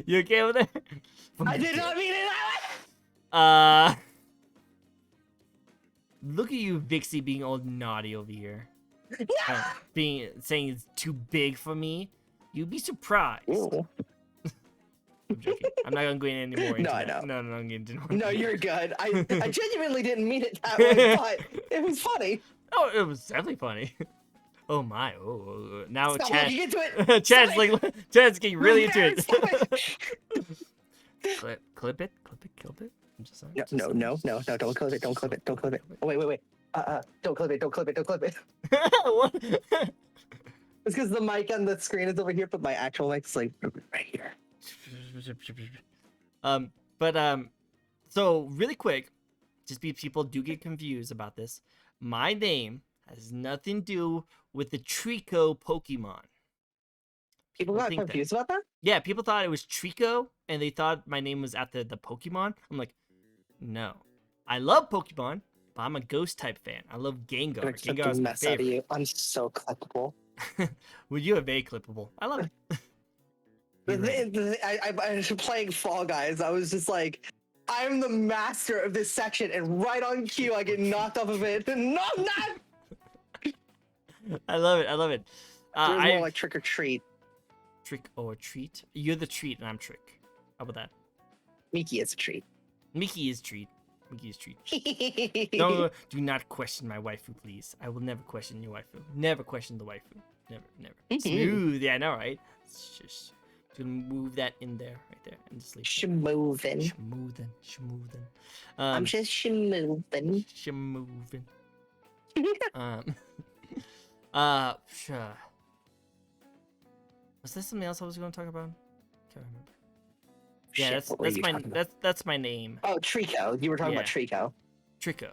You okay over there?
I did not mean it that way.
Look at you, Vixie, being all naughty over here. Saying it's too big for me. You'd be surprised.
Ew.
I'm joking. I'm not gonna go in anymore.
No, I know.
No, I'm getting into
No, you're good. I genuinely didn't mean it that way, but it was funny.
Oh, it was definitely funny. Oh my! Oh, now
Stop
Chad.
looking into it.
Chad's getting really into it.
Stop it.
clip it. I'm just saying.
No, don't clip it. Don't clip it. Oh, wait. Don't clip it.
What?
It's because the mic on the screen is over here, but my actual mic's like right here.
So really quick, just because people do get confused about this, my name has nothing to do with the Trico Pokemon.
People got confused about that?
Yeah, people thought it was Trico, and they thought my name was after the Pokemon. I'm like, no. I love Pokemon, but I'm a Ghost type fan. I love Gengar. Gengar is my favorite.
Out of you. I'm so clippable.
Well, you are very clippable. I love it.
I was playing Fall Guys. I was just like, I'm the master of this section, and right on cue, I get knocked off of it. No, I'm not!
I love it.
It was more like trick or treat.
Trick or treat? You're the treat, and I'm trick. How about that?
Miki is a treat.
Mickey is treat. No, do not question my waifu, please. I will never question your waifu. Never question the waifu. Never. Smooth. Yeah, I know, right? It's just gonna move that in there, right there, and just leave.
Schmoovin'. I'm just schmoovin'.
Sure. Was there something else I was going to talk about? Can't remember. Yeah, that's my name.
Oh, Trico. You were talking about Trico.
Tricko.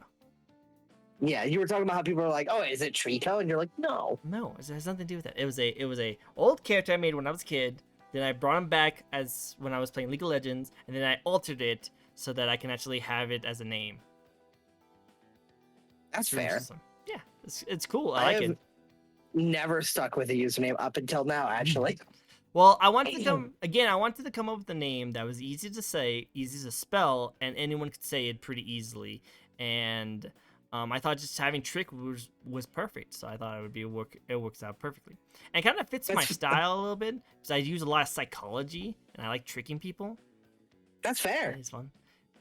Yeah, you were talking about how people were like, "Oh, is it Trico?" And you're like, "No."
No, it has nothing to do with that. It was a old character I made when I was a kid. Then I brought him back as when I was playing League of Legends, and then I altered it so that I can actually have it as a name.
That's fair.
Yeah, it's cool. I like it.
Never stuck with a username up until now, actually.
Well, I wanted to come up with a name that was easy to say, easy to spell, and anyone could say it pretty easily. And I thought just having Trick was perfect. So I thought it works out perfectly. And it kind of fits my style a little bit because I use a lot of psychology and I like tricking people.
That's fair.
It's fun.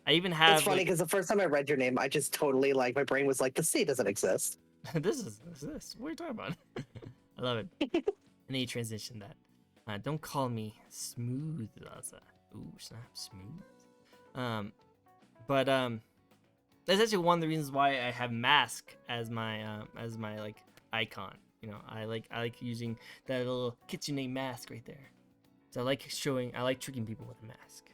I even have.
It's funny because the first time I read your name, I just totally my brain was like, the C doesn't exist.
This is this. What are you talking about? I love it. And then you transition that. Don't call me smooth, Laza. Ooh, snap, smooth. But that's actually one of the reasons why I have mask as my like icon. You know, I like using that little kitsune mask right there. So I like tricking people with a mask.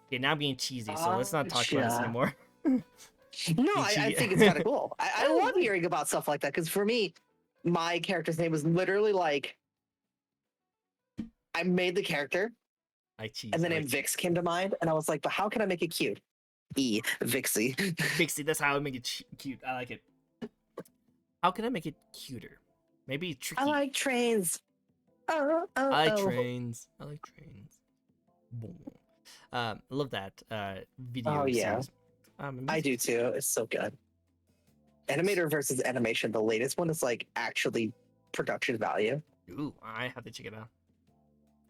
Okay, now I'm being cheesy, so let's not talk about this
Gotcha.
anymore.
No, I think it's kind of cool. I love hearing about stuff like that because for me, my character's name was literally like I made the character
Like cheese.
and the
I
name
like
Vix came to mind, and I was like, but how can I make it cute? Vixie.
Vixie, that's how I make it cute. I like it. How can I make it cuter? Maybe tricky.
I like trains.
I like trains. I like trains. Boom. I love that video
Oh, yeah.
series.
I do too. It's so good. Animator versus animation. The latest one is like actually production value.
Ooh, I have to check it out.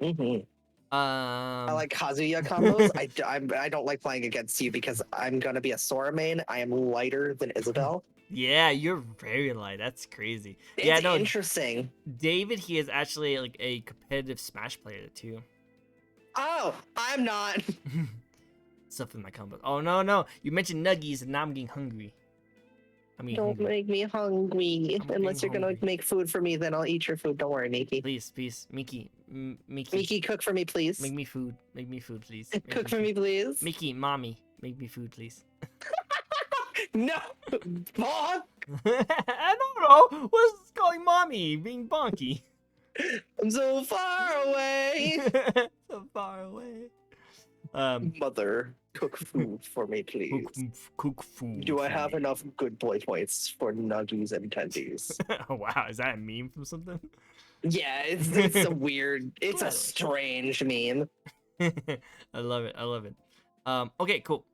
Mm-hmm. I
I
like Kazuya combos. I don't like playing against you because I'm gonna be a Sora main. I am lighter than Isabel.
Yeah, you're very light. That's crazy.
It's
yeah, no.
Interesting.
David, he is actually like a competitive Smash player too.
Oh, I'm not.
Stuff in my combos. Oh no! You mentioned nuggies, and now I'm getting hungry.
Don't
hungry.
make me hungry.
I'm
Unless you're
getting
gonna
hungry.
make food for me, then I'll eat your food. Don't worry, Miki.
Please, Mickey,
Miki, cook for me, please.
Make me food, please.
Cook for me, please.
Mickey, mommy, make me food, please.
No, Bonk.
I don't know. What's calling mommy being bonky?
I'm so far away.
So far away.
Mother, cook food for me, please.
Cook food.
Do I
for
have
me.
enough good boy points for nuggies and tendies?
Oh, wow, is that a meme from something?
Yeah, it's a weird, it's a strange meme.
I love it. Okay, cool.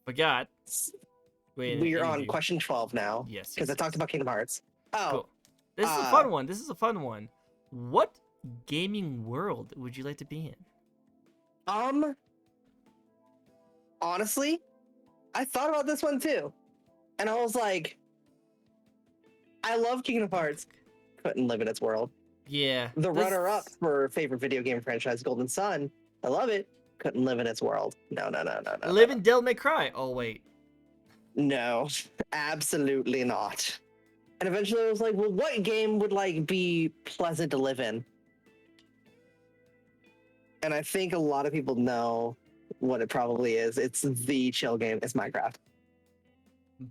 Forgot.
We're on question 12 now.
Yes.
Because I talked about Kingdom Hearts. Oh,
Cool. This is a fun one. What gaming world would you like to be in?
honestly, I thought about this one too. And I was like, I love Kingdom Hearts. Couldn't live in its world.
Yeah.
The runner-up for favorite video game franchise, Golden Sun. I love it. Couldn't live in its world. No.
Live in Devil May Cry. Oh wait.
No, absolutely not. And eventually I was like, well, what game would like be pleasant to live in? And I think a lot of people know what it probably is. It's the chill game. It's Minecraft.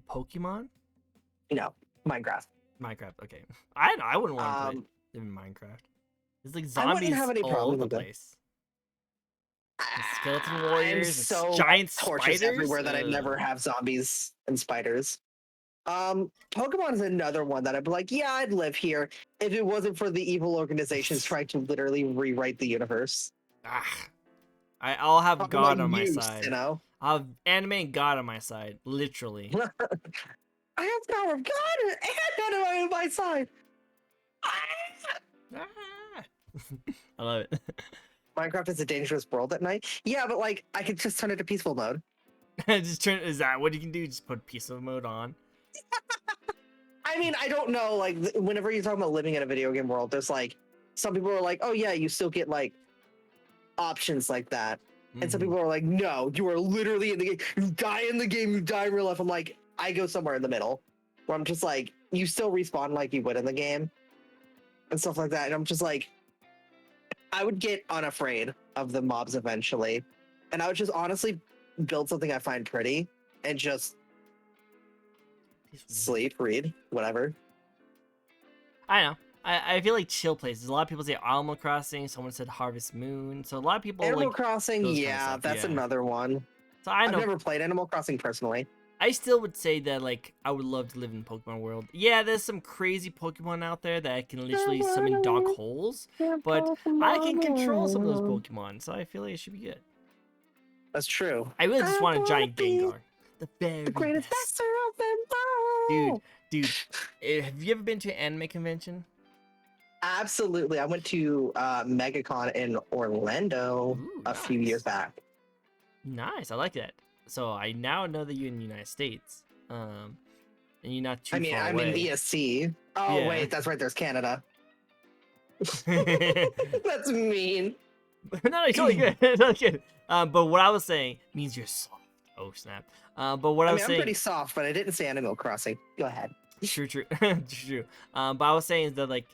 Pokemon?
No, Minecraft.
Minecraft. Okay. I wouldn't want to live in Minecraft. There's like
I wouldn't
zombies
have any
all
problem
over the
with it.
place. Skeleton warriors,
I'm so
giant
torches
spiders
everywhere that I'd never have zombies and spiders. Pokemon is another one that I'd be like, yeah, I'd live here if it wasn't for the evil organizations trying to literally rewrite the universe.
I'll have
Talking
God
about
on my
use,
side.
You know?
I'll have anime and God on my side, literally.
I have power of God and anime on my side.
I love it.
Minecraft is a dangerous world at night. Yeah, but like I could just turn it to peaceful mode.
Just turn. Is that what you can do? Just put peaceful mode on.
I mean, I don't know. Like, whenever you're talking about living in a video game world, there's like some people are like, oh yeah, you still get like options like that, and some people are like, no, you are literally in the game. You die in the game. You die in real life. I'm like, I go somewhere in the middle, where I'm just like, you still respawn like you would in the game, and stuff like that. And I'm just like, I would get unafraid of the mobs eventually, and I would just honestly build something I find pretty and just sleep, read, whatever.
I know. I feel like chill places. A lot of people say Animal Crossing. Someone said Harvest Moon. So a lot of people
Animal
like
Crossing,
those kind of
yeah,
stuff,
that's
yeah.
another one.
So I know.
I've never played Animal Crossing personally.
I still would say that like I would love to live in Pokemon world. Yeah, there's some crazy Pokemon out there that can literally summon dog holes, but I can control some of those Pokemon, so I feel like it should be good.
That's true.
I really just want a giant
be
Gengar. The
greatest
best.
master of them all.
Dude, have you ever been to an anime convention?
Absolutely. I went to MegaCon in Orlando a few years back.
Nice, I like that. So I now know that you're in the United States, and you're not too far away.
I'm in ESC. Oh
Yeah.
wait, that's right. There's Canada. That's mean.
No, it's totally good. It's totally good. But what I was saying means you're soft. Oh snap. But what I was
I'm
saying,
pretty soft, but I didn't say Animal Crossing. Go ahead.
true, true. But I was saying is that like,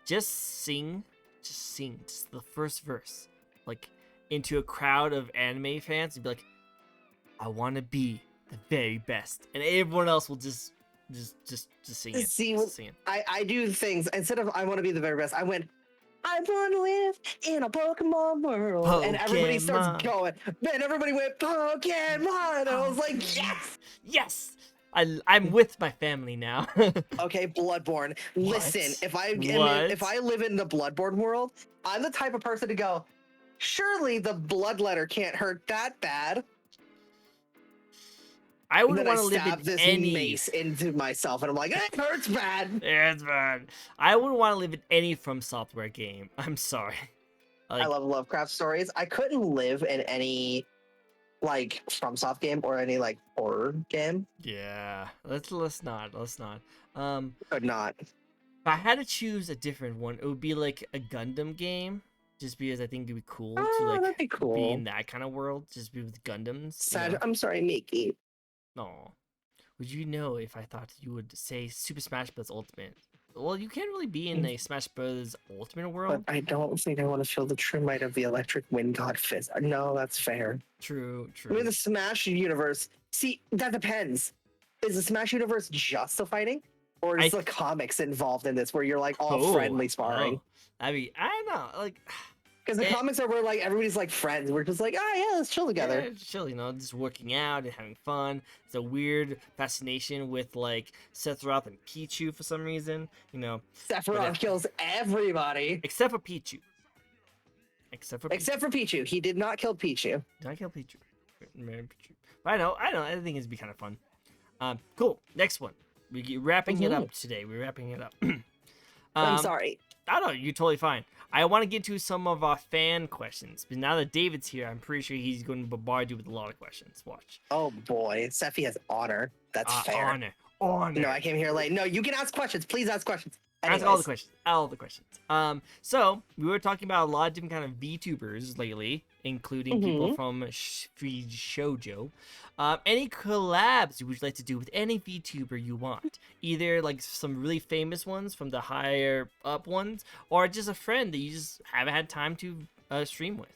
just sing just the first verse, like into a crowd of anime fans and be like, I want to be the very best, and everyone else will just sing it.
See,
Just sing it.
I do things instead of I want to be the very best. I went, I want to live in a Pokemon world, and everybody starts
Pokemon.
going. Man, everybody went Pokemon. And I was like, yes.
Yes, I'm with my family now.
Okay, Bloodborne. Listen,
What?
if I live in the Bloodborne world, I'm the type of person to go. Surely the bloodletter can't hurt that bad.
I
And
wouldn't
then I
want to live
stab
in
this
any.
mace into myself, and I'm like, it hurts bad.
It's bad. I wouldn't want to live in any From Software game. I'm sorry.
I love Lovecraft stories. I couldn't live in any like FromSoft game or any like horror game.
Yeah. Let's not.
Could not.
If I had to choose a different one, it would be like a Gundam game. Just because I think it'd be cool to like
That'd be
be
cool.
in that kind of world. Just be with Gundams.
Sad. I'm sorry, Mickey.
No. Would you know if I thought you would say Super Smash Bros. Ultimate? Well, you can't really be in a Smash Bros. Ultimate
But
world.
I don't think I want to feel the true might of the electric wind god fist. No, that's fair.
True.
I mean, the Smash universe. See, that depends. Is the Smash universe just the fighting, or is the comics involved in this, where you're like all friendly sparring?
I mean, I don't know. Like,
Because the comics are where like everybody's like friends. We're just like, oh yeah, let's chill together.
yeah, chill, just working out and having fun. It's a weird fascination with like Sephiroth and Pichu for some reason.
Sephiroth kills everybody
Except for Pichu. Except for
Pichu. He did not kill Pichu.
Did I kill Pichu? But I know. I think it'd be kind of fun. Cool. Next one. We're wrapping it up today. We're wrapping it up.
I'm sorry.
I don't know. You're totally fine. I want to get to some of our fan questions, but now that David's here, I'm pretty sure he's going to bombard you with a lot of questions. Watch.
Oh boy, Sephi has honor. That's fair.
Honor.
No, I came here late. No, you can ask questions. Please ask questions. Anyways.
Ask all the questions. All the questions. So we were talking about a lot of different kind of VTubers lately, including people from Free Shoujo. Any collabs you would like to do with any VTuber you want? Either like some really famous ones from the higher up ones, or just a friend that you just haven't had time to stream with.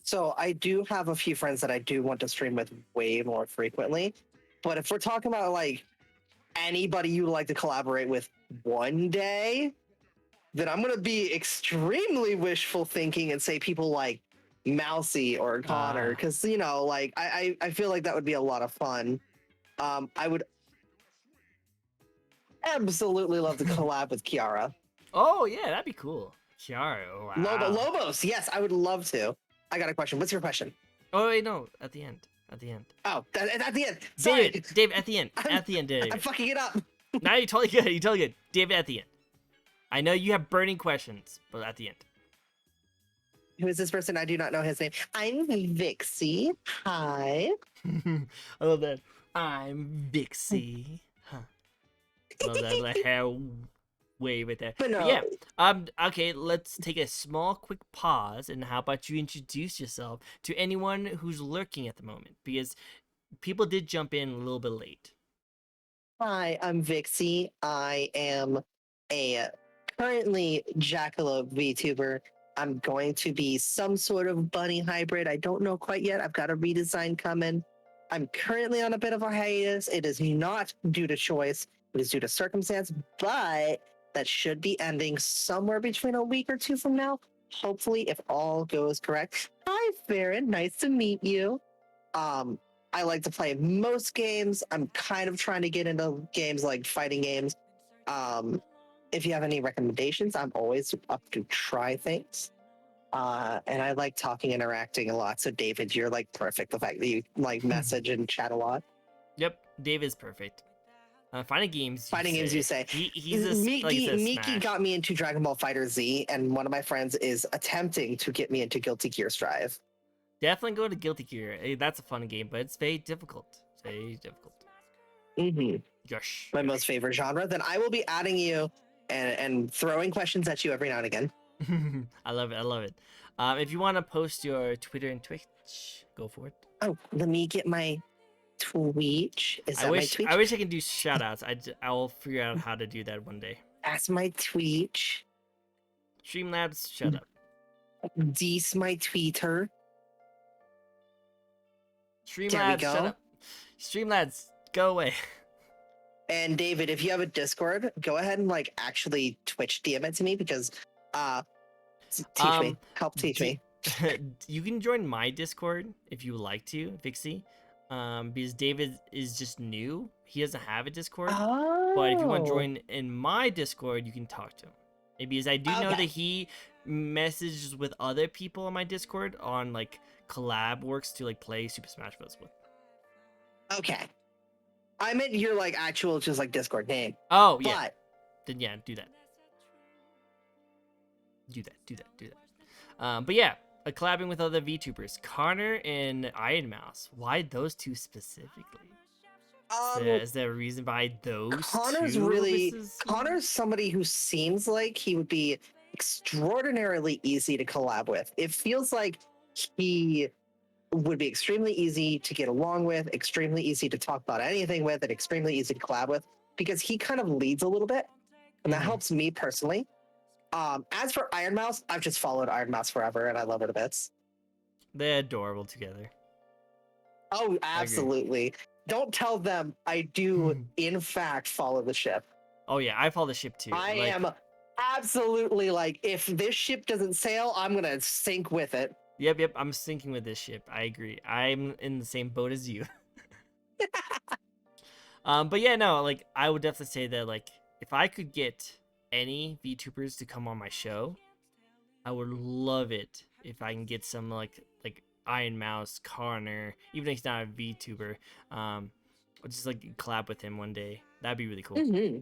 So I do have a few friends that I do want to stream with way more frequently. But if we're talking about like anybody you'd like to collaborate with one day, then I'm gonna be extremely wishful thinking and say people like Mousy or Connor, because like I feel like that would be a lot of fun. I would absolutely love to collab with Kiara.
Oh yeah, that'd be cool. Kiara, oh, wow.
Lobos, yes, I would love to. I got a question. What's your question?
Oh wait, no, at the end.
Oh, at the end. Sorry.
David, at the end. David.
I'm fucking it up.
No, you're totally good. David, at the end. I know you have burning questions, but at the end.
Who is this person? I do not know his name. I'm Vixie. Hi.
I love that. I'm Vixie. Huh. Love that little hair wave right there.
But no.
Yeah. Okay, let's take a small, quick pause, and how about you introduce yourself to anyone who's lurking at the moment, because people did jump in a little bit late.
Hi, I'm Vixie. I am a currently Jackalope VTuber. I'm going to be some sort of bunny hybrid. I don't know quite yet. I've got a redesign coming. I'm currently on a bit of a hiatus. It is not due to choice. It is due to circumstance, but that should be ending somewhere between a week or two from now. Hopefully, if all goes correct. Hi, Farron. Nice to meet you. I like to play most games. I'm kind of trying to get into games like fighting games. If you have any recommendations, I'm always up to try things. And I like talking, interacting a lot. So David, you're like perfect. The fact that you like message and chat a lot.
Yep, David's perfect. Fighting games.
You say. Miki got me into Dragon Ball Fighter Z, and one of my friends is attempting to get me into Guilty Gear Strive.
Definitely go to Guilty Gear. That's a fun game, but it's very difficult. Gosh.
My most favorite genre. Then I will be adding you and throwing questions at you every now and again.
I love it. If you want to post your Twitter and Twitch, go for it.
Oh, let me get my Twitch.
I wish I could do shout outs. I'll figure out how to do that one day.
That's my Twitch.
Streamlabs, shut up.
This my Twitter. There we
Streamlabs, shut
go.
up. Streamlabs, go away.
And David, if you have a Discord, go ahead and like actually Twitch DM it to me because teach me. Help teach me.
You can join my Discord if you would like to, Vixie. Because David is just new. He doesn't have a Discord. But if you want to
Oh.
join in my Discord, you can talk to him. Because I do know
Okay.
that he messages with other people on my Discord on like collab works to like play Super Smash Bros. With.
Okay. I meant your like actual just like Discord name.
Oh yeah.
But
Then yeah, do that. Do that. But yeah, collabing with other VTubers, Connor and Iron Mouse. Why those two specifically? Is there a reason behind those
Connor's
two?
really
versus-
Connor's somebody who seems like he would be extraordinarily easy to collab with. It feels like he would be extremely easy to get along with, extremely easy to talk about anything with, and extremely easy to collab with because he kind of leads a little bit, and that
Mhm.
helps me personally. As for Iron Mouse, I've just followed Iron Mouse forever, and I love her to bits.
They're adorable together.
Oh, absolutely. Don't tell them I do, in fact, follow the ship.
Oh yeah, I follow the ship too.
I
Like,
am absolutely like, if this ship doesn't sail, I'm going to sink with it.
Yep. I'm sinking with this ship. I agree. I'm in the same boat as you. But yeah, no, like I would definitely say that like if I could get any VTubers to come on my show, I would love it if I can get some like Iron Mouse, Connor, even though he's not a VTuber, or just like collab with him one day. That'd be really cool.
Mm-hmm.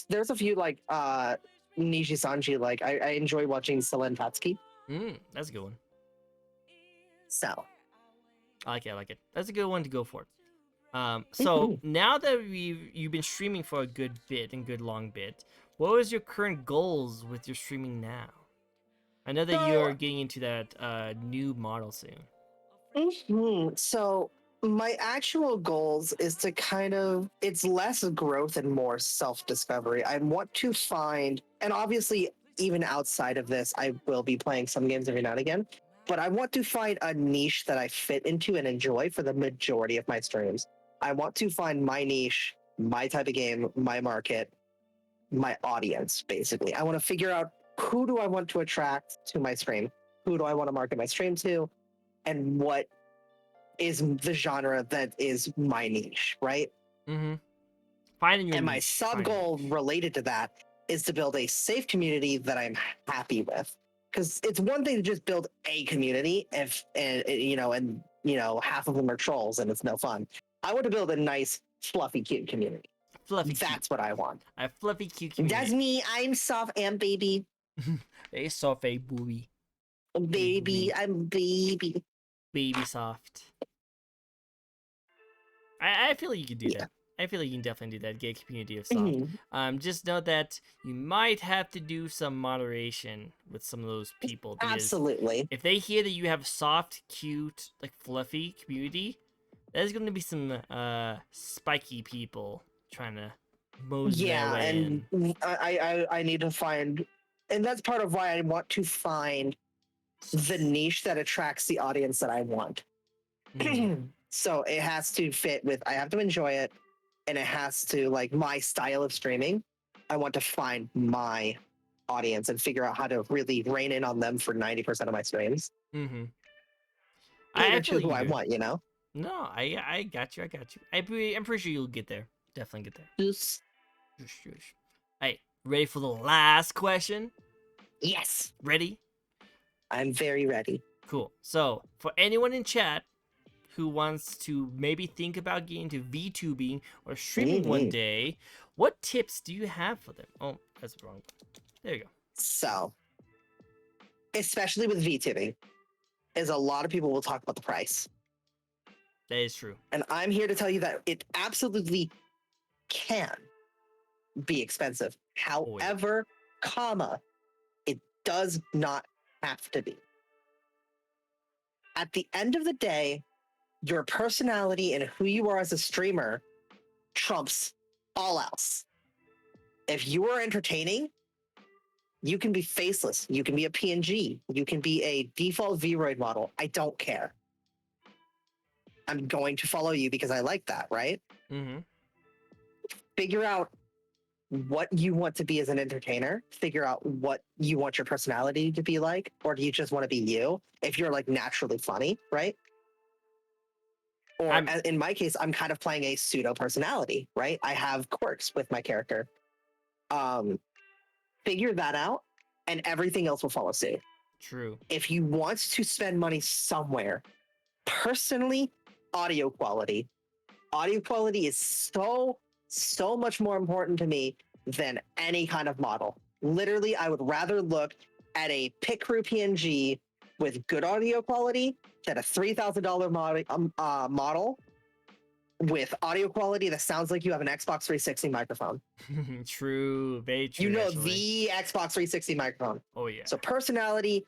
There's a few like Nishi Sanji, like I enjoy watching Selen Tatsuki.
That's a good one.
So
I like it. That's a good one to go for. So now that you've been streaming for a good bit and good long bit, what is your current goals with your streaming now? I know that you're getting into that new model soon.
So my actual goals is to kind of, it's less growth and more self-discovery. I want to find, and obviously even outside of this, I will be playing some games every now and again, but I want to find a niche that I fit into and enjoy for the majority of my streams. I want to find my niche, my type of game, my market, my audience, basically. I want to figure out who do I want to attract to my stream? Who do I want to market my stream to? And what is the genre that is my niche, right?
Finding your
and my
niche,
sub goal related to that is to build a safe community that I'm happy with. Because it's one thing to just build a community if half of them are trolls and it's no fun. I want to build a nice, fluffy, cute community. That's what I want.
A fluffy, cute community.
That's me. I'm soft and baby.
Hey, soft, a booby.
Baby, I'm baby.
Baby soft. I feel like you can do that. I feel like you can definitely do that. Get a community of soft. Just know that you might have to do some moderation with some of those people.
Absolutely.
If they hear that you have soft, cute, like fluffy community, there's going to be some spiky people trying to mosey their way in.
And I need to find, and that's part of why I want to find the niche that attracts the audience that I want. So it has to fit with, I have to enjoy it, and it has to, like, my style of streaming. I want to find my audience and figure out how to really rein in on them for 90% of my streams.
I
to who I want, you know?
No, I got you. I'm pretty sure you'll get there. Definitely get there.
Yes.
Hey, ready for the last question?
Yes.
Ready?
I'm very ready.
Cool. So, for anyone in chat who wants to maybe think about getting into VTubing or streaming one day, what tips do you have for them? Oh, that's the wrong one. There you go.
So, especially with VTubing, is a lot of people will talk about the price.
That is true.
And I'm here to tell you that it absolutely can be expensive. However, it does not have to be. At the end of the day, your personality and who you are as a streamer trumps all else. If you are entertaining, you can be faceless. You can be a PNG. You can be a default Vroid model. I don't care. I'm going to follow you because I like that, right?
Mm-hmm.
Figure out what you want to be as an entertainer. Figure out what you want your personality to be like, or do you just want to be you? If you're like naturally funny, right? Or in my case, I'm kind of playing a pseudo personality, right? I have quirks with my character. Figure that out, and everything else will follow suit.
True.
If you want to spend money somewhere, personally, audio quality. Audio quality is so much more important to me than any kind of model. Literally, I would rather look at a pit crew PNG with good audio quality than a $3,000 model with audio quality that sounds like you have an Xbox 360 microphone.
True. Very true.
You know,
actually.
the Xbox 360 microphone.
Oh yeah.
So personality,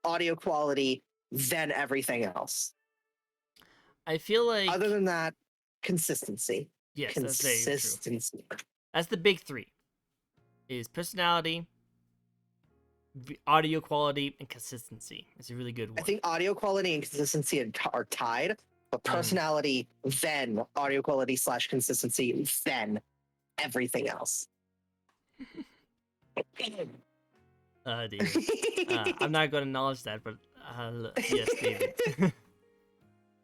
audio quality, then everything else.
I feel like
Other than that, consistency.
yes, that's very true.
Consistency.
That's the big three: is personality, audio quality, and consistency. It's a really good one.
I think audio quality and consistency are tied, but personality, then audio quality / consistency, then everything else.
David. I'm not going to acknowledge that, but yes, David.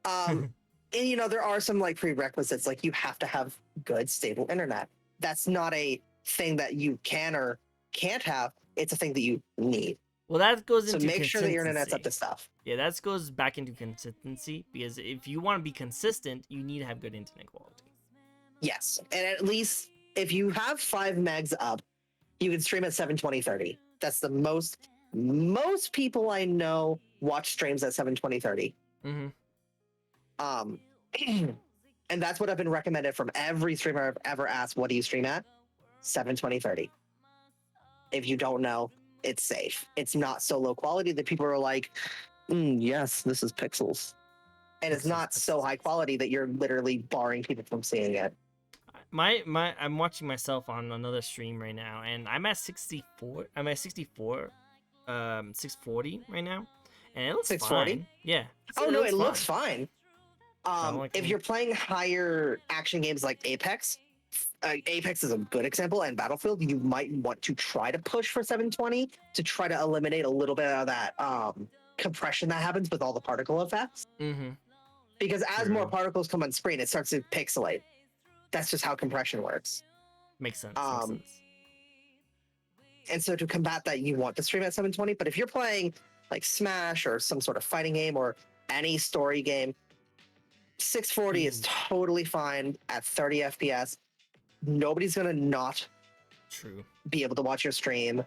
And you know, there are some like prerequisites, like you have to have good, stable internet. That's not a thing that you can or can't have. It's a thing that you need.
Well, that goes
So
into
make sure that your internet's up to
consistency.
stuff.
Yeah, that goes back into consistency, because if you want to be consistent, you need to have good internet quality.
Yes, and at least if you have 5 megs up, you can stream at 720/30. That's the most people I know watch streams at 720/30.
Mm-hmm.
And that's what I've been recommended from every streamer I've ever asked, what do you stream at? 720/30. If you don't know, it's safe. It's not so low quality that people are like, yes, this is pixels. And it's not so high quality that you're literally barring people from seeing it.
I'm watching myself on another stream right now, and I'm at 64. I'm at 64, 640 right now, and it looks
640?
fine. Yeah.
Oh no, it looks fine.
Like
if you're playing higher action games like Apex, Apex is a good example, and Battlefield, you might want to try to push for 720 to try to eliminate a little bit of that compression that happens with all the particle effects.
Mm-hmm.
Because as more particles come on screen, it starts to pixelate. That's just how compression works.
Makes sense.
And so to combat that, you want to stream at 720. But if you're playing like Smash or some sort of fighting game or any story game, 640 is totally fine at 30 FPS. Nobody's gonna not be able to watch your stream,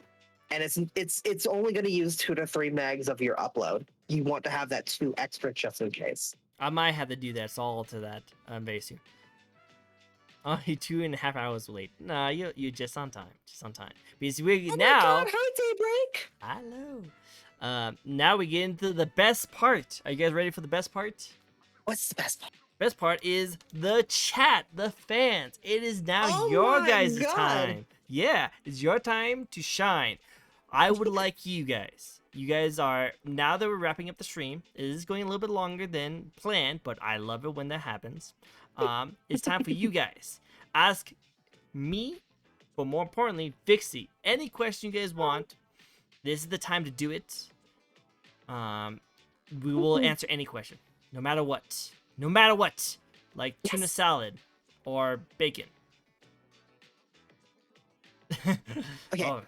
and it's only gonna use 2 to 3 megs of your upload. You want to have that 2 extra just in case.
I might have to do that. So I'll alter that very soon. Only 2.5 hours late. Nah, you're just on time. Just on time. Because we
Oh
now.
my God, hi, Daybreak.
Hello. Now we get into the best part. Are you guys ready for the best part?
What's the best part?
Best part is the chat, the fans. It is now your guys' time. Yeah, it's your time to shine. I would like you guys. You guys are, now that we're wrapping up the stream, it is going a little bit longer than planned, but I love it when that happens. It's time for you guys. Ask me, but more importantly, Vixie, any question you guys want. This is the time to do it. We will answer any question, no matter what. No matter what. Like tuna salad or bacon.
Okay.
Oh.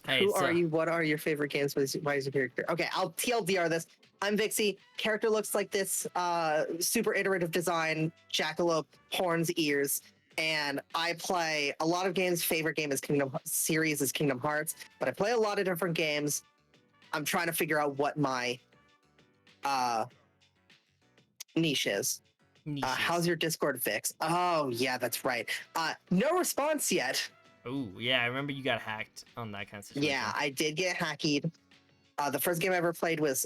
Hey,
Who are you? What are your favorite games? Why is your character? Okay, I'll TLDR this. I'm Vixie. Character looks like this. Super iterative design, jackalope, horns, ears. And I play a lot of games. Favorite game is Kingdom Hearts. But I play a lot of different games. I'm trying to figure out what my niche is. How's your Discord, Vix? Oh, yeah, that's right. No response yet.
Oh, yeah, I remember you got hacked on that kind of situation.
Yeah, I did get hacked. The first game I ever played was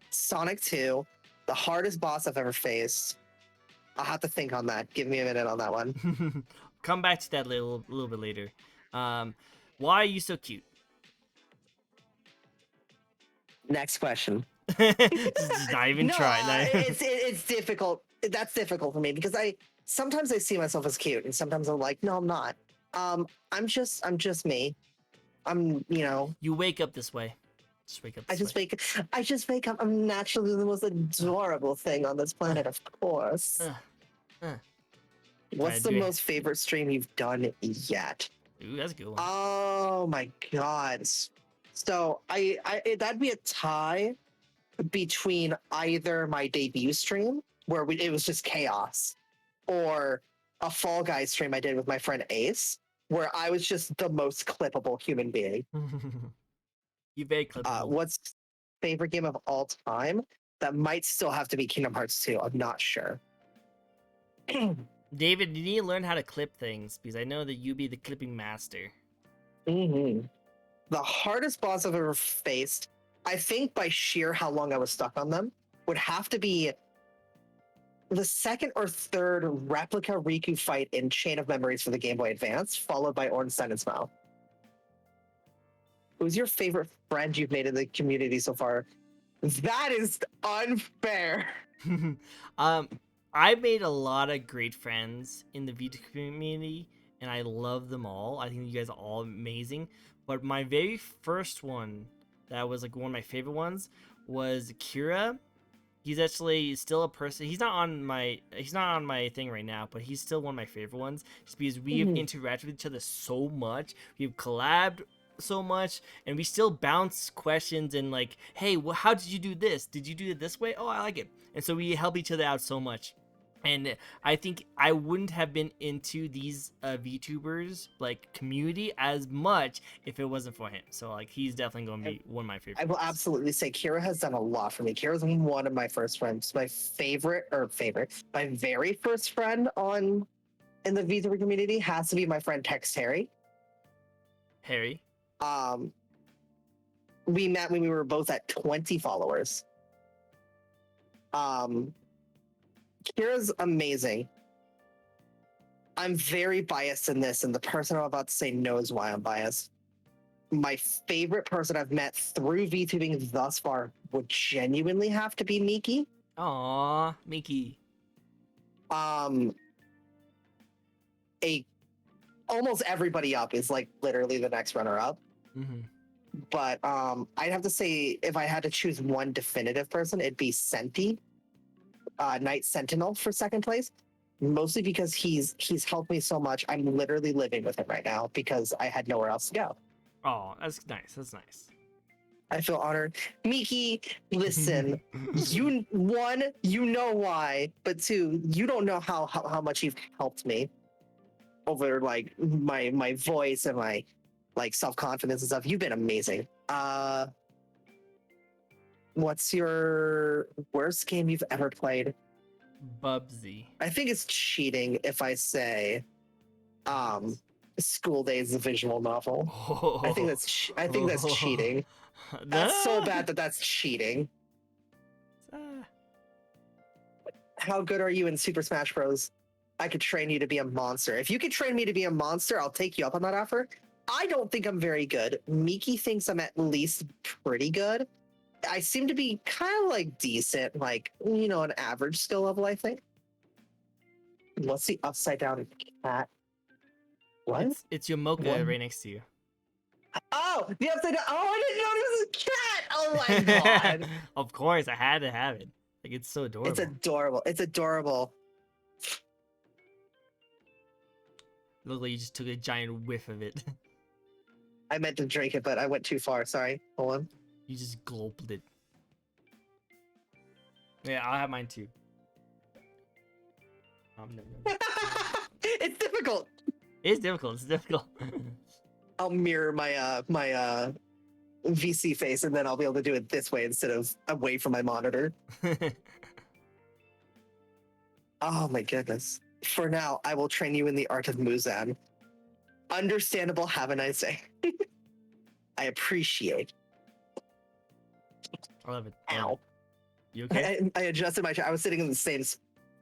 Sonic 2, the hardest boss I've ever faced. I'll have to think on that. Give me a minute on that one.
Come back to that a little bit later. Why are you so cute?
Next question.
Just not even
No,
try.
it's difficult. That's difficult for me because I sometimes I see myself as cute, and sometimes I'm like, no, I'm not. I'm just me. I'm, you know,
You wake up this way. Just wake up
I
this
just
way.
I just wake up. I'm naturally the most adorable thing on this planet, of course.
Uh, uh.
What's
Alright,
the most favorite stream you've done yet?
Ooh, that's a good one.
Oh my god. So that'd be a tie between either my debut stream where it was just chaos, or a Fall Guys stream I did with my friend Ace, where I was just the most clippable human being.
You very clippable.
What's favorite game of all time? That might still have to be Kingdom Hearts 2. I'm not sure.
David, you need to learn how to clip things because I know that you be the clipping master.
The hardest boss I've ever faced, I think by sheer how long I was stuck on them, would have to be the second or third replica Riku fight in Chain of Memories for the Game Boy Advance, followed by Ornstein's Mouth. Who's your favorite friend you've made in the community so far? That is unfair.
I made a lot of great friends in the VTuber community, and I love them all. I think you guys are all amazing. But my very first one, that was like one of my favorite ones, was Kira. He's actually still a person. He's not on my thing right now, but he's still one of my favorite ones. Just because we have interacted with each other so much, we've collabed so much, and we still bounce questions and like, hey, how did you do this? Did you do it this way? Oh, I like it. And so we help each other out so much. And I think I wouldn't have been into these VTubers like community as much if it wasn't for him. So like he's definitely going to be one of my favorites.
I will absolutely say Kira has done a lot for me. Kira's one of my first friends. My my very first friend in the VTuber community has to be my friend Tex Harry.
Harry.
We met when we were both at 20 followers. Kira's amazing. I'm very biased in this, and the person I'm about to say knows why I'm biased. My favorite person I've met through VTubing thus far would genuinely have to be Miki.
Aww, Miki.
Almost everybody up is like literally the next runner up. But I'd have to say if I had to choose one definitive person, it'd be Senti, Knight Sentinel, for second place. Mostly because he's helped me so much. I'm literally living with him right now because I had nowhere else to go.
Oh, that's nice. That's nice.
I feel honored. Miki, listen, you know why, but two, you don't know how much you've helped me over like my voice and my like self-confidence and stuff. You've been amazing. What's your worst game you've ever played?
Bubsy.
I think it's cheating if I say School Days, the visual novel.
Oh.
I think that's cheating. That's so bad that's cheating. How good are you in Super Smash Bros? I could train you to be a monster. If you could train me to be a monster, I'll take you up on that offer. I don't think I'm very good. Miki thinks I'm at least pretty good. I seem to be kind of like decent, like, you know, an average skill level, I think. What's the upside down cat? What?
It's your mocha right next to you.
Oh, the upside down. Oh, I didn't know it was a cat. Oh my god.
Of course, I had to have it. Like, it's so adorable.
It's adorable. It's adorable.
Look like you just took a giant whiff of it.
I meant to drink it, but I went too far. Sorry. Hold on.
You just gulped it. Yeah, I'll have mine too.
It's difficult.
It's difficult. It's difficult.
I'll mirror my my VC face, and then I'll be able to do it this way instead of away from my monitor. Oh my goodness. For now, I will train you in the art of Muzan. Understandable. Have a nice day. I appreciate.
I love it.
Ow.
You okay?
I adjusted my chair. I was sitting in the same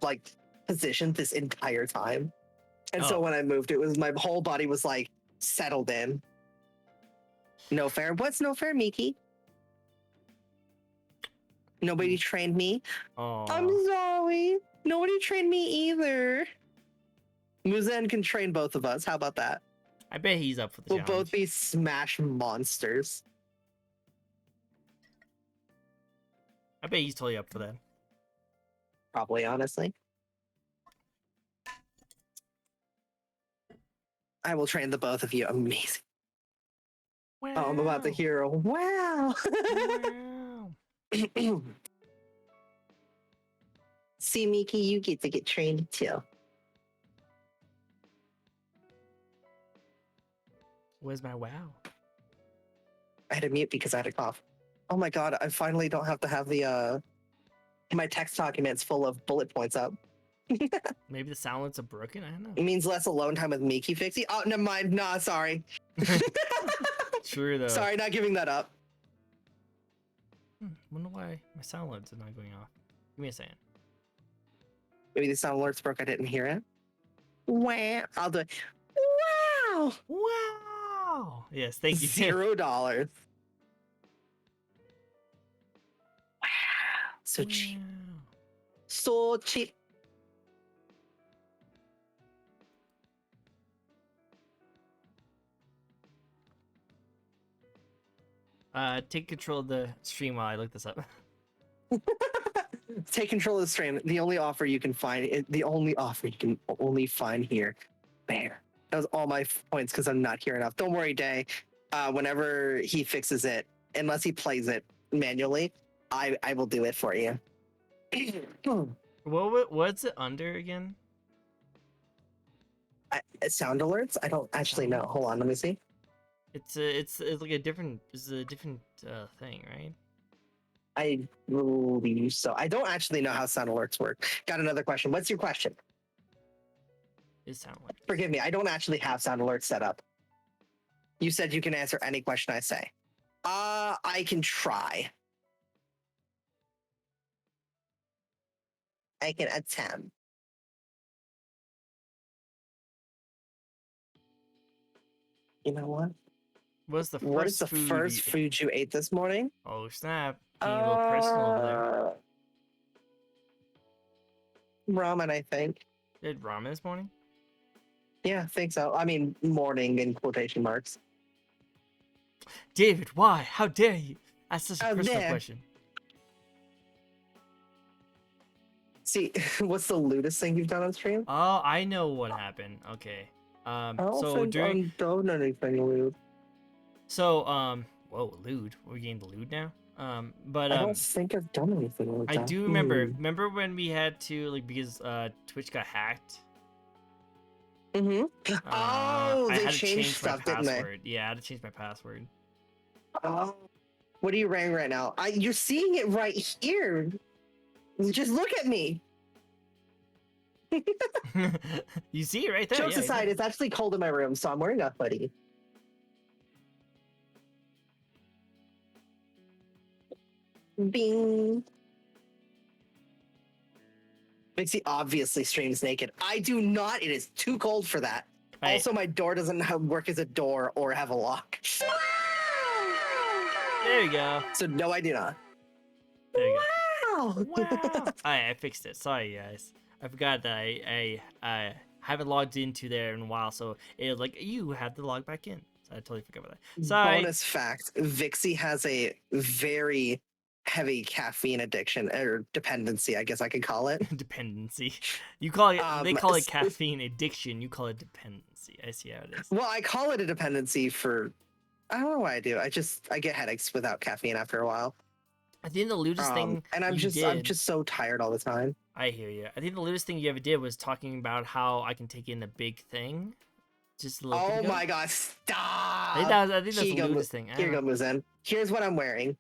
like position this entire time. And so when I moved, it was my whole body was like settled in. No fair. What's no fair, Miki? Nobody trained me.
Oh.
I'm sorry. Nobody trained me either. Muzan can train both of us. How about that?
I bet he's up for the
We'll
challenge.
both be Smash monsters.
I bet he's totally up for that.
Probably, honestly. I will train the both of you. Amazing.
Wow.
Oh, I'm about to hear a wow.
Wow.
See, Miki, you get to get trained too.
Where's my wow?
I had to mute because I had a cough. Oh my god, I finally don't have to have the my text documents full of bullet points up.
Maybe the sound are broken? I don't know.
It means less alone time with Miki Fixie. Oh, never mind. Nah, sorry.
True though.
Sorry, not giving that up.
Wonder why my sound alerts are not going off. Give me a second.
Maybe the sound alerts broke. I didn't hear it. Wow. I'll do it. Wow.
Wow. Yes, thank you.
$0. Wow. So cheap.
Wow.
So cheap.
Take control of the stream while I look this up.
Take control of the stream. The only offer you can find, the only offer you can only find here. There. That was all my points because I'm not here enough. Don't worry, Day. Whenever he fixes it, unless he plays it manually, I will do it for you.
What's it under again?
Sound alerts? I don't actually know. Hold on, let me see.
It's like a different thing, right?
I believe so. I don't actually know how sound alerts work. Got another question. What's your question?
It sound like
Forgive me, I don't actually have sound alerts set up. You said you can answer any question I say. I can try. I can attempt. You know what?
What's the
What is
first
the
food
first
you...
food you ate this morning?
Oh snap! Being a little personal over there.
Ramen, I think.
You had ramen this morning?
Yeah, I think so. I mean, morning in quotation marks.
David, why? How dare you? That's such a
How
personal
dare.
question.
See, what's the lewdest thing you've done on stream?
Oh, I know what happened. Okay.
I don't
So
think
during
I've done anything lewd.
whoa, lewd. We're getting the lewd now. But
I don't think I've done anything like
I
that.
do remember. Remember when we had to because Twitch got hacked?
Mm-hmm.
I
They
had to
changed
change
stuff,
my
didn't they?
password. Yeah, I had to change my password.
Oh. What are you wearing right now? You're seeing it right here. Just look at me.
You see it right there.
Jokes
Yeah,
aside,
yeah.
it's actually cold in my room, so I'm wearing a hoodie. Bing. Vixie obviously streams naked. I do not. It is too cold for that.
Right.
Also, my door doesn't work as a door or have a lock.
There you go.
So no, I do not.
There you
Wow.
go. Wow. I fixed it. Sorry, guys. I forgot that I haven't logged into there in a while, so it was like you have to log back in. So I totally forgot about that. Sorry.
Bonus fact: Vixie has a very heavy caffeine addiction or dependency, I guess I could call it.
Dependency. You call it. They call it
s-
caffeine addiction. You call it dependency. I see how it is.
Well, I call it a dependency for I don't know why I do. I get headaches without caffeine after a while.
I think the lewdest thing
and I'm
you
I'm
did-
just so tired all the time.
I hear you. I think the lewdest thing you ever did was talking about how I can take in a big thing. Just a little bit
Oh
ago.
my god, stop!
I think that's the
Here you go,
lewdest thing. I
Here you
don't
go, Muzen. Here's what I'm wearing.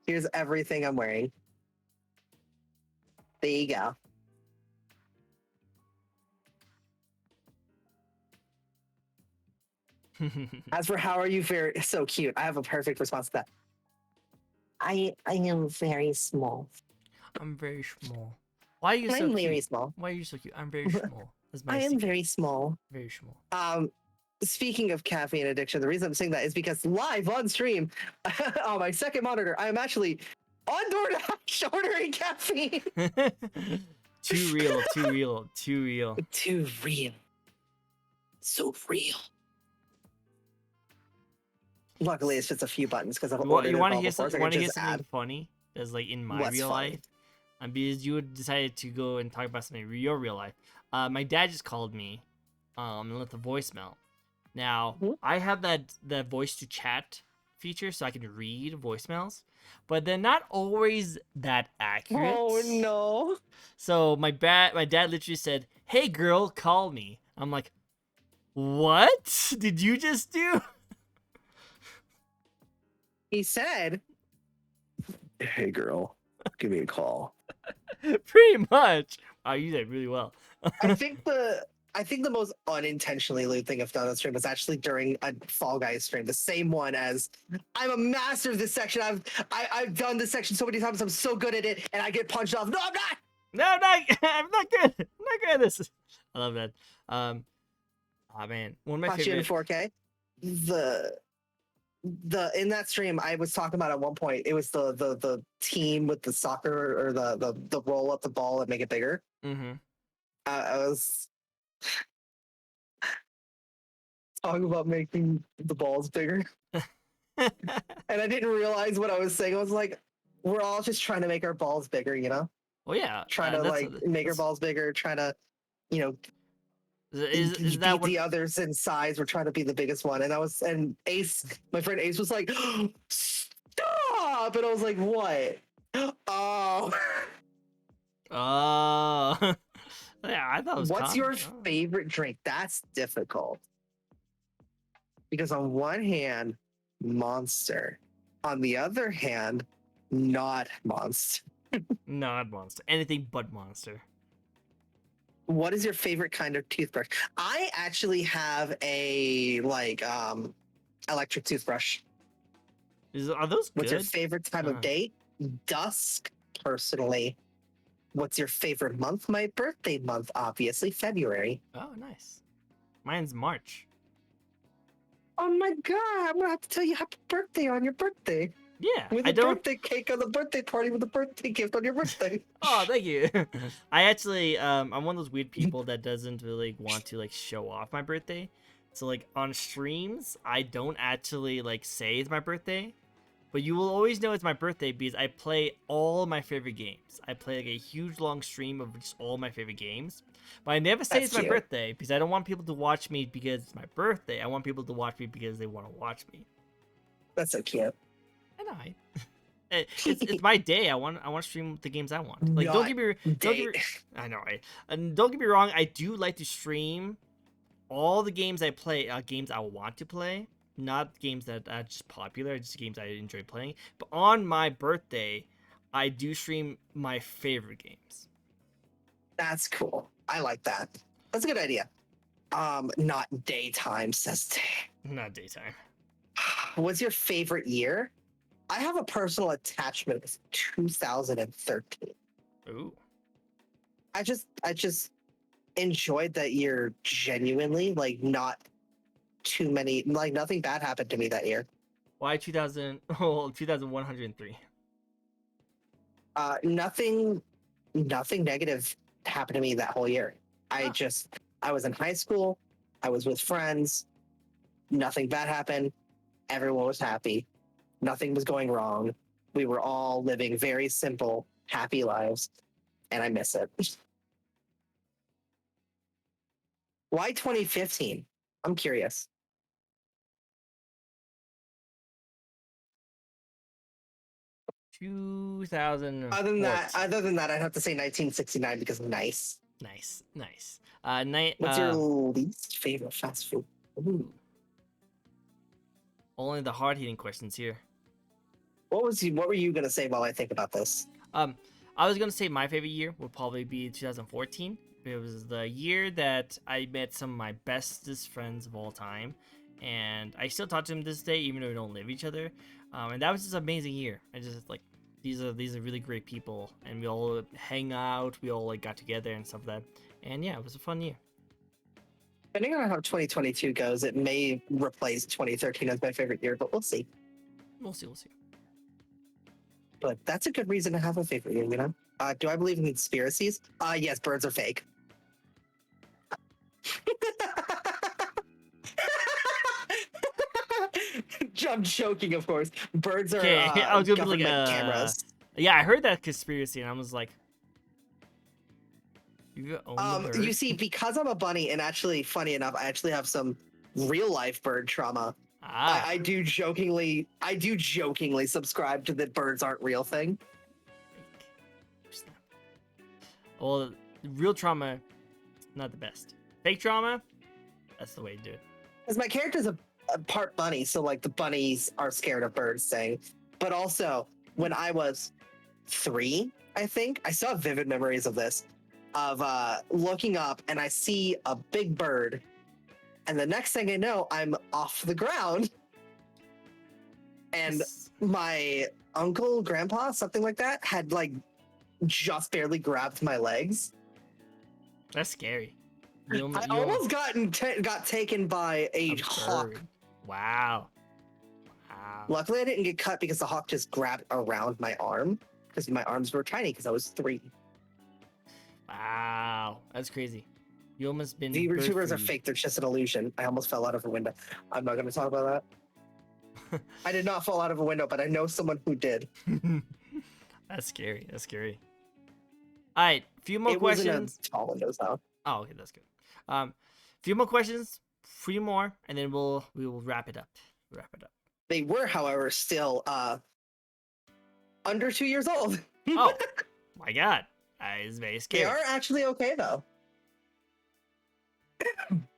Here's everything I'm wearing. There you go.
know.
As for how are you very so cute, I have a perfect response to that. I am very small.
I'm very small. Why are you so
I'm very
cute?
small.
Why are you so cute? I'm very small. That's my
I am
secret.
very small.
Very small.
Speaking of caffeine addiction, the reason I'm saying that is because live on stream on my second monitor, I am actually On DoorDash, ordering caffeine.
Too real, too real, too real.
Too real. So real. Luckily, it's just a few buttons because I've ordered
You
it
want to
all
hear
before.
something?
So I
Want to
can
hear
just
something
add
funny? That's like in my
what's
real
funny.
life. Because you decided to go and talk about something in your real life. My dad just called me, and left a voicemail. Now
Mhm.
I have that voice to chat feature, so I can read voicemails, but they're not always that accurate.
Oh no.
So my dad literally said, "Hey girl, call me." I'm like, "What did you just do?"
He said, "Hey girl, give me a call."
Pretty much. I use that really well.
I think the most unintentionally lewd thing I've done on stream was actually during a Fall Guys stream. The same one as I'm a master of this section. I've done this section so many times. I'm so good at it, and I get punched off. No, I'm not.
No, I'm not. I'm not good. I'm not good at this. I love that. Oh man, one of my
Caught you in
favorite.
4K. The in that stream I was talking about at one point, it was the team with the soccer or the roll up the ball and make it bigger.
Mm-hmm.
I was talking about making the balls bigger, and I didn't realize what I was saying. I was like, we're all just trying to make our balls bigger, you know,
Well, yeah.
trying to
That's
like make our balls bigger, trying to, you know,
is that
beat
what?
the others in size. We're trying to be the biggest one. And Ace, my friend Ace was like, stop. And I was like, what? Oh,
Oh. Yeah, I thought it was
what's
common.
your
Oh.
favorite drink? That's difficult. Because on one hand, Monster. On the other hand, not Monster.
Not monster. Anything but monster.
What is your favorite kind of toothbrush? I actually have a electric toothbrush.
Are those
What's your
good?
favorite time of day? Dusk, personally. What's your favorite month? My birthday month, obviously, February.
Oh, nice. Mine's March.
Oh my god, I'm gonna have to tell you happy birthday on your birthday.
Yeah,
With
I
a
don't.
birthday cake on the birthday party with a birthday gift on your birthday.
Oh, thank you. I actually, I'm one of those weird people that doesn't really want to like show off my birthday. So like on streams, I don't actually like say it's my birthday, but you will always know it's my birthday because I play all my favorite games. I play like a huge long stream of just all my favorite games, but I never say
That's
it's my
cute.
birthday because I don't want people to watch me because it's my birthday. I want people to watch me because they want to watch me.
That's so cute.
I know. It's my day. I want to stream the games I want. Like don't get me I know, right? And don't get me wrong. I do like to stream all the games I play. Games I want to play, not games that are just popular. Just games I enjoy playing. But on my birthday, I do stream my favorite games.
That's cool. I like that. That's a good idea. Not daytime, says Tay.
Not daytime.
What's your favorite year? I have a personal attachment with 2013.
Ooh.
I just enjoyed that year genuinely. Like not too many, like nothing bad happened to me that year.
Why 2000? Oh, 2103.
Nothing negative happened to me that whole year. I was in high school. I was with friends. Nothing bad happened. Everyone was happy. Nothing was going wrong. We were all living very simple, happy lives, and I miss it. Why 2015? I'm curious.
2000.
Other than that, I'd have to say 1969 because nice.
Nice.
What's your least favorite fast food? Ooh.
Only the hard-hitting questions here.
What were you gonna say while I think about this?
I was gonna say my favorite year would probably be 2014. It was the year that I met some of my bestest friends of all time, and I still talk to them this day, even though we don't live each other. And that was just an amazing year. I just like these are really great people, and we all hang out. We all like got together and stuff like that. And yeah, it was a fun year.
Depending on how 2022 goes, it may replace 2013 as my favorite year, but we'll see.
We'll see.
But that's a good reason to have a favorite, you know? Do I believe in conspiracies? Yes, birds are fake. I'm joking, of course. Birds are
Okay, I was gonna be like,
government cameras.
yeah, I heard that conspiracy, and I was like, you own the bird?
You see, because I'm a bunny, and actually, funny enough, I actually have some real life bird trauma.
Ah,
I do jokingly subscribe to the birds aren't real thing.
fake. Well, real trauma, not the best. Fake trauma, that's the way to do it.
Because my character's a part bunny, so like the bunnies are scared of birds saying. But also, when I was 3, I think, I still have vivid memories of this, of looking up and I see a big bird, and the next thing I know, I'm off the ground, and my uncle, grandpa, something like that, had like just barely grabbed my legs.
That's scary.
I almost got taken by a
bird.
hawk.
Wow. Wow.
Luckily, I didn't get cut because the hawk just grabbed around my arm because my arms were tiny because I was 3.
Wow. That's crazy. You almost been.
VTubers are fake. They're just an illusion. I almost fell out of a window. I'm not going to talk about that. I did not fall out of a window, but I know someone who did.
That's scary. That's scary. All right, few more questions.
It wasn't a tall window, though.
Oh, okay, that's good. Few more questions, 3 more, and then we will wrap it up.
They were, however, still under 2 years old.
Oh my god, that is very scary.
They are actually okay, though.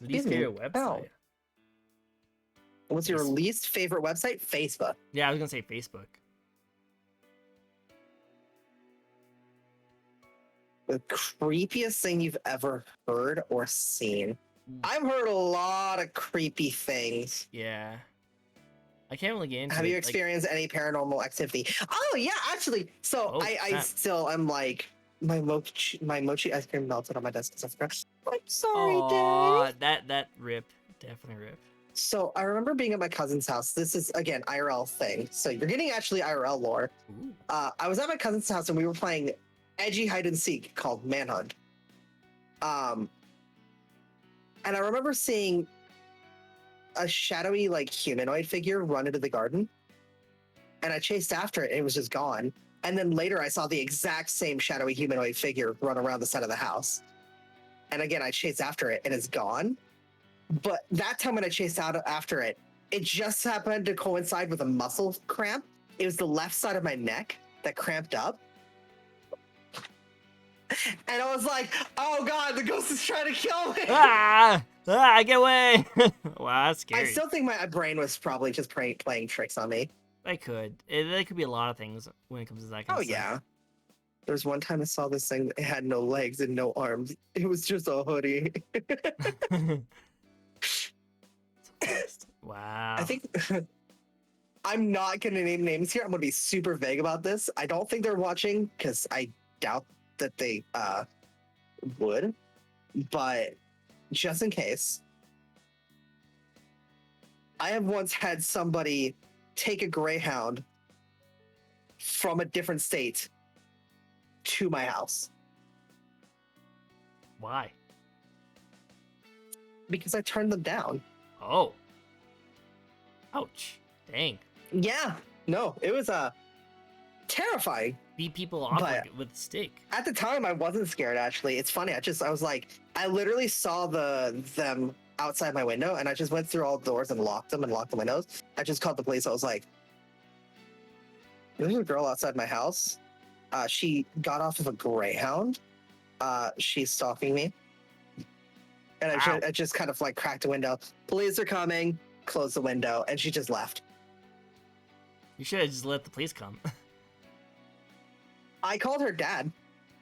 Least favorite website.
What's your least favorite website? Facebook.
Yeah, I was gonna say Facebook.
The creepiest thing you've ever heard or seen? I've heard a lot of creepy things.
Yeah. I can't really get into
Have
it.
you experienced any paranormal activity? Oh yeah, actually. So I'm like, my mochi ice cream melted on my desk because I forgot. I'm sorry, Dad.
That rip. Definitely rip.
So I remember being at my cousin's house. This is again IRL thing. So you're getting actually IRL lore.
Ooh.
I was at my cousin's house and we were playing edgy hide and seek called Manhunt. And I remember seeing a shadowy like humanoid figure run into the garden, and I chased after it and it was just gone. And then later I saw the exact same shadowy humanoid figure run around the side of the house, and again I chased after it and it's gone. But that time when I chased out after it, it just happened to coincide with a muscle cramp. It was the left side of my neck that cramped up. And I was like, oh god, the ghost is trying to kill me.
Get away. Wow, that's scary.
I still think my brain was probably just playing tricks on me.
They could. They could be a lot of things when it comes to that kind of stuff.
Yeah. There's one time I saw this thing that had no legs and no arms. It was just a hoodie.
Wow.
I think I'm not going to name names here. I'm going to be super vague about this. I don't think they're watching because I doubt that they would. But just in case, I have once had somebody take a Greyhound from a different state to my house.
Why?
Because I turned them down.
Oh. Ouch. Dang.
Yeah. No, it was terrifying.
Beat people off with a stick.
At the time, I wasn't scared, actually. It's funny. I was like, I literally saw them outside my window, and I just went through all the doors and locked them and locked the windows. I just called the police. I was like, there's a girl outside my house. She got off of a Greyhound. She's stalking me. And I just kind of like cracked the window. Police are coming. Closed the window, and she just left.
You should have just let the police come.
I called her dad.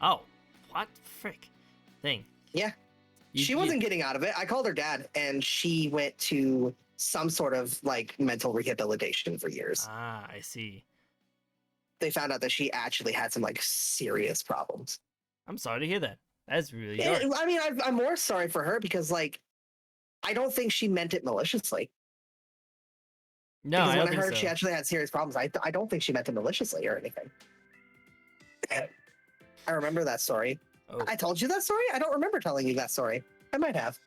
Oh, what frick thing?
Yeah. She wasn't getting out of it. I called her dad, and she went to some sort of like mental rehabilitation for years.
Ah, I see.
They found out that she actually had some like serious problems.
I'm sorry to hear that. That's really
Yeah,
dark.
I mean, I'm more sorry for her because like, I don't think she meant it maliciously.
No,
Because
I don't
when I
think
heard
so.
she actually had serious problems, I don't think she meant it maliciously or anything. I remember that story.
Oh,
I told you that story? I don't remember telling you that story. I might have.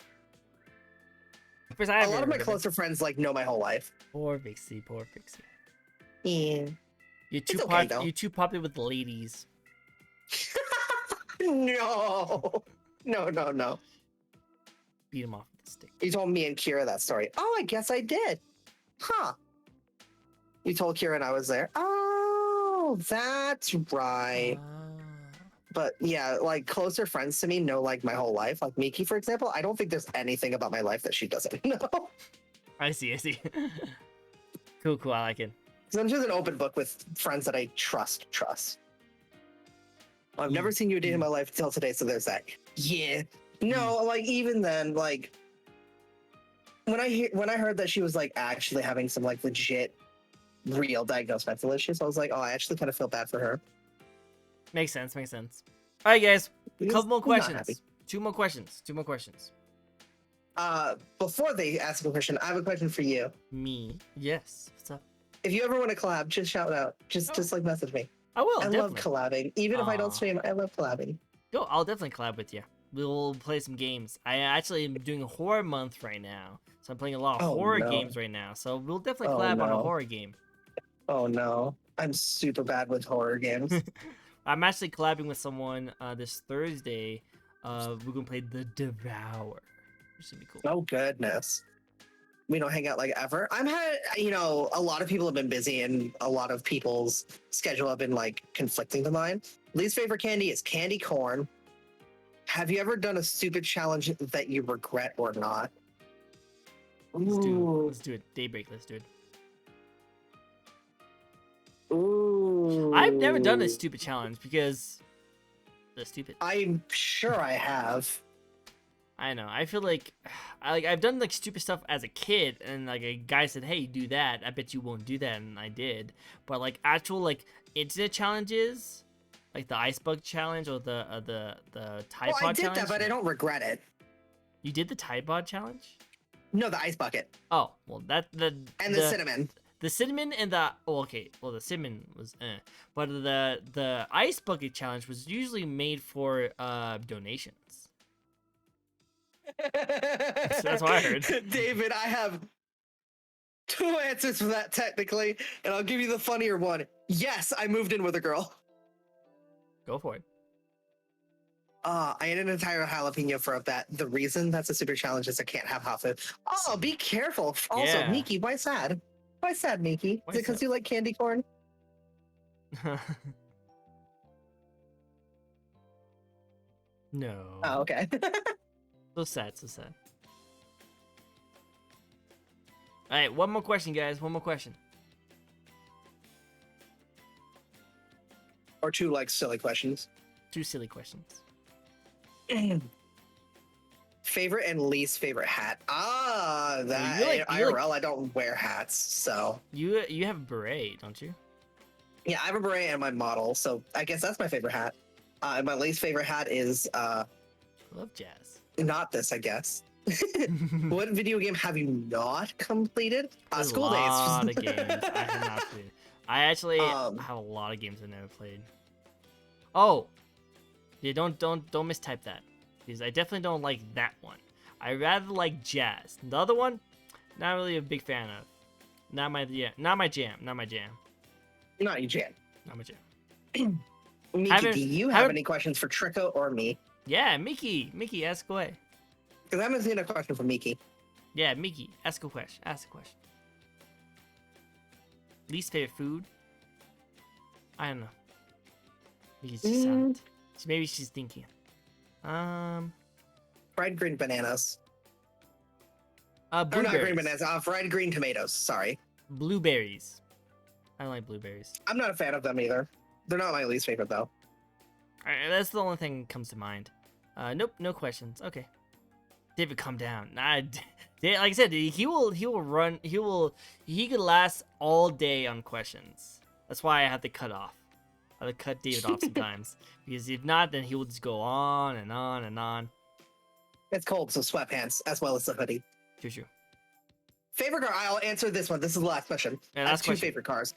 first I
A
haven't
lot of my
heard it.
closer friends like know my whole life.
Poor Vixie, poor Vixie.
Yeah.
You're too
It's okay, though.
You're too popular with the ladies.
No. No.
Beat him off with the stick.
You told me and Kira that story. Oh, I guess I did. Huh. You told Kira and I was there. Oh, that's right. But yeah, like closer friends to me know like my whole life. Like Miki, for example, I don't think there's anything about my life that she doesn't know.
I see. Cool. I like it.
Because I'm just an open book with friends that I trust. Well, I've never seen you a day in my life till today, so there's that. Yeah. No, like even then, like when I heard that she was like actually having some like legit, real diagnosed mental issues, I was like, oh, I actually kind of feel bad for her.
Makes sense. All right, guys.
Because
Couple more
I'm not happy.
questions. Two more questions.
Before they ask a question, I have a question for you.
Me. Yes. What's up?
If you ever want to collab, just shout out. Just like message me.
I will.
I love collabing. Even if I don't
Aw.
stream, I love collabing.
Yo, I'll definitely collab with you. We'll play some games. I actually am doing a horror month right now, so I'm playing a lot of
Oh,
horror
no.
games right now. So we'll definitely
Oh,
collab on a
no.
horror game.
Oh no. I'm super bad with horror games.
I'm actually collabing with someone this Thursday. We're gonna play The Devourer, which is gonna be cool.
Oh goodness. We don't hang out like ever. A lot of people have been busy and a lot of people's schedule have been like conflicting to mine. Least favorite candy is candy corn. Have you ever done a stupid challenge that you regret or not?
Let's do it. Daybreak, let's do it.
Ooh.
I've never done a stupid challenge because they're stupid.
I'm sure I have.
I know. I feel like I've done like stupid stuff as a kid, and like a guy said, "Hey, do that." I bet you won't do that, and I did. But like actual like internet challenges, like the ice bug challenge or the Tide
Well,
Pod
I did
challenge.
that, but I don't regret it.
You did the Tide Pod challenge?
No, the ice bucket
Oh, well the
cinnamon.
The cinnamon and the the cinnamon was but the ice bucket challenge was usually made for donations. That's what I heard.
David, I have two answers for that technically, and I'll give you the funnier one. Yes, I moved in with a girl.
Go for it.
I ate an entire jalapeno for that. The reason that's a super challenge is I can't have hot food. Oh, be careful. Also,
Yeah.
Miki, why sad? Why sad, Miki?
Why
Is it because
sad?
you like candy corn?
No.
Oh, okay.
So sad. All right, one more question, guys. One more question.
Or two like silly questions.
Two silly questions.
Favorite and least favorite hat. That
you like-
IRL. I don't wear hats, so
You have a beret, don't you?
yeah, I have a beret and my model, so I guess that's my favorite hat. And my least favorite hat is
I love jazz.
not this, I guess. What video game have you not completed? School
a lot
days.
of games I have not played. I actually
Um,
have a lot of games I've never played. Oh, yeah! Don't mistype that, because I definitely don't like that one. I rather like jazz. The other one, not really a big fan of. Not my jam. Not my jam.
Not you, Jan.
Not my jam.
Miki,
Haven't-
do you have
haven't-
any questions for Tricko or me?
Yeah, Mickey, ask away.
Because I haven't seen a question from Miki.
Yeah, Mickey, ask a question. Least favorite food? I don't know. Mickey's just silent. Maybe she's thinking.
Fried green bananas. Or
Blueberries.
not green bananas. Fried green tomatoes. Sorry.
Blueberries. I don't like blueberries.
I'm not a fan of them either. They're not my least favorite though.
Alright, that's the only thing that comes to mind. Nope, no questions. Okay. David, calm down. Nah, like I said, he could last all day on questions. That's why I have to cut off. I have to cut David off sometimes. Because if not, then he will just go on and on and on.
It's cold, so sweatpants as well as the hoodie.
True.
Favorite car? I'll answer this one. This is the last question.
Yeah,
I have
last
two
question.
favorite cars.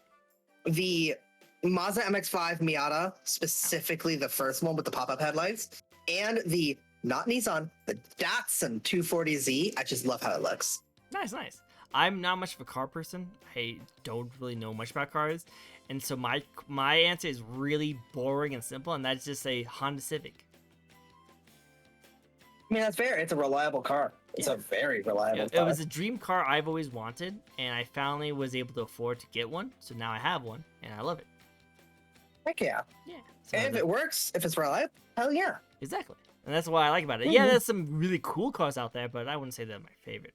The Mazda MX-5 Miata, specifically the first one with the pop-up headlights, and the, not Nissan, the Datsun 240Z. I just love how it looks.
Nice, nice. I'm not much of a car person. I don't really know much about cars, and so my answer is really boring and simple, and that's just a Honda Civic.
I mean, that's fair. It's a reliable car. It's a very reliable
Yeah,
car.
it was a dream car I've always wanted, and I finally was able to afford to get one. So now I have one, and I love it.
Heck yeah.
Yeah. So
And if it works, if it's reliable, hell yeah.
exactly, and that's what I like about it. Yeah, there's some really cool cars out there, but I wouldn't say they're my favorite.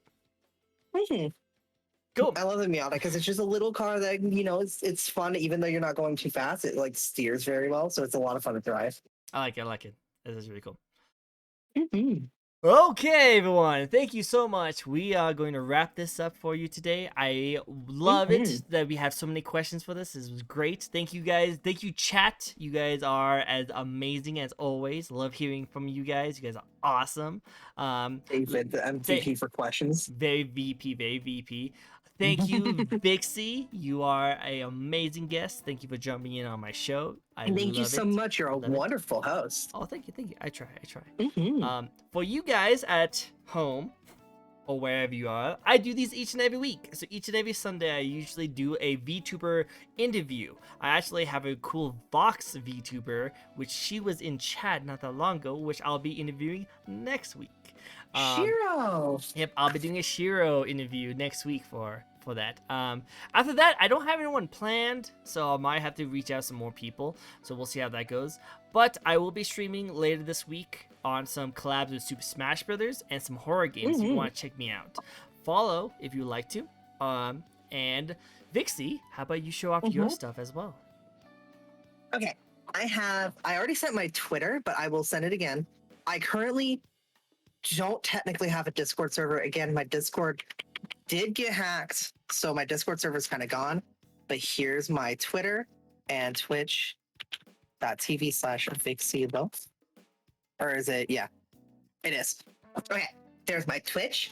Cool.
I love the Miata because it's just a little car that, you know, it's fun even though you're not going too fast. It like steers very well, so it's a lot of fun to drive.
I like it. I like it. This is really cool.
Mm-hmm.
Okay, everyone. Thank you so much. We are going to wrap this up for you today. I love it that we have so many questions for this. This was great. Thank you, guys. Thank you, chat. You guys are as amazing as always. Love hearing from you guys. You guys are awesome.
David, the MVP for questions.
Very VP, very VP. Thank you, Vixie. You are an amazing guest. Thank you for jumping in on my show.
Thank you so much. You're a wonderful host.
Oh, thank you, thank you. I try.
Mm-hmm.
For you guys at home or wherever you are, I do these each and every week. So each and every Sunday, I usually do a VTuber interview. I actually have a cool Vox VTuber, which she was in chat not that long ago, which I'll be interviewing next week.
Shiro.
Yep, I'll be doing a Shiro interview next week for that. After that, I don't have anyone planned, so I might have to reach out some more people. So we'll see how that goes. But I will be streaming later this week on some collabs with Super Smash Brothers and some horror games. If you want to check me out, follow if you like to. And Vixie, how about you show off your stuff as well?
Okay, I already sent my Twitter, but I will send it again. I currently don't technically have a Discord server. Again, my Discord did get hacked, so my Discord server is kind of gone. But here's my Twitter and Twitch.tv/VixieBuns. Or is it? Yeah, it is. Okay, there's my Twitch.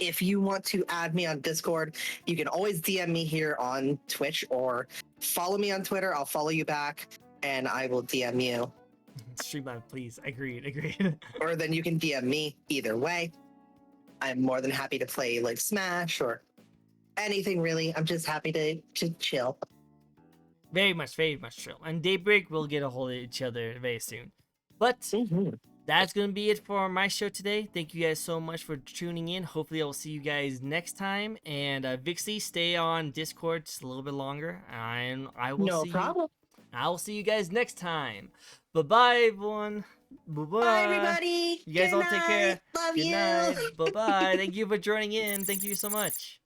If you want to add me on Discord, you can always DM me here on Twitch or follow me on Twitter. I'll follow you back and I will DM you.
Streamline, please. Agreed.
Or then you can DM me. Either way, I'm more than happy to play like Smash or anything really. I'm just happy to chill.
Very much chill. And Daybreak, we'll get a hold of each other very soon. But that's going to be it for my show today. Thank you guys so much for tuning in. Hopefully I will see you guys next time. And Vixie, stay on Discord just a little bit longer. And I will
No problem.
I will see you guys next time. Bye-bye, everyone. Bye-bye.
Bye, everybody.
You guys
Good
all take care.
night. Love
Good
you.
night. Bye-bye. Thank you for joining in. Thank you so much.